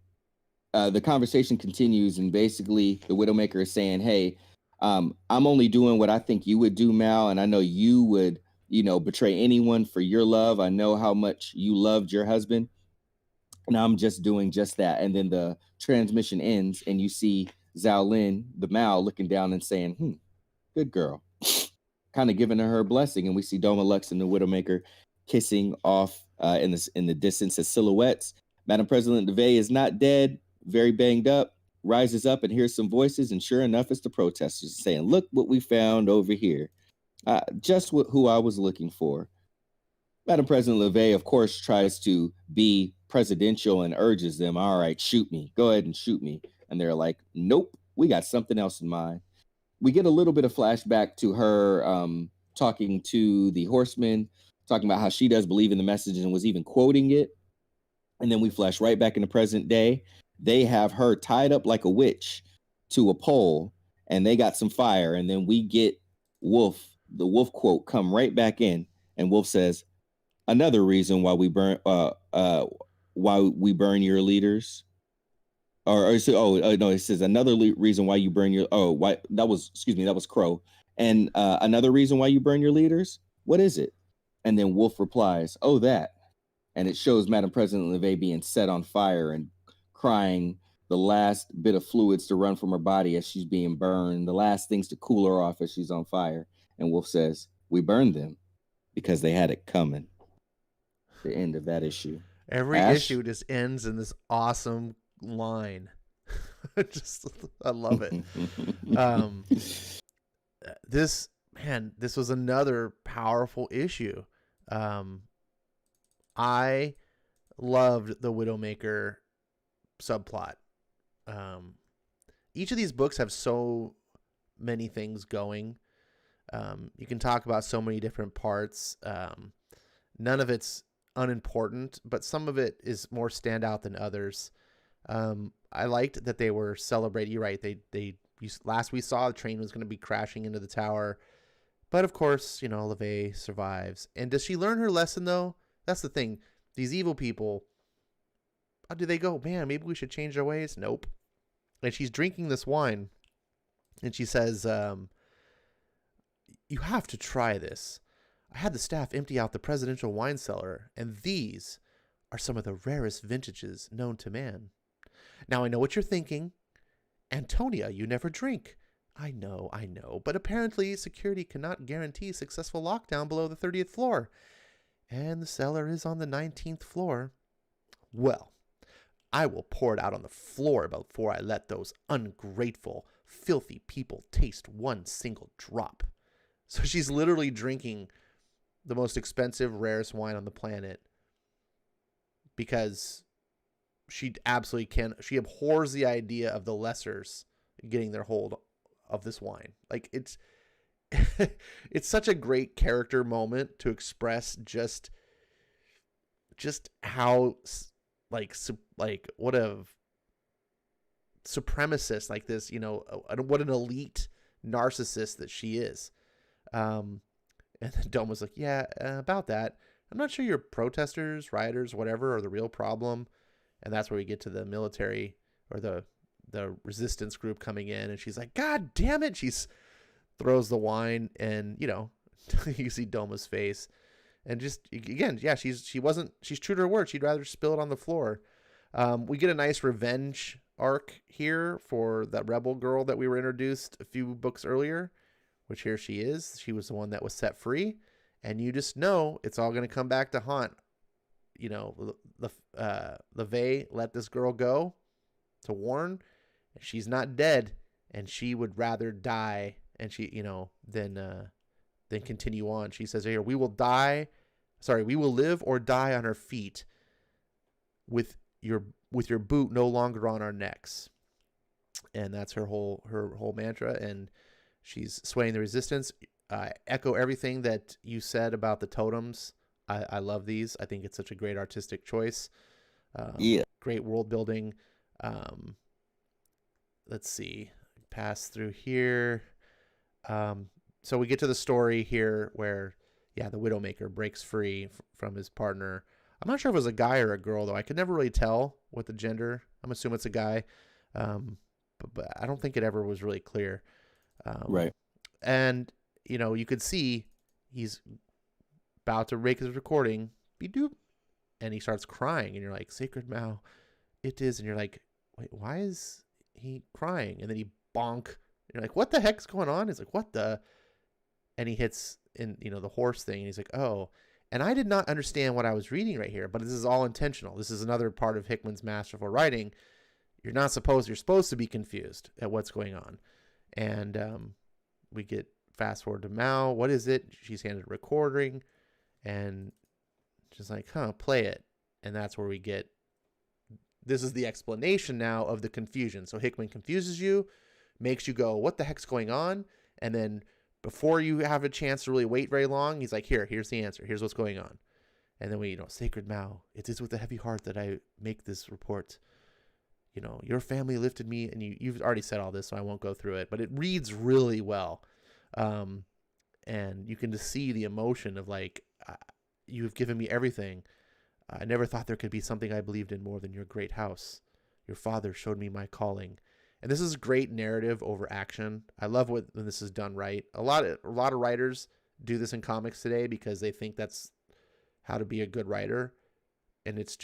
the conversation continues. And basically, the Widowmaker is saying, "Hey, I'm only doing what I think you would do, Mal, and I know you would, betray anyone for your love. I know how much you loved your husband, and I'm just doing just that." And then the transmission ends, and you see Zhao Lin, the Mal, looking down and saying, "Good girl," kind of giving her blessing. And we see Doma Lux and the Widowmaker kissing off in the distance as silhouettes. Madam President LeVay is not dead, very banged up, rises up and hears some voices, and sure enough, it's the protesters saying, "Look what we found over here. Just who I was looking for." Madam President LeVay, of course, tries to be presidential and urges them, "All right, shoot me. Go ahead and shoot me." And they're like, "Nope, we got something else in mind." We get a little bit of flashback to her talking to the horsemen, talking about how she does believe in the message and was even quoting it. And then we flash right back into present day. They have her tied up like a witch to a pole, and they got some fire. And then we get Wolf, the Wolf quote, come right back in. And Wolf says, "Another reason why we burn your leaders." It says another reason why you burn your. That was Crow. And another reason why you burn your leaders. What is it? And then Wolf replies, "Oh, that." And it shows Madam President LeVay being set on fire and crying the last bit of fluids to run from her body as she's being burned, the last things to cool her off as she's on fire. And Wolf says, "We burned them because they had it coming." The end of that issue. Every Ash? issue just ends in this awesome line. I love it. This was another powerful issue. I loved the Widowmaker subplot. Each of these books have so many things going. You can talk about so many different parts. None of it's unimportant, but some of it is more standout than others. I liked that they were celebrating. You're right. Last we saw, the train was going to be crashing into the tower. But of course, LeVay survives. And does she learn her lesson, though? That's the thing. These evil people, do they go, man, maybe we should change our ways? Nope. And she's drinking this wine. And she says, you have to try this. I had the staff empty out the presidential wine cellar, and these are some of the rarest vintages known to man. Now, I know what you're thinking. Antonia, you never drink. I know, but apparently security cannot guarantee successful lockdown below the 30th floor. And the cellar is on the 19th floor. Well, I will pour it out on the floor before I let those ungrateful, filthy people taste one single drop. So she's literally drinking the most expensive, rarest wine on the planet because she absolutely she abhors the idea of the lessers getting their hold of this wine. Like, it's it's such a great character moment to express just how what a supremacist like this, what an elite narcissist that she is. And then Dome was like, yeah, about that. I'm not sure your protesters, rioters, whatever, are the real problem. And that's where we get to the military or the resistance group coming in. And she's like, God damn it. She throws the wine and, you see Doma's face. And just, again, yeah, she's true to her word. She'd rather spill it on the floor. We get a nice revenge arc here for that rebel girl that we were introduced a few books earlier, which here she is. She was the one that was set free. And you just know it's all going to come back to haunt. LeVay let this girl go to warn. She's not dead, and she would rather die, and she, than continue on. She says here, we will live or die on our feet with your boot no longer on our necks. And that's her whole mantra, and she's swaying the resistance. Echo everything that you said about the totems. I love these. I think it's such a great artistic choice. Great world building. Let's see. Pass through here. So we get to the story here where, the Widowmaker breaks free from his partner. I'm not sure if it was a guy or a girl, though. I could never really tell what the gender. I'm assuming it's a guy. But I don't think it ever was really clear. Right. And, you could see he's about to make his recording. Be-doop. And he starts crying. And you're like, Sacred Mao, it is. And you're like, wait, why is he crying? And then he bonk. And you're like, what the heck's going on? He's like, what the? And he hits in, the horse thing. And he's like, oh. And I did not understand what I was reading right here. But this is all intentional. This is another part of Hickman's masterful writing. You're supposed to be confused at what's going on. And we get fast forward to Mao. What is it? She's handed a recording. And just like, play it. And that's where we get, this is the explanation now of the confusion. So Hickman confuses you, makes you go, what the heck's going on? And then before you have a chance to really wait very long, he's like, here's the answer. Here's what's going on. And then we, Sacred Mao, it is with a heavy heart that I make this report. Your family lifted me, and you've already said all this, so I won't go through it, but it reads really well. And you can just see the emotion of like, you've given me everything. I never thought there could be something I believed in more than your great house. Your father showed me my calling. And this is great narrative over action. I love when this is done right. A lot of writers do this in comics today because they think that's how to be a good writer. And this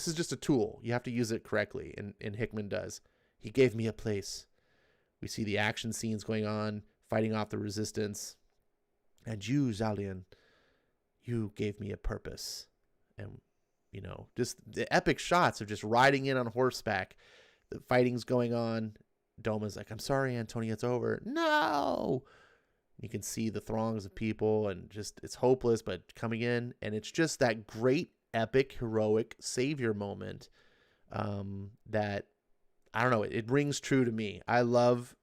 is just a tool. You have to use it correctly. And Hickman does. He gave me a place. We see the action scenes going on, fighting off the resistance. And you, Zalian, you gave me a purpose. And, just the epic shots of just riding in on horseback. The fighting's going on. Doma's like, I'm sorry, Antonia, it's over. No! You can see the throngs of people and just, it's hopeless, but coming in. And it's just that great, epic, heroic savior moment that, I don't know, it rings true to me. I love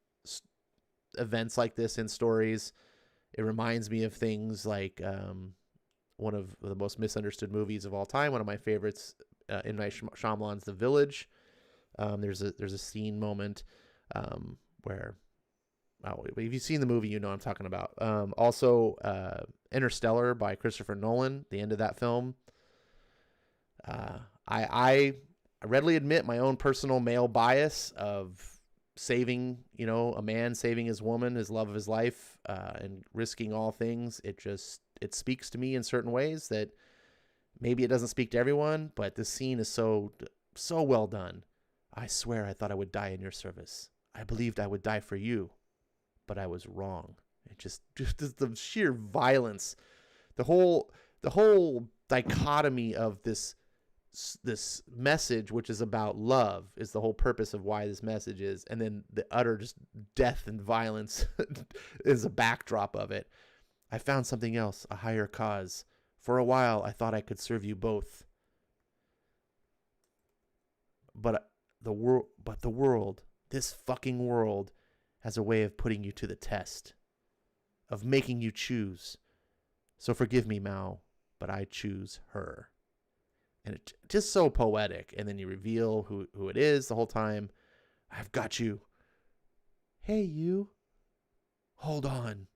events like this in stories. It reminds me of things like one of the most misunderstood movies of all time. One of my favorites, M. Night Shyamalan's The Village. There's a scene moment where, if you've seen the movie, you know what I'm talking about. Also, Interstellar by Christopher Nolan, the end of that film. I readily admit my own personal male bias of saving, a man saving his woman, his love of his life, and risking all things. It speaks to me in certain ways that maybe it doesn't speak to everyone, but this scene is so well done. I swear I thought I would die in your service. I believed I would die for you, but I was wrong. It just the sheer violence, the whole dichotomy of this message, which is about love, is the whole purpose of why this message is, and then the utter just death and violence is a backdrop of it. I found something else, a higher cause. For a while, I thought I could serve you both. But the world, this fucking world, has a way of putting you to the test, of making you choose. So forgive me, Mao, but I choose her. And it's just so poetic. And then you reveal who it is the whole time. I've got you. Hey, you. Hold on.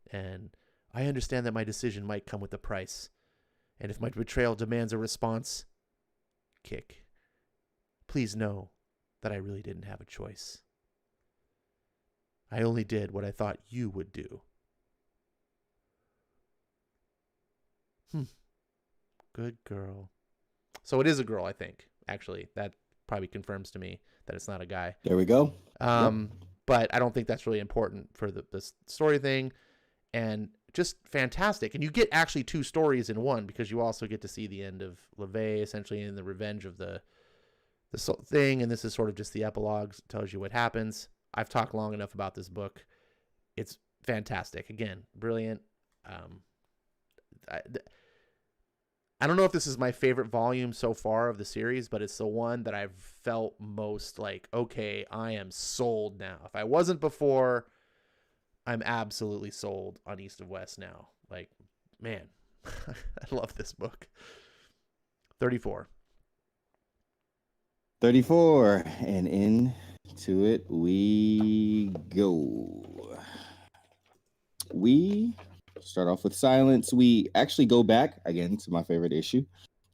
And I understand that my decision might come with a price. And if my betrayal demands a response, kick. Please know that I really didn't have a choice. I only did what I thought you would do. Good girl. So it is a girl, I think, actually. That probably confirms to me that it's not a guy. There we go. But I don't think that's really important for the story thing. And just fantastic. And you get actually two stories in one, because you also get to see the end of LaVey, essentially, and the revenge of the thing. And this is sort of just the epilogue. It tells you what happens. I've talked long enough about this book. It's fantastic. Again, brilliant. I don't know if this is my favorite volume so far of the series, but it's the one that I've felt most like, okay, I am sold now. If I wasn't before, I'm absolutely sold on East of West now. Like, man, I love this book. 34. 34, and into it we go. We start off with Silence. We actually go back again to my favorite issue,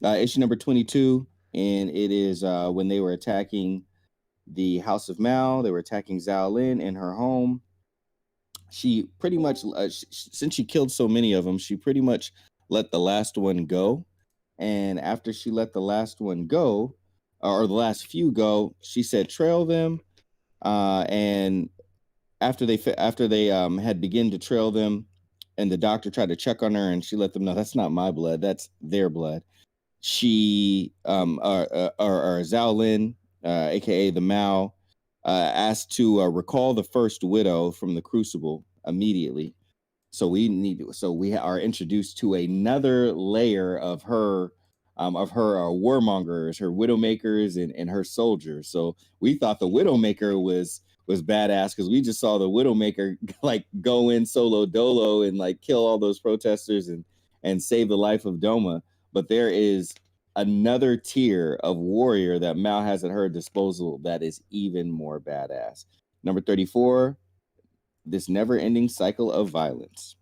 issue number 22, and it is when they were attacking the House of Mao. They were attacking Zhao Lin in her home. She pretty much, since she killed so many of them, she pretty much let the last one go. And after she let the last one go, or the last few go, she said, trail them. And after they had begun to trail them, and the doctor tried to check on her, and she let them know, that's not my blood, that's their blood. She, Zhao Lin, aka the Mao, asked to recall the first widow from the Crucible immediately. So we are introduced to another layer of her warmongers, her widowmakers, and her soldiers. So we thought the widowmaker was badass, because we just saw the widowmaker like go in solo dolo and like kill all those protesters and save the life of Doma. But there is another tier of warrior that Mao has at her disposal that is even more badass. Number 34, this never-ending cycle of violence.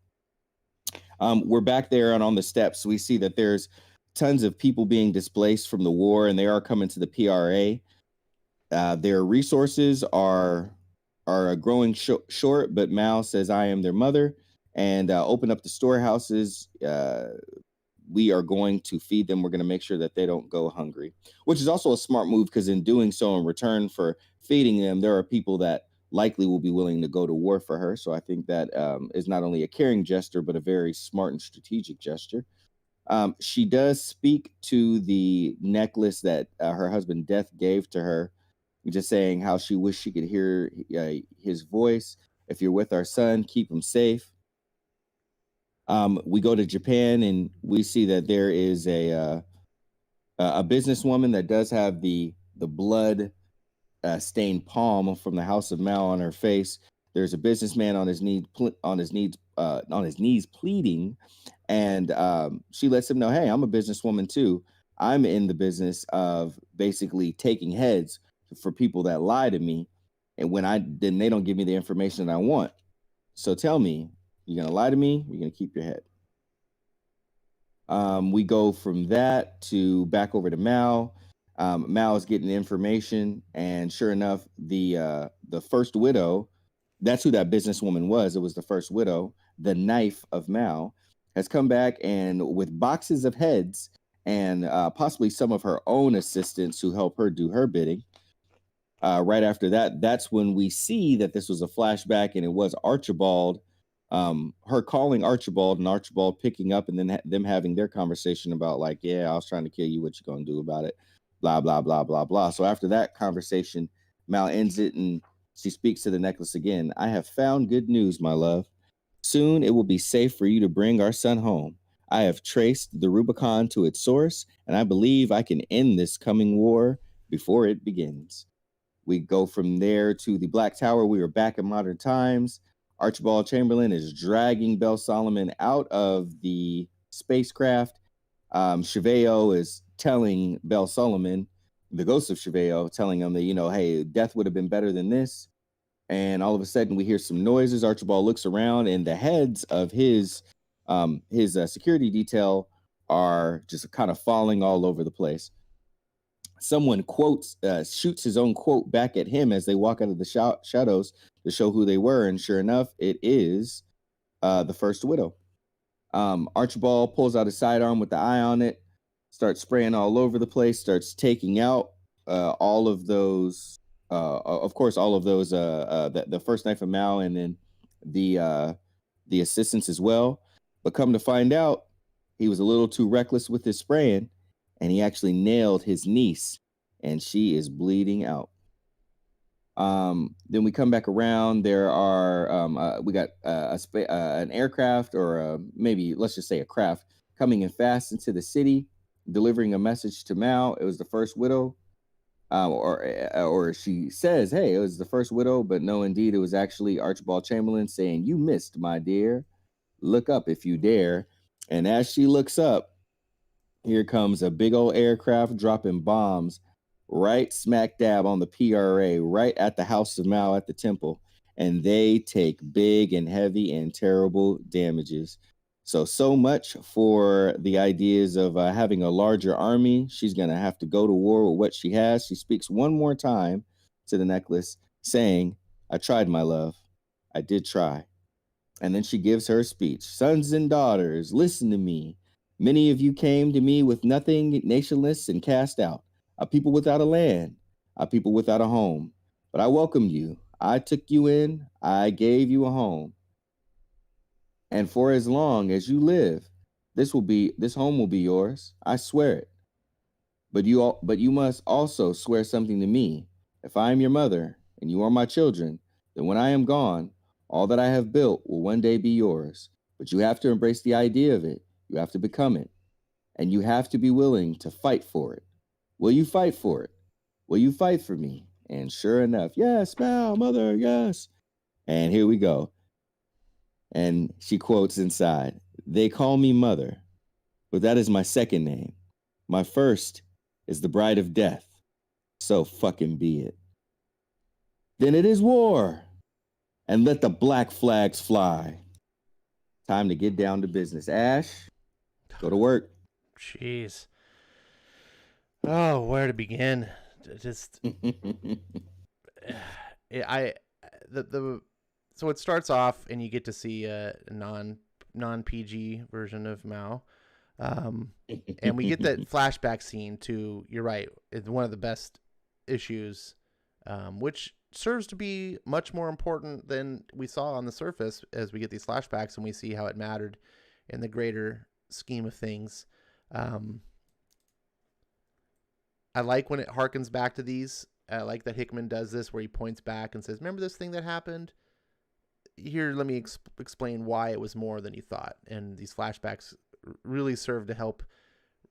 We're back there and on the steps. We see that there's tons of people being displaced from the war, and they are coming to the PRA. Their resources are growing short, but Mao says, I am their mother, and open up the storehouses. We are going to feed them. We're going to make sure that they don't go hungry, which is also a smart move, because in doing so, in return for feeding them, there are people that likely will be willing to go to war for her. So I think that is not only a caring gesture, but a very smart and strategic gesture. She does speak to the necklace that her husband Death gave to her, just saying how she wished she could hear his voice. If you're with our son, keep him safe. We go to Japan, and we see that there is a businesswoman that does have the blood stained palm from the House of Mao on her face. There's a businessman on his knees pleading, and she lets him know, hey, I'm a businesswoman too. I'm in the business of basically taking heads for people that lie to me, and then they don't give me the information that I want. So tell me, you're gonna lie to me? You're gonna keep your head. We go from that to back over to Mal. Mal is getting information, and sure enough, the first widow, that's who that businesswoman was. It was the first widow, the knife of Mal, has come back and with boxes of heads and possibly some of her own assistants who help her do her bidding. Right after that, that's when we see that this was a flashback and it was Archibald, her calling Archibald and Archibald picking up and then them having their conversation about like, yeah, I was trying to kill you. What you gonna do about it? Blah, blah, blah, blah, blah. So after that conversation, Mal ends it and she speaks to the necklace again. I have found good news, my love. Soon it will be safe for you to bring our son home. I have traced the Rubicon to its source, and I believe I can end this coming war before it begins. We go from there to the Black Tower. We are back in modern times. Archibald Chamberlain is dragging Belle Solomon out of the spacecraft. Cheveo is telling Belle Solomon, the ghost of Cheveo, telling him that, hey, death would have been better than this. And all of a sudden we hear some noises. Archibald looks around and the heads of his security detail are just kind of falling all over the place. Someone shoots his own quote back at him as they walk out of the shadows to show who they were. And sure enough, it is the first widow. Archibald pulls out his sidearm with the eye on it, starts spraying all over the place, starts taking out all of those, of course, all of those, the first knife of Mao and then the assistants as well. But come to find out, he was a little too reckless with his spraying, and he actually nailed his niece, and she is bleeding out. Then we come back around. There are we got an aircraft, or maybe let's just say a craft, coming in fast into the city, delivering a message to Mao. It was the first widow, or she says, "Hey, it was the first widow," but no, indeed, it was actually Archibald Chamberlain saying, "You missed, my dear. Look up if you dare." And as she looks up, here comes a big old aircraft dropping bombs right smack dab on the PRA, right at the house of Mao at the temple. And they take big and heavy and terrible damages. So much for the ideas of having a larger army. She's going to have to go to war with what she has. She speaks one more time to the necklace saying, "I tried, my love. I did try." And then she gives her speech. "Sons and daughters, listen to me. Many of you came to me with nothing, nationless and cast out, a people without a land, a people without a home. But I welcomed you. I took you in. I gave you a home. And for as long as you live, this home will be yours. I swear it. But you must also swear something to me. If I am your mother and you are my children, then when I am gone, all that I have built will one day be yours. But you have to embrace the idea of it. You have to become it. And you have to be willing to fight for it. Will you fight for it? Will you fight for me?" And sure enough, "Yes, Mal, mother, yes." And here we go. And she quotes inside, "They call me mother, but that is my second name. My first is the bride of death. So fucking be it. Then it is war. And let the black flags fly." Time to get down to business. Ash, go to work. Jeez. Oh, where to begin? Just so it starts off and you get to see a non PG version of Mao, and we get that flashback scene to, you're right, it's one of the best issues, which serves to be much more important than we saw on the surface as we get these flashbacks and we see how it mattered in the greater scheme of things. I like when it harkens back to these. I like that Hickman does this where he points back and says, "Remember this thing that happened? Here, let me explain why it was more than you thought." And these flashbacks really serve to help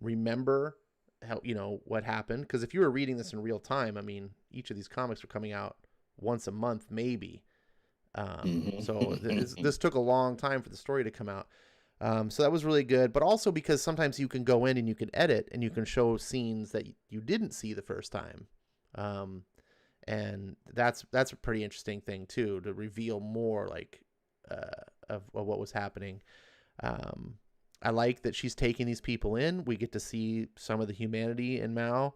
remember how, what happened. Because if you were reading this in real time, I mean, each of these comics were coming out once a month, maybe. So this took a long time for the story to come out. So that was really good, but also because sometimes you can go in and you can edit and you can show scenes that you didn't see the first time. And that's a pretty interesting thing too, to reveal more like of what was happening. I like that she's taking these people in. We get to see some of the humanity in Mao,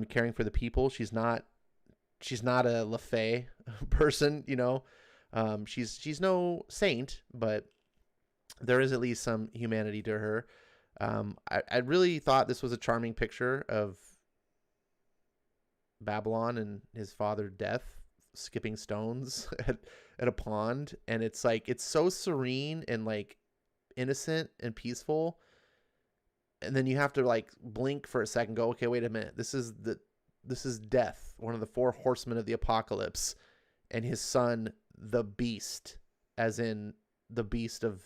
caring for the people. She's not a LaFay person, you know. She's no saint, but there is at least some humanity to her. I really thought this was a charming picture of Babylon and his father Death skipping stones at a pond, and it's like it's so serene and like innocent and peaceful, and then you have to like blink for a second, go, okay, wait a minute, this is Death, one of the 4 horsemen of the apocalypse, and his son the Beast, as in the beast of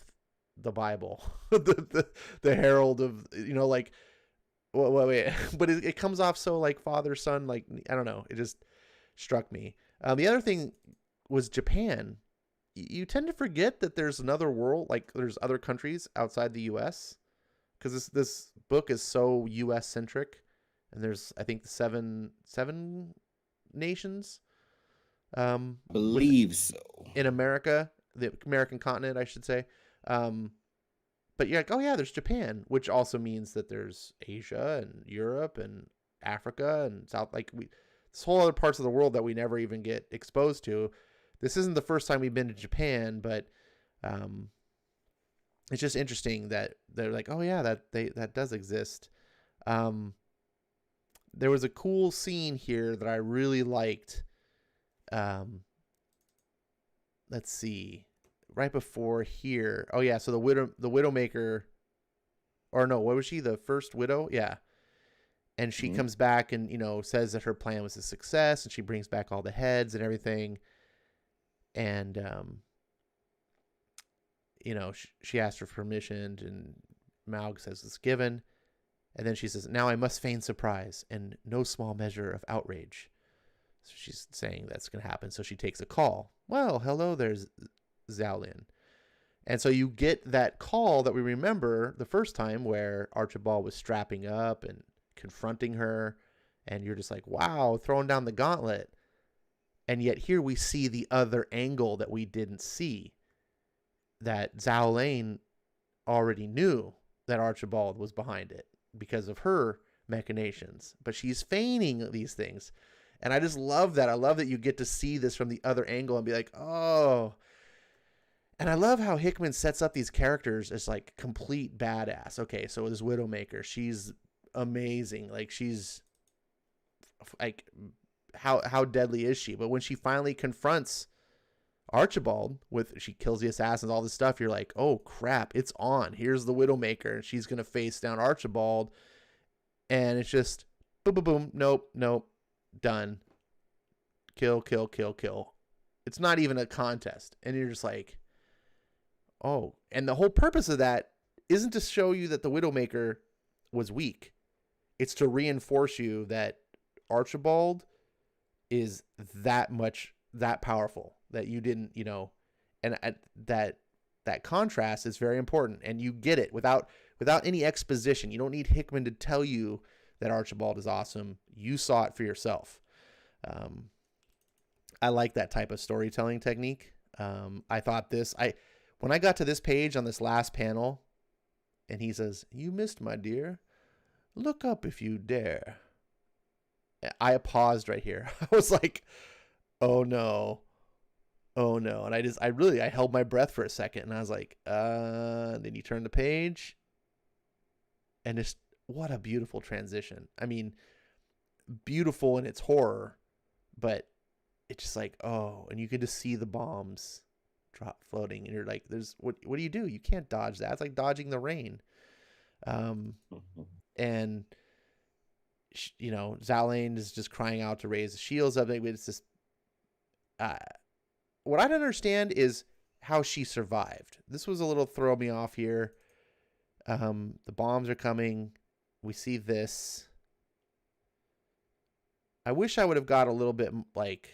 the Bible, the herald of, you know, like, wait, but it comes off so like father son, like, I don't know, it just struck me. The other thing was Japan. You tend to forget that there's another world, like there's other countries outside the U.S., because this book is so U.S. centric, and there's, I think, seven nations. Believe so. In America, the American continent, I should say. But you're like, oh yeah, there's Japan, which also means that there's Asia and Europe and Africa and South, like this whole other parts of the world that we never even get exposed to. This isn't the first time we've been to Japan, but it's just interesting that they're like, oh yeah, that does exist. There was a cool scene here that I really liked. Let's see, right before here. Oh yeah, so the Widowmaker, or no, what was she? The first widow? Yeah. And she comes back and, you know, says that her plan was a success, and she brings back all the heads and everything. And, you know, she asked for permission, and Maug says it's given. And then she says, now I must feign surprise and no small measure of outrage. So she's saying that's going to happen. So she takes a call. Well, hello, there's Xiaolin. And so you get that call that we remember the first time, where Archibald was strapping up and confronting her. And you're just like, wow, throwing down the gauntlet. And yet here we see the other angle that we didn't see, that Xiaolin already knew that Archibald was behind it because of her machinations, but she's feigning these things. And I just love that. I love that you get to see this from the other angle and be like, oh. And I love how Hickman sets up these characters as like complete badass. Okay, so this Widowmaker, she's amazing. Like, she's like, how deadly is she? But when she finally confronts Archibald she kills the assassins, all this stuff, you're like, oh crap, it's on. Here's the Widowmaker, and she's gonna face down Archibald, and it's just boom, boom, boom, nope, done. Kill. It's not even a contest, and you're just like, oh. And the whole purpose of that isn't to show you that the Widowmaker was weak. It's to reinforce you that Archibald is that powerful, that you didn't, you know, and that contrast is very important, and you get it without any exposition. You don't need Hickman to tell you that Archibald is awesome. You saw it for yourself. I like that type of storytelling technique. I thought when I got to this page on this last panel, and he says, "You missed, my dear. Look up if you dare." I paused right here. I was like, oh no. And I held my breath for a second, and I was like, and then you turn the page, and just, what a beautiful transition. I mean, beautiful in its horror, but it's just like, oh, and you can just see the bombs drop floating, and you're like, what do you do? You can't dodge that. It's like dodging the rain. And you know, Xiaolin is just crying out to raise the shields up. It's just, what I don't understand is how she survived. This was a little throw me off here. The bombs are coming. We see this. I wish I would have got a little bit like,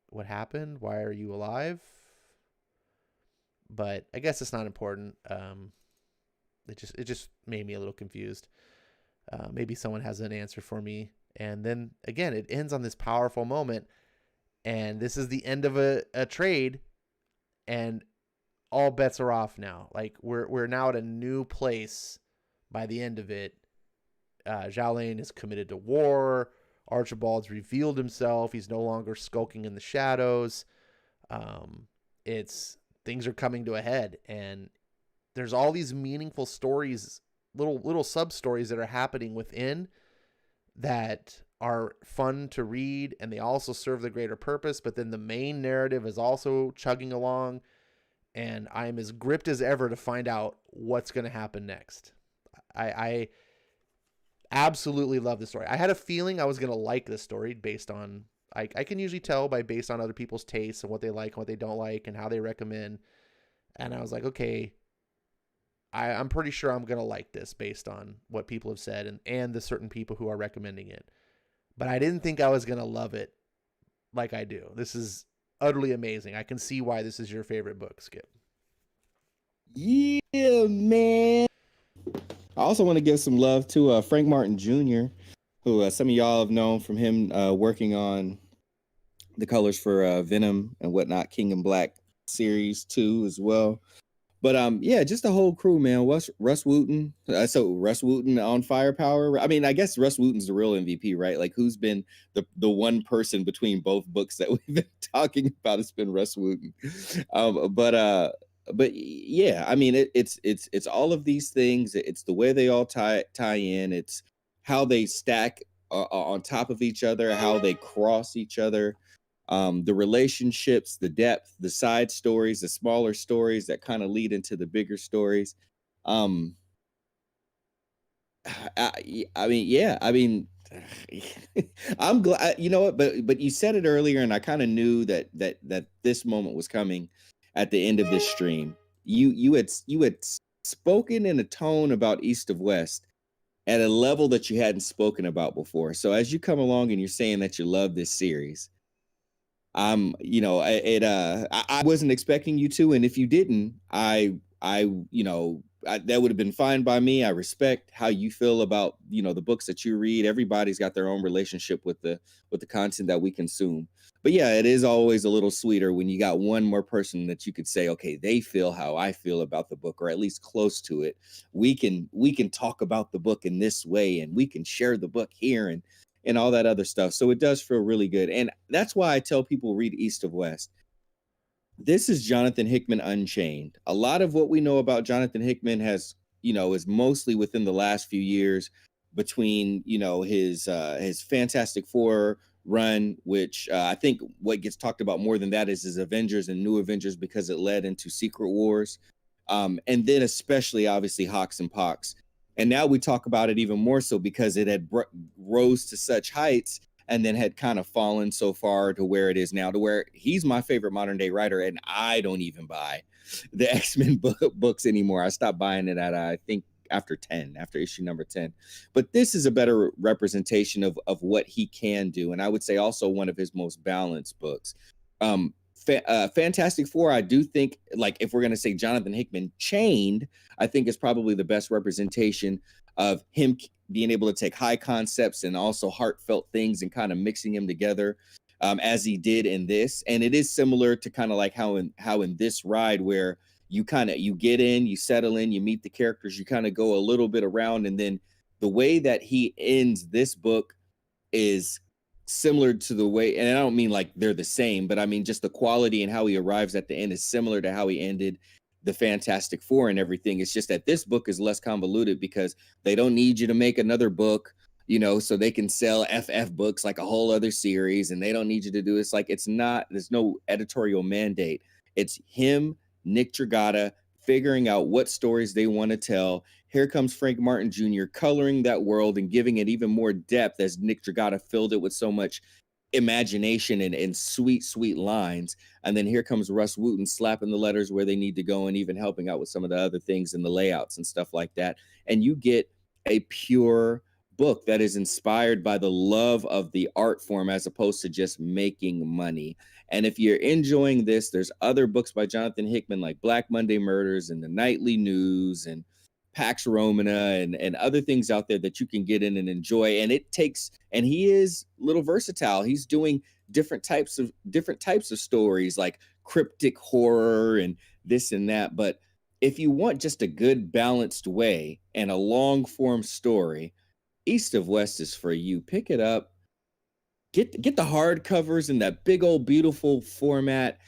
what happened? Why are you alive? But I guess it's not important. it just made me a little confused. Maybe someone has an answer for me. And then again, it ends on this powerful moment, and this is the end of a trade, and all bets are off now. Like we're now at a new place by the end of it. Zhao Lane is committed to war. Archibald's revealed himself. He's no longer skulking in the shadows. It's things are coming to a head, and there's all these meaningful stories, little sub stories that are happening within that are fun to read, and they also serve the greater purpose. But then the main narrative is also chugging along, and I'm as gripped as ever to find out what's going to happen next. I absolutely love the story. I had a feeling I was going to like this story based on, I can usually tell based on other people's tastes and what they like and what they don't like and how they recommend. And I was like, okay, I'm pretty sure I'm going to like this based on what people have said and the certain people who are recommending it. But I didn't think I was going to love it like I do. This is utterly amazing. I can see why this is your favorite book, Skip. Yeah, man. I also want to give some love to Frank Martin Jr., who some of y'all have known from him working on the colors for Venom and whatnot, King and Black series 2 as well. But yeah, just the whole crew, man. Russ Wooten. So Russ Wooten on Firepower. I mean, I guess Russ Wooten's the real MVP, right? Like, who's been the one person between both books that we've been talking about? It's been Russ Wooten. But yeah, I mean, it's all of these things. It's the way they all tie in. It's how they stack on top of each other, how they cross each other. The relationships, the depth, the side stories, the smaller stories that kind of lead into the bigger stories. I mean, yeah, I mean, I'm glad, you know what, but you said it earlier, and I kind of knew that this moment was coming at the end of this stream. You had spoken in a tone about East of West at a level that you hadn't spoken about before. So as you come along and you're saying that you love this series, you know, I wasn't expecting you to, and if you didn't, you know, that would have been fine by me. I respect how you feel about, you know, the books that you read. Everybody's got their own relationship with the content that we consume. But yeah, it is always a little sweeter when you got one more person that you could say, okay, they feel how I feel about the book, or at least close to it. We can talk about the book in this way, and we can share the book here and all that other stuff. So it does feel really good. And that's why I tell people read East of West. This is Jonathan Hickman Unchained. A lot of what we know about Jonathan Hickman has, you know, is mostly within the last few years between, you know, his Fantastic Four run, which I think what gets talked about more than that is his Avengers and New Avengers, because it led into Secret Wars. And then especially, obviously, Hawks and Pox. And now we talk about it even more so because it had rose to such heights and then had kind of fallen so far to where it is now, to where he's my favorite modern day writer. And I don't even buy the X-Men books anymore. I stopped buying it at, I think, after issue number 10. But this is a better representation of what he can do. And I would say also one of his most balanced books. Fantastic Four, I do think, like, if we're going to say Jonathan Hickman chained, I think is probably the best representation of him being able to take high concepts and also heartfelt things and kind of mixing them together, as he did in this. And it is similar to kind of like how in this ride, where you get in, you settle in, you meet the characters, you kind of go a little bit around, and then the way that he ends this book is similar to the way, and I don't mean like they're the same, but I mean just the quality and how he arrives at the end is similar to how he ended the Fantastic Four and everything. It's just that this book is less convoluted because they don't need you to make another book, you know, so they can sell FF books like a whole other series, and they don't need you to do this. Like, it's not, there's no editorial mandate. It's him, Nick Dragata, figuring out what stories they want to tell. Here comes Frank Martin Jr. coloring that world and giving it even more depth as Nick Dragata filled it with so much imagination and sweet, sweet lines. And then here comes Russ Wooten slapping the letters where they need to go and even helping out with some of the other things and the layouts and stuff like that. And you get a pure book that is inspired by the love of the art form as opposed to just making money. And if you're enjoying this, there's other books by Jonathan Hickman like Black Monday Murders and The Nightly News and Pax Romana and other things out there that you can get in and enjoy. And he is a little versatile. He's doing different types of stories, like cryptic horror and this and that. But if you want just a good balanced way and a long form story, East of West is for you. Pick it up. Get the hardcovers in that big old beautiful format.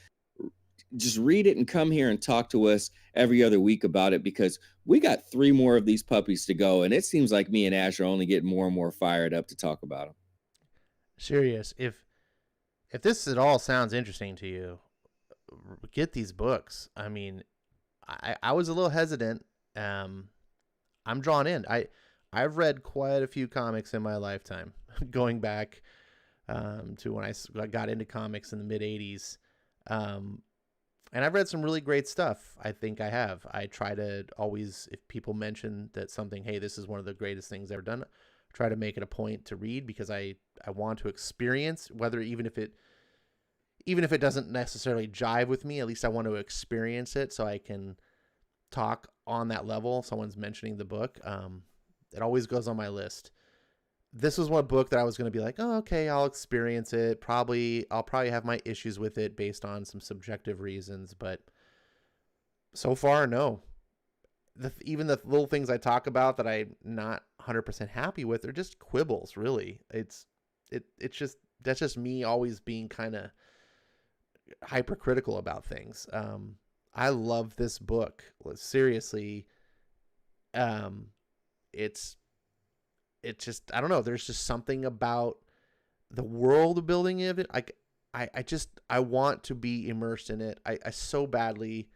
Just read it and come here and talk to us every other week about it, because we got 3 more of these puppies to go, and it seems like me and Ash are only getting more and more fired up to talk about them. Serious. If this at all sounds interesting to you, get these books. I mean, I was a little hesitant. I'm drawn in. I've read quite a few comics in my lifetime, going back to when I got into comics in the mid 80s. And I've read some really great stuff. I think I have. I try to always, if people mention that something, hey, this is one of the greatest things ever done, try to make it a point to read, because I want to experience, whether even if it doesn't necessarily jive with me, at least I want to experience it so I can talk on that level. Someone's mentioning the book. It always goes on my list. This was one book that I was going to be like, oh, okay, I'll experience it. I'll probably have my issues with it based on some subjective reasons, but so far, no. Even the little things I talk about that I'm not 100% happy with are just quibbles, really. It's just, that's just me always being kind of hypercritical about things. I love this book. Seriously. It's just, I don't know. There's just something about the world building of it. I want to be immersed in it. I so badly,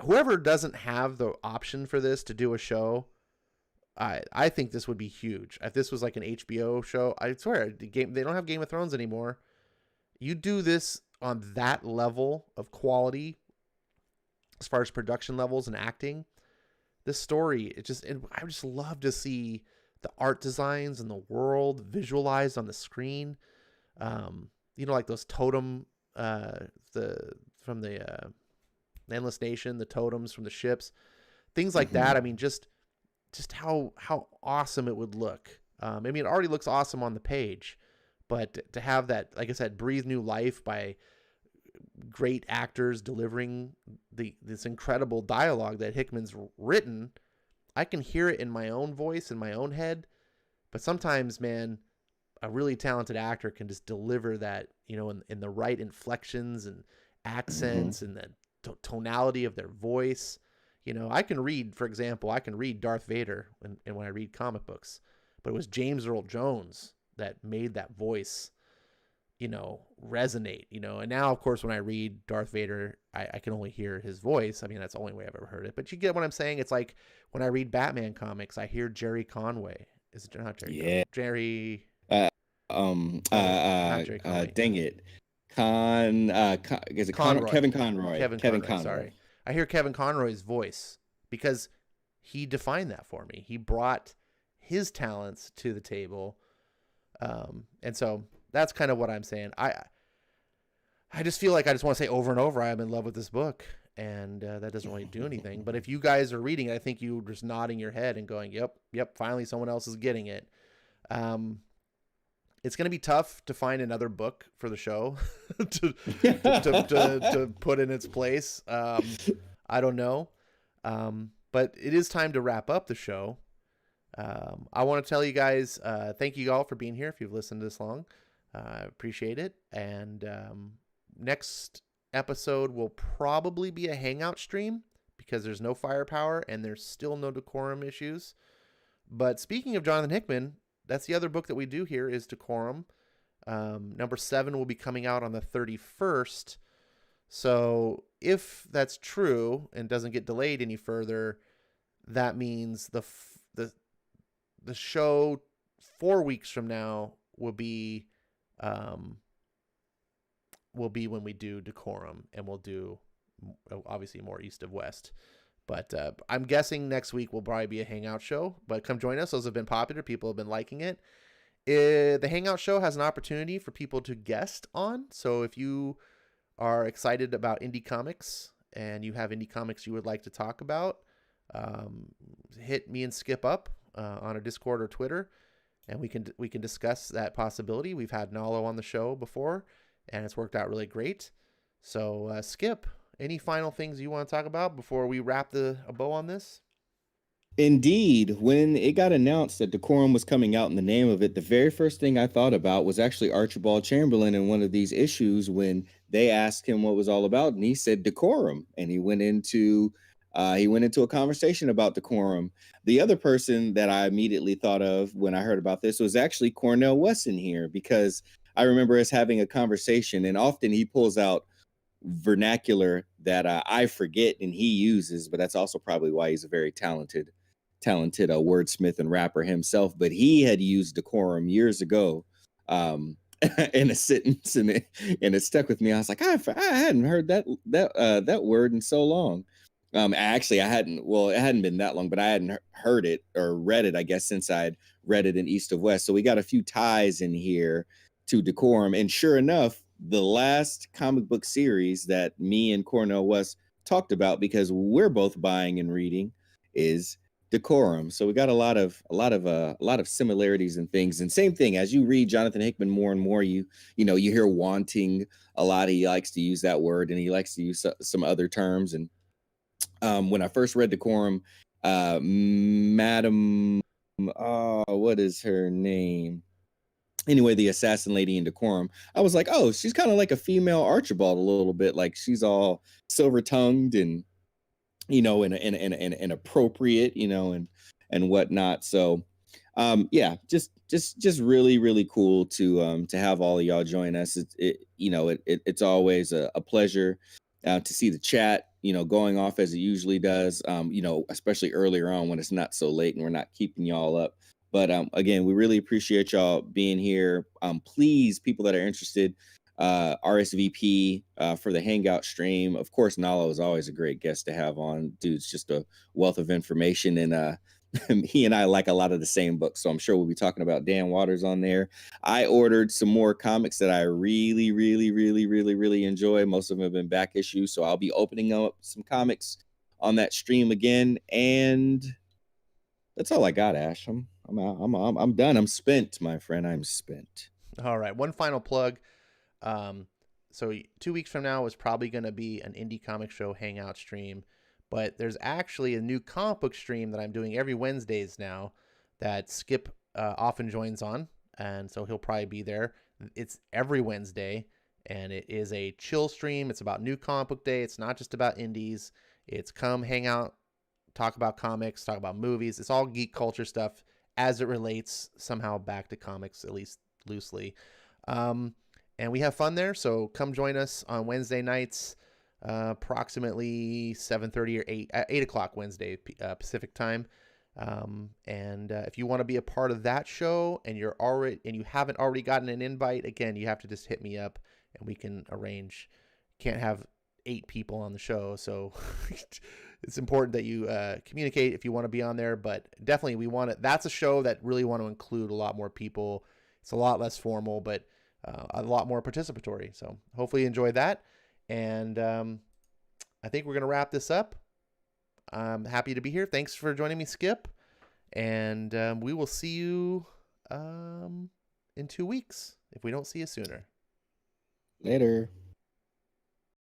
whoever doesn't have the option for this to do a show, I think this would be huge. If this was like an HBO show, I swear they don't have Game of Thrones anymore. You do this on that level of quality, as far as production levels and acting, this story, I just love to see the art designs and the world visualized on the screen. Like those totem, from the Endless Nation, the totems from the ships, things like that. I mean, just how awesome it would look. I mean, it already looks awesome on the page, but to have that, like I said, breathe new life by great actors delivering this incredible dialogue that Hickman's written. I can hear it in my own voice, in my own head, but sometimes, man, a really talented actor can just deliver that, in the right inflections and accents and the tonality of their voice. I can read, for example, Darth Vader when I read comic books, but it was James Earl Jones that made that voice resonate, and now, of course, when I read Darth Vader, I can only hear his voice. I mean, that's the only way I've ever heard it, but you get what I'm saying. It's like when I read Batman comics, I hear Jerry Conway. Is it not Jerry? Yeah. Jerry. Not Jerry Conway. Dang it. Is it Conroy. Kevin Conroy? Kevin Conroy. Sorry. I hear Kevin Conroy's voice because he defined that for me. He brought his talents to the table. And so that's kind of what I'm saying. I just feel like I just want to say over and over, I'm in love with this book, and that doesn't really do anything. But if you guys are reading it, I think you just nodding your head and going, yep, finally someone else is getting it. It's going to be tough to find another book for the show to put in its place. I don't know. But it is time to wrap up the show. I want to tell you guys, thank you all for being here. If you've listened this long, I appreciate it. And next episode will probably be a hangout stream because there's no firepower and there's still no decorum issues. But speaking of Jonathan Hickman, that's the other book that we do here is Decorum. Number 7 will be coming out on the 31st. So if that's true and doesn't get delayed any further, that means the show 4 weeks from now will be when we do Decorum, and we'll do obviously more East of West. But I'm guessing next week will probably be a hangout show. But come join us. Those have been popular. People have been liking it. The hangout show has an opportunity for people to guest on. So if you are excited about indie comics and you have indie comics you would like to talk about, hit me and Skip up on a Discord or Twitter, and we can discuss that possibility. We've had Nalo on the show before, and it's worked out really great. So, Skip, any final things you want to talk about before we wrap a bow on this? Indeed, when it got announced that Decorum was coming out in the name of it, the very first thing I thought about was actually Archibald Chamberlain in one of these issues when they asked him what it was all about, and he said Decorum, and he went into a conversation about Decorum. The other person that I immediately thought of when I heard about this was actually Cornell Wesson here, because I remember us having a conversation, and often he pulls out vernacular that I forget and he uses, but that's also probably why he's a very talented wordsmith and rapper himself. But he had used Decorum years ago in a sentence, and it stuck with me. I was like, I hadn't heard that word in so long. Actually, I hadn't. Well, it hadn't been that long, but I hadn't heard it or read it, I guess, since I'd read it in East of West. So we got a few ties in here to Decorum, and sure enough, the last comic book series that me and Cornell West talked about, because we're both buying and reading, is Decorum. So we got a lot of similarities and things. And same thing, as you read Jonathan Hickman more and more, you hear wanting a lot. He likes to use that word, and he likes to use some other terms. And when I first read Decorum, Madam, what is her name? Anyway, the assassin lady in Decorum, I was like, oh, she's kind of like a female Archibald a little bit. Like, she's all silver tongued and, and appropriate, and whatnot. So, yeah, just really, really cool to have all of y'all join us. It's always a pleasure to see the chat, going off as it usually does, especially earlier on when it's not so late and we're not keeping y'all up. But again, we really appreciate y'all being here. Please, people that are interested, RSVP for the Hangout stream. Of course, Nalo is always a great guest to have on. Dude's just a wealth of information, and he and I like a lot of the same books, so I'm sure we'll be talking about Dan Waters on there. I ordered some more comics that I really, really, really, really, really enjoy. Most of them have been back issues, so I'll be opening up some comics on that stream again. And that's all I got, Ash. I'm done. I'm spent, my friend. I'm spent. All right. One final plug. So 2 weeks from now is probably going to be an indie comic show hangout stream, but there's actually a new comic book stream that I'm doing every Wednesdays now that Skip often joins on. And so he'll probably be there. It's every Wednesday, and it is a chill stream. It's about New Comic Book Day. It's not just about indies. It's come hang out, talk about comics, talk about movies. It's all geek culture stuff as it relates somehow back to comics, at least loosely. And we have fun there, so come join us on Wednesday nights, approximately 7:30 or 8 o'clock Wednesday Pacific time. And if you want to be a part of that show and you haven't already gotten an invite, again, you have to just hit me up and we can arrange. Can't have 8 people on the show, so it's important that you communicate if you want to be on there. But definitely, that's a show that really want to include a lot more people. It's a lot less formal, but a lot more participatory. So hopefully you enjoy that. And I think we're going to wrap this up. I'm happy to be here. Thanks for joining me, Skip. And we will see you in 2 weeks if we don't see you sooner. Later.